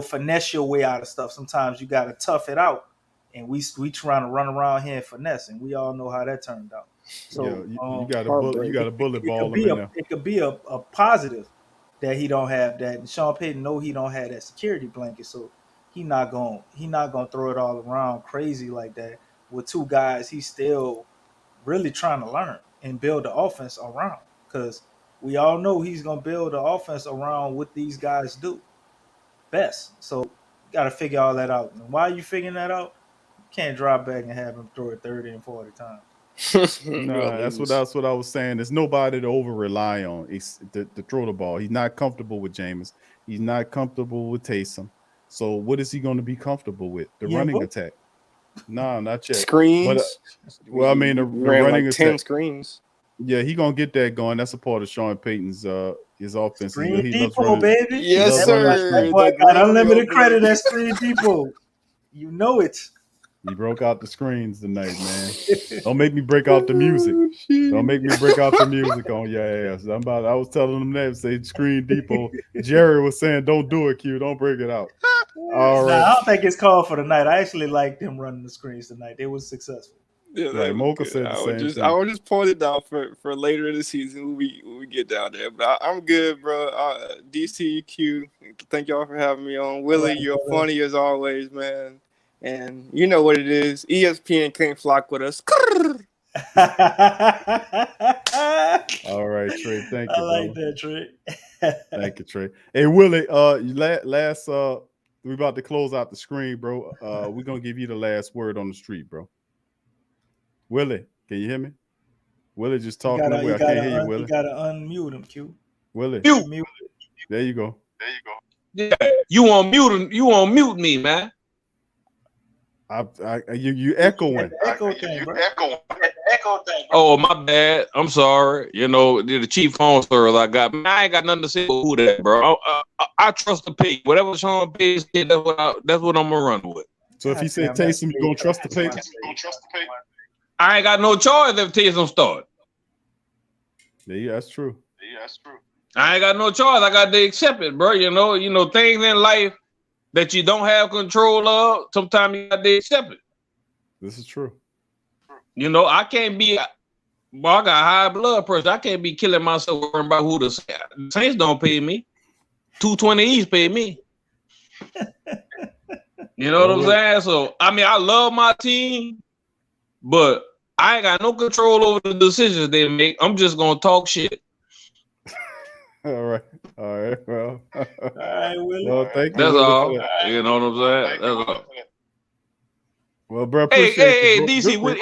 finesse your way out of stuff. Sometimes you got to tough it out, and we trying to run around here and finesse, and we all know how that turned out. So you got a bullet ball. It could be a positive that he don't have that, and Sean Payton know he don't have that security blanket, so he not gonna throw it all around crazy like that with 2 guys. He's still really trying to learn and build the offense around, because we all know he's going to build the offense around what these guys do best. So you got to figure all that out. And while you figuring that out, you can't drop back and have him throw it 30 and 40 times. That's what I was saying. There's nobody to over rely on to throw the ball. He's not comfortable with Jameis. He's not comfortable with Taysom. So what is he going to be comfortable with? The running attack. No, not yet. Screens. But, the running like 10 screens. Yeah, he gonna get that going. That's a part of Sean Payton's his offense. Screen Depot, baby. Yes, sir. That boy got unlimited credit at Screen Depot. You know it. He broke out the screens tonight, man. Don't make me break out the music. Don't make me break out the music on your ass. I was telling them that, say Screen Depot. Jerry was saying, don't do it, Q. Don't break it out. All right. I don't think it's called for tonight. I actually liked them running the screens tonight. They were successful. Yeah, Right, Mocha said the same thing. I would just point it down for later in the season when we get down there. But I'm good, bro. DCQ, thank y'all for having me on. Willie, you're funny as always, man. And you know what it is. ESPN can't flock with us. All right, Trey. Thank you. I like brother. that, Trey. Thank you, Trey. Hey, Willie. Last. We about to close out the screen, bro. We're gonna give you the last word on the street, bro. Willie, can you hear me? Willie just talking away. I can't hear you, Willie. You gotta unmute him, Q. Willie. Mute. There you go. Yeah, you want mute me, man. You echoing. Echo thing, bro. Oh, my bad. I'm sorry. You know, the cheap phone service I got. Man, I ain't got nothing to say about who that, bro. I trust the pig. Whatever Sean Payton said, that's what I'm gonna run with. So if he said Taysom, you gonna trust the pig? I ain't got no choice if Taysom start. Yeah, that's true. I ain't got no choice. I got to accept it, bro. You know things in life that you don't have control of. Sometimes you got to accept it. This is true. You know, I can't be. Well, I got high blood pressure. I can't be killing myself worrying about who the Saints don't pay me. 220 East pay me. You know what I'm saying? So I mean, I love my team, but I ain't got no control over the decisions they make. I'm just gonna talk shit. All right. Well, all right, Willie. Well, thank you. That's all. You know what I'm saying? That's all. Well, bro, Hey, DC. What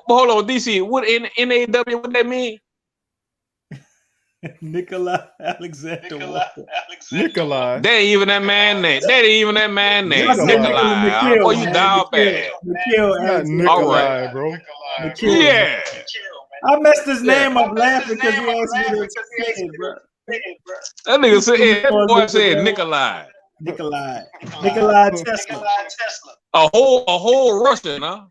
hold on, DC. What NAW? What that mean? Nikolai Alexander. Nikolai. That ain't even that man name. Nikolai. Boy, you down bad. Nikolai, bro. Yeah. I messed his name up laughing because he asked me to say it, bro. That nigga said, that boy said Nikolai. Nikolai Tesla. A whole Russian, huh?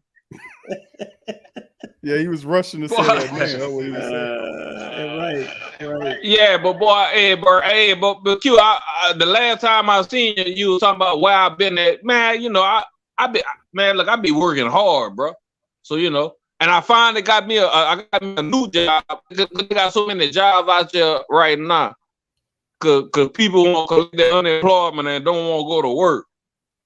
Yeah, he was rushing to say that name. That's what he was saying. Right. Yeah, but boy, but Q, the last time I seen you was talking about where I've been at, man. You know, I be working hard, bro. So you know, and I finally got me a new job. They got so many jobs out there right now, cause people want to collect their unemployment and don't want to go to work.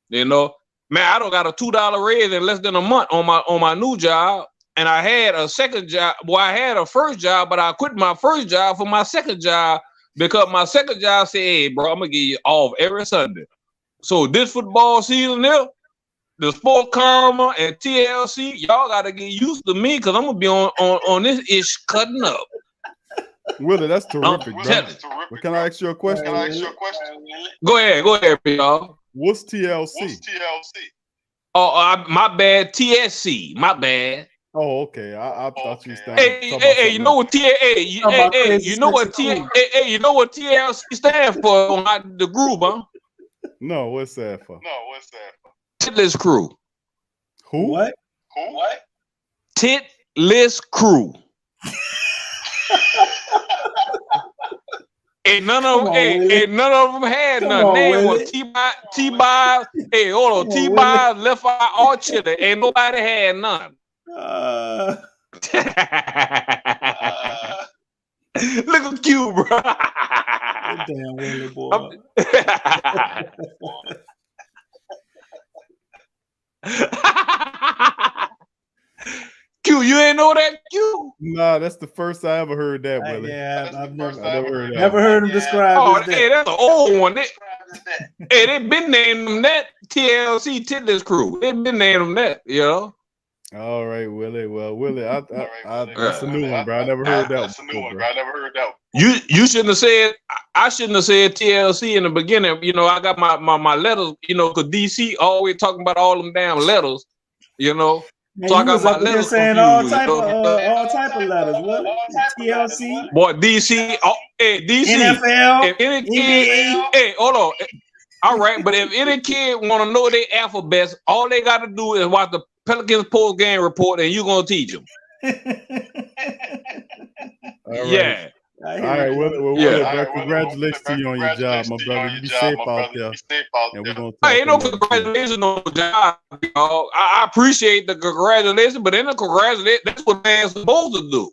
You know, man, I don't got a $2 raise in less than a month on my new job. And I had a second job. Well, I had a first job, but I quit my first job for my second job because my second job said, hey, bro, I'm going to give you off every Sunday. So this football season here, the Sport Karma and TLC, y'all got to get used to me because I'm going to be on this ish cutting up. Willie, that's terrific, bro. But can I ask you a question? Go ahead, y'all. What's TLC? Oh, my bad. TSC, my bad. Oh, okay. I thought you was saying. Hey, you know what you know what TLC stands for on the group, huh? No, what's that for? Titless Crew. Who? What? Titless Crew. And none of them had none. Name was T-Bob. Hey, hold on. T-Bob left out all chili. Ain't nobody had none. Look at Q, bro. Damn Willie, boy. Q, you ain't know that, Q? Nah, that's the first I ever heard that, Willie. Yeah, I've never heard him describe. Oh, hey, that's an old one. Hey, they been naming them that TLC Titless Crew. They been naming them that, you know. All right, Willie. Well, Willie, that's a new one, bro. I never heard that one. You shouldn't have said. I shouldn't have said TLC in the beginning. You know, I got my letters. You know, because DC always talking about all them damn letters. You know, Man, so I got my letters saying confused, all type of letters. What? TLC. Boy, DC. Hey, DC. NFL. If any kid, hey, hold on. All right, but if any kid want to know their alphabets, all they got to do is watch the Pelicans post game report, and you gonna teach them. All right. Yeah. All right, well, Yeah. bro, congratulations to you on your job, my brother. You be safe out there. And we're gonna talk. Hey, ain't no congratulations on the job, y'all. I appreciate the congratulations, but in the congratulations, that's what man's supposed to do.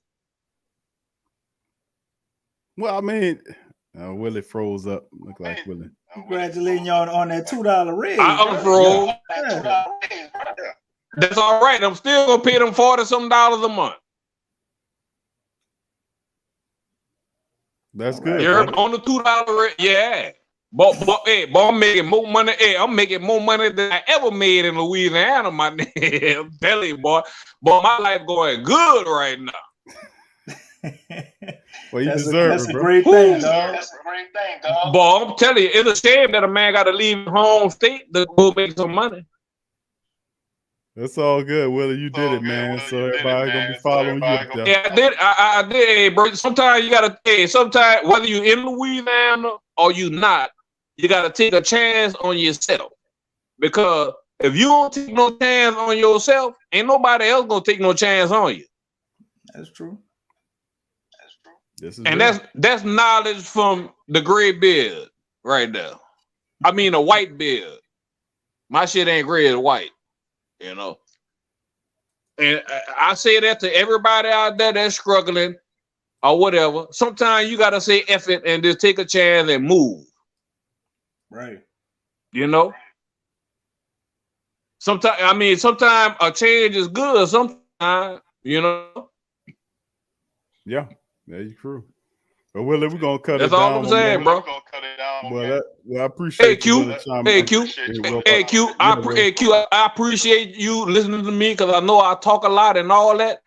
Well, I mean, Willie froze up. Look like Willie. Congratulating y'all on that $2 raise. I unfroze. That's all right. I'm still gonna pay them $40-some a month. That's good. You're on the $2 rate, yeah. But I'm making more money. Hey, I'm making more money than I ever made in Louisiana, my nigga. I'm telling you, boy. Boy, my life going good right now. Well, you deserve that's it, a bro. great thing, dog. That's a great thing, dog. Boy, I'm telling you, it's a shame that a man got to leave home state to go make some money. That's all good, Willie. You did it, man. So everybody gonna be following you up there. Yeah, I did. Hey, bro. Sometimes you gotta. Hey, sometimes whether you in Louisiana or you not, you gotta take a chance on yourself. Because if you don't take no chance on yourself, ain't nobody else gonna take no chance on you. That's true. And that's knowledge from the gray beard right there. I mean, a white beard. My shit ain't gray, it's white. You know, and I say that to everybody out there that's struggling or whatever. Sometimes you gotta say F it and just take a chance and move. Right. You know. Sometimes a change is good. Sometimes, you know. Yeah, you're true. But Willie, we're gonna cut That's it down. all I'm saying, bro. Well, I appreciate you. Hey Q, I appreciate you listening to me because I know I talk a lot and all that.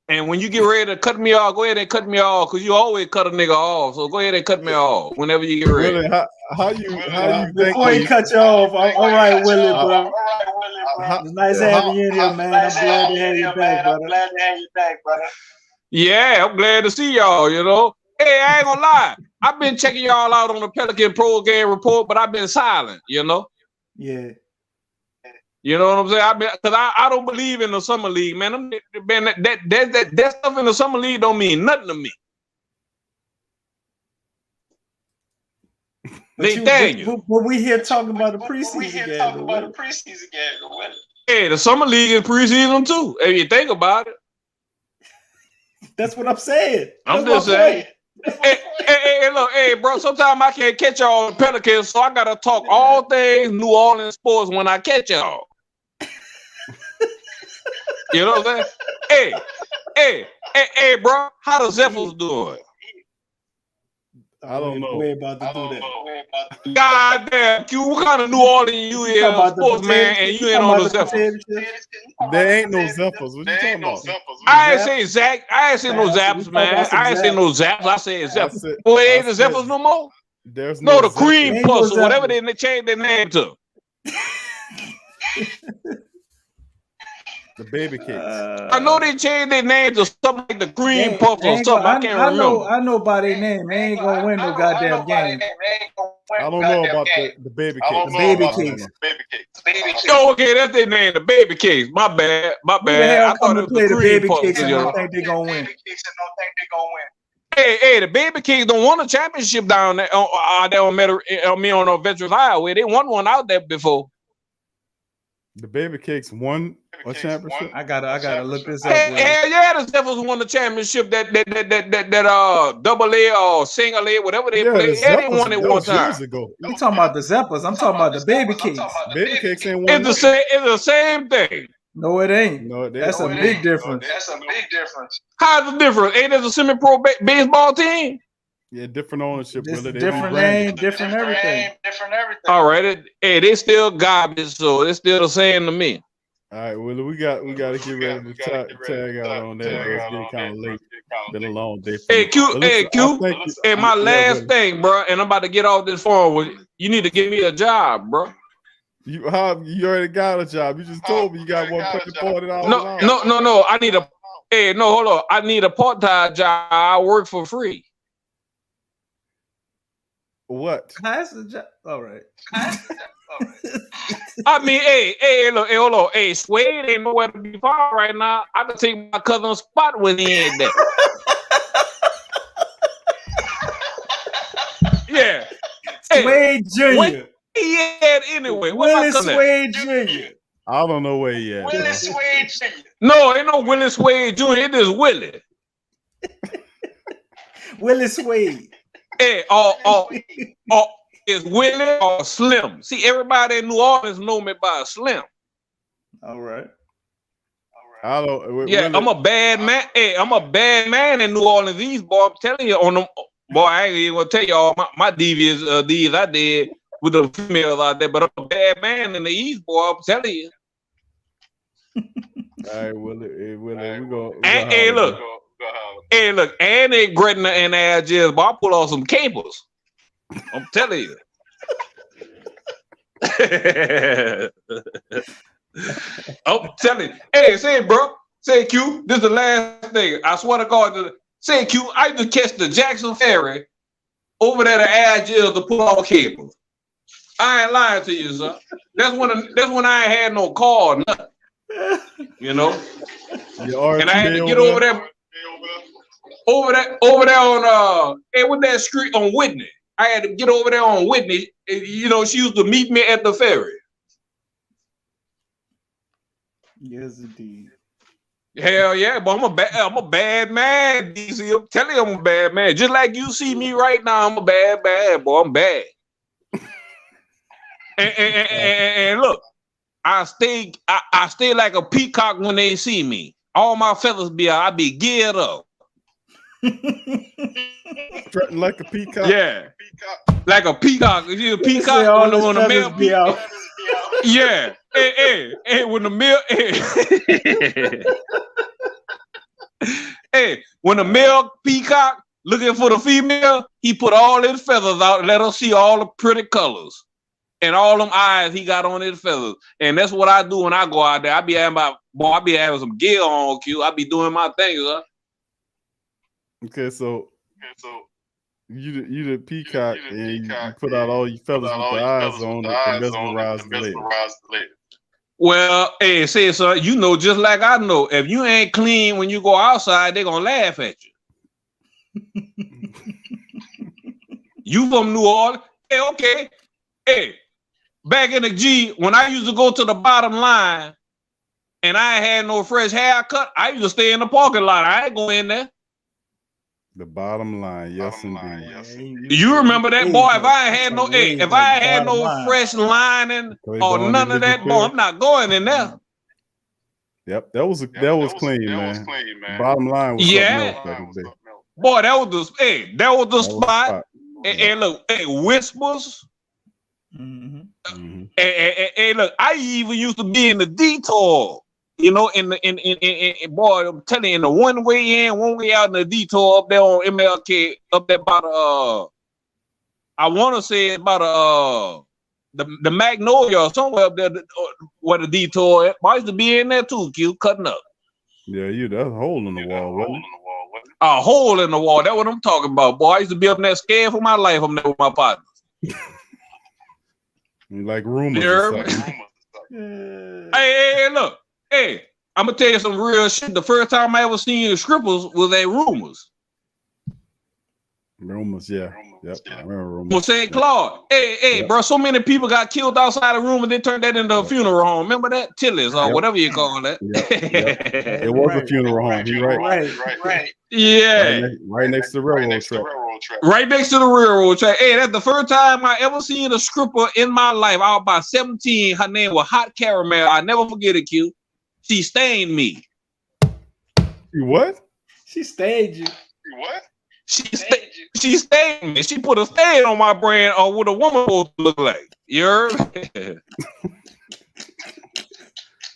And when you get ready to cut me off, go ahead and cut me off because you always cut a nigga off. So go ahead and cut me off whenever you get ready. Willie, how you before he cut you off? All right, Willie, bro. It's nice having you in here, man. I'm glad to have you back, brother. Yeah, I'm glad to see y'all. You know. Hey, I ain't gonna lie. I've been checking y'all out on the Pelican Pro Game Report, but I've been silent, you know? Yeah. You know what I'm saying? Because I don't believe in the summer league, man. That stuff in the summer league don't mean nothing to me. But we here talking about the preseason game. Hey, the summer league is preseason too, if you think about it. That's what I'm saying. I'm just saying. Hey, look, hey, bro. Sometimes I can't catch y'all on the Pelicans, so I gotta talk all things New Orleans sports when I catch y'all. You know what I'm saying? Hey, bro. How the Zephyrs doing? I don't know. We're about to do that. God damn, Q, what kind of New Orleans you is, sports man, and you ain't on the Zephyrs? There ain't no Zephyrs. What you talking about? I ain't say Zach. I ain't say no Zaps, man. I ain't say no Zaps. I said Zephyrs. Well, it ain't the Zephyrs no more. There's no the Cream Ain't Puffs no or whatever they changed their name to. The Baby Cakes. I know they changed their name to something like the Cream Puffs or something. I can't remember. I know by their name. They ain't gonna win no goddamn game. I don't know about the Baby Cakes. The Baby Cakes. Oh, okay, that's their name, the Baby Cakes. My bad. Who the hell come to play the Baby Cakes and don't think they gonna win? Hey, the Baby Kings don't won a championship down there on Veterans Highway. They won one out there before. The Baby Cakes won a championship. I gotta look this up. Hell yeah, the Zephyrs won the championship that double A or single A, whatever they play. Yeah, they won it one time. Years ago. You talking about the Zephyrs? I'm talking about the Baby Cakes. Baby Cakes ain't won. It's the same thing. No, it ain't. No, that's a big difference. How's the difference? Ain't it a semi-pro baseball team? Yeah, different ownership. Different name, different everything. All right, they still garbage, so it's still the same to me. All right, well, we got to get ready to tag out on that. It's getting kind of late. Been a long day. Hey, Q. Hey, my last thing, bro, and I'm about to get off this phone. You need to give me a job, bro. You already got a job. You just told me you got $140. No. I need hold on. I need a part-time job. I work for free. What? That's a job. All right. I mean, hey, look, hold on. Hey, Swade ain't nowhere to be found right now. I can take my cousin's spot when he ain't there. Wade Jr. Where he at anyway? Where my Willis cousin at? Wade Jr. I don't know where he at. Willis bro. Wade Jr. No, ain't no Willis Wade Jr. It is Willie. Willis Wade. Hey, it's Willie or Slim. See, everybody in New Orleans know me by Slim. All right. I don't. Yeah, I'm a bad man. Hey, I'm a bad man in New Orleans East, boy. I'm telling you, on them, boy, I ain't even gonna tell y'all my devious deeds I did with the females out there, but I'm a bad man in the East, boy. I'm telling you. All right, Willie, we go. And hey, look. Hey, look, and they Gretna and Algiers, but I pull off some capers. I'm telling you. I'm telling you. Hey, say, bro. Say, Q, this is the last thing. I swear to God. Say, Q, I used to catch the Jackson Ferry over there to Algiers to pull off capers. I ain't lying to you, son. That's when I ain't had no car or nothing. You know? And I had to get over there. Over there on with that street on Whitney. I had to get over there on Whitney. You know, she used to meet me at the ferry. Yes, indeed. Hell yeah, but I'm a bad man, DC. I'm telling you, I'm a bad man. Just like you see me right now, I'm a bad boy. I'm bad. and look, I stay like a peacock when they see me. All my feathers be out. I be geared up. Strutting like a peacock. Yeah, like a peacock. You a peacock on the male peacock. Yeah. Hey, when the male. Hey, when the male peacock looking for the female, he put all his feathers out and let her see all the pretty colors and all them eyes he got on his feathers. And that's what I do when I go out there. I be having some gear on, Q. I be doing my thing, huh? Okay, so you the peacock and you put out all your feathers with the eyes on it to mesmerize the lady. Well, hey, say son, you know just like I know. If you ain't clean when you go outside, they gonna laugh at you. You from New Orleans? Hey, okay. Hey, back in the G, when I used to go to the bottom line and I ain't had no fresh haircut, I used to stay in the parking lot. I ain't go in there. The bottom line, yes, indeed. You remember that, boy? If I ain't had no fresh lining or none of that, boy, I'm not going in there. Yep, that was clean, man. Bottom line was something else. Boy, that was the spot. And look, hey, Whispers. Mm-hmm. And look, I even used to be in the detour. You know, in boy, I'm telling you, in the one way in, one way out in the detour up there on MLK, up there by I want to say it's about the Magnolia or somewhere up there where the detour is. I used to be in there too, Q, cutting up. Yeah, that's a hole in the wall, wasn't it? A hole in the wall. That's what I'm talking about, boy. I used to be up there scared for my life. I'm there with my partners. You like rumors. Hey, look. Hey, I'm gonna tell you some real shit. The first time I ever seen the strippers was at Rumors. Rumors, yeah. Yep, I remember Rumors. Well, St. Claude. Hey, bro, so many people got killed outside of Rumors, they turned that into a funeral home. Remember that? Tilly's or whatever you call that. Yep. It was a funeral home. You're right. Yeah. Right next to the railroad track. Right next to the railroad track. Hey, that's the first time I ever seen a stripper in my life. I was about 17. Her name was Hot Caramel. I never forget it, Q. She stained me. You what? She stained you. What? She stained me. She put a stain on my brain or what a woman supposed to look like. You heard?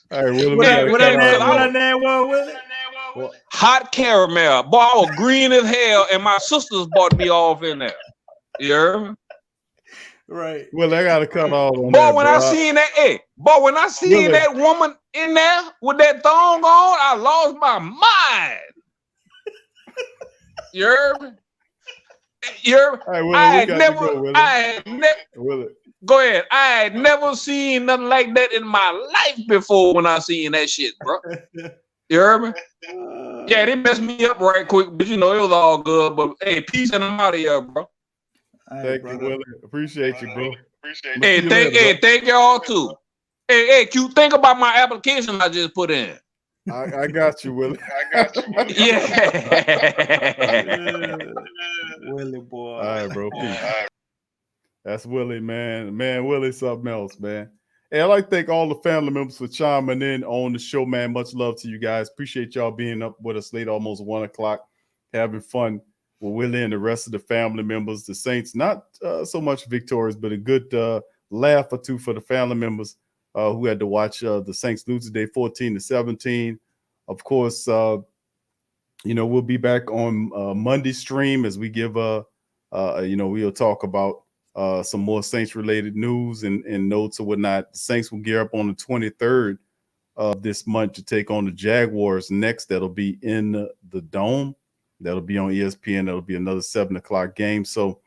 All right, what that name was with it? Hot Caramel. Boy, I was green as hell, and my sisters bought me off in there. You heard? Right. Well, I gotta cut all on boy, that. When I seen that woman in there with that thong on, I lost my mind. You heard me? Go ahead. I had never seen nothing like that in my life before when I seen that shit, bro. You heard me? Yeah, they messed me up right quick, but you know, it was all good. But hey, peace and I'm out of here, bro. Thank you, Willie. Appreciate you, bro. Hey, thank y'all too. Hey, Q, think about my application I just put in. I got you, Willie. Willie boy. All right, bro. Peace. That's Willie, man. Man, Willie's something else, man. Hey, I'd like to thank all the family members for chiming in on the show, man. Much love to you guys. Appreciate y'all being up with us late, almost 1 o'clock, having fun with Willie and the rest of the family members. The Saints, not so much victorious, but a good laugh or two for the family members who had to watch the Saints lose today, 14-17. Of course, we'll be back on Monday stream as we give we'll talk about some more Saints-related news and notes or whatnot. The Saints will gear up on the 23rd of this month to take on the Jaguars next. That'll be in the Dome. That'll be on ESPN. That'll be another 7 o'clock game. So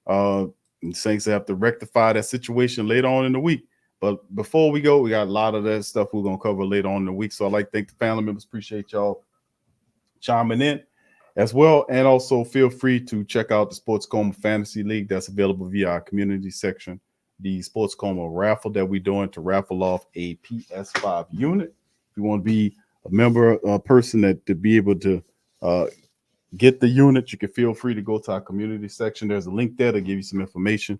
the Saints have to rectify that situation later on in the week. But before we go, we got a lot of that stuff we're going to cover later on in the week. So I'd like to thank the family members. Appreciate y'all chiming in as well. And also feel free to check out the Sports Coma Fantasy League that's available via our community section. The Sports Coma raffle that we're doing to raffle off a PS5 unit. If you want to be a member, a person that to be able to get the unit, you can feel free to go to our community section. There's a link there to give you some information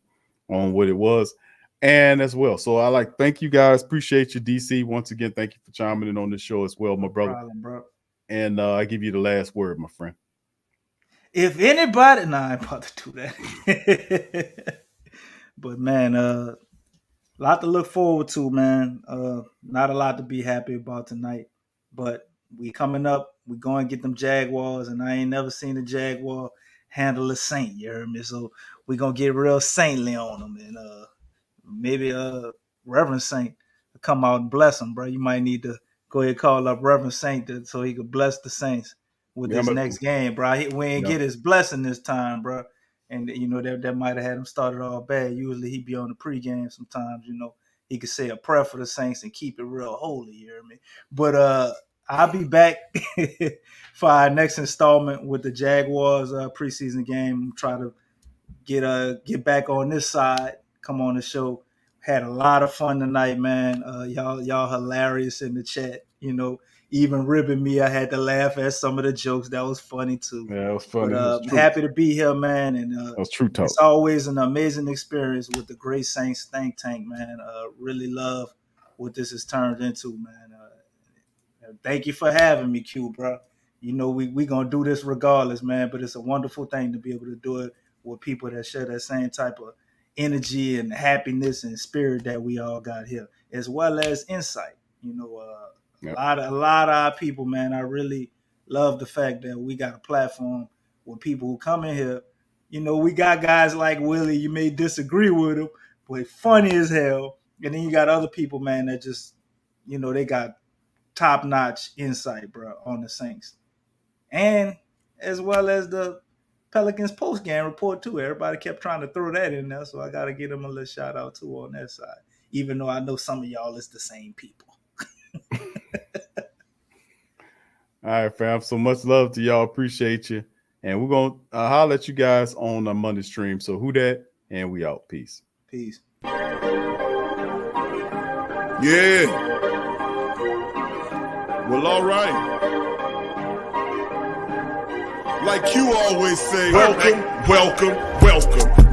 on what it was. And as well. So I thank you guys. Appreciate you, DC. Once again, thank you for chiming in on the show as well, my brother. No problem, bro. And I give you the last word, my friend. If anybody, I ain't about to do that. But man, a lot to look forward to, man. Not a lot to be happy about tonight, but we coming up. We going to get them Jaguars, and I ain't never seen a Jaguar handle a Saint. You heard me? So we gonna get real saintly on them, and maybe Reverend Saint will come out and bless them, bro. You might need to go ahead and call up Reverend Saint so he could bless the Saints with this next game, bro. We ain't get his blessing this time, bro. And, that might have had him started all bad. Usually he be on the pregame sometimes, He could say a prayer for the Saints and keep it real holy, you hear me? But I'll be back for our next installment with the Jaguars preseason game. Try to get back on this side. Come on the show. Had a lot of fun tonight, man. Y'all hilarious in the chat. Even ribbing me, I had to laugh at some of the jokes. That was funny too. Yeah, it was funny. But I'm happy to be here, man. And that was true talk. It's always an amazing experience with the Great Saints think tank, man. Really love what this has turned into, man. Thank you for having me, Q, bro. We gonna do this regardless, man. But it's a wonderful thing to be able to do it with people that share that same type of energy and happiness and spirit that we all got here, as well as insight. A lot of our people, man. I really love the fact that we got a platform with people who come in here. We got guys like Willie. You may disagree with him, but funny as hell. And then you got other people, man, that just, they got top-notch insight, bro, on the Saints, and as well as the Pelicans post-game report too. Everybody kept trying to throw that in there, so I got to give them a little shout out too on that side. Even though I know some of y'all is the same people. All right, fam. So much love to y'all. Appreciate you, and we're gonna holler at you guys on a Monday stream. So who that? And we out. Peace. Peace. Yeah. Well, all right. Like you always say, welcome.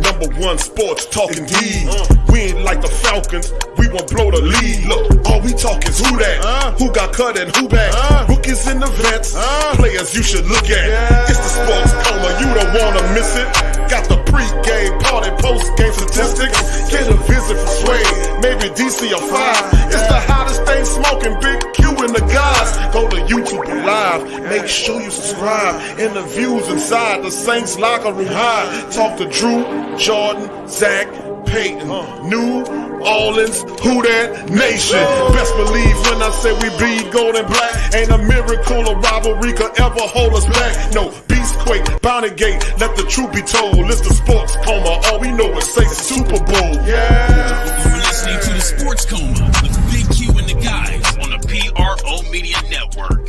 Number one sports talking D. We ain't like the Falcons. We won't blow the lead. Look, all we talk is who that, who got cut and who back. Rookies and the vets, players you should look at. It's the Sports Coma, you don't wanna miss it. Got the pre-game, party, post-game statistics. Get a visit from Sway, maybe DC or 5. It's the hottest thing smoking, Big Q and the guys. Go to YouTube Live, make sure you subscribe. Interviews inside the Saints locker room high. Talk to Drew, Jordan, Zach, Peyton, New Orleans, who that nation. Best believe when I say we bleed gold and black. Ain't a miracle or rivalry could ever hold us back. No, Beastquake, Bounty Gate, let the truth be told. It's the Sports Coma, all we know is say Super Bowl. Yeah. You're listening to the Sports Coma with Big Q and the guys on the PRO Media Network.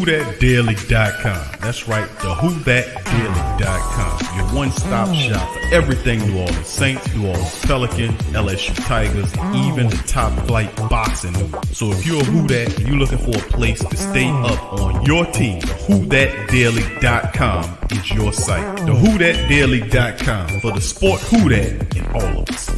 WhoThatDaily.com. That's right, the WhoThatDaily.com. Your one-stop shop for everything New Orleans Saints, New Orleans Pelicans, LSU Tigers, even the top flight boxing news. So if you're a Who Dat and you're looking for a place to stay up on your team, WhoThatDaily.com is your site. The WhoThatDaily.com for the sport Who Dat in all of us.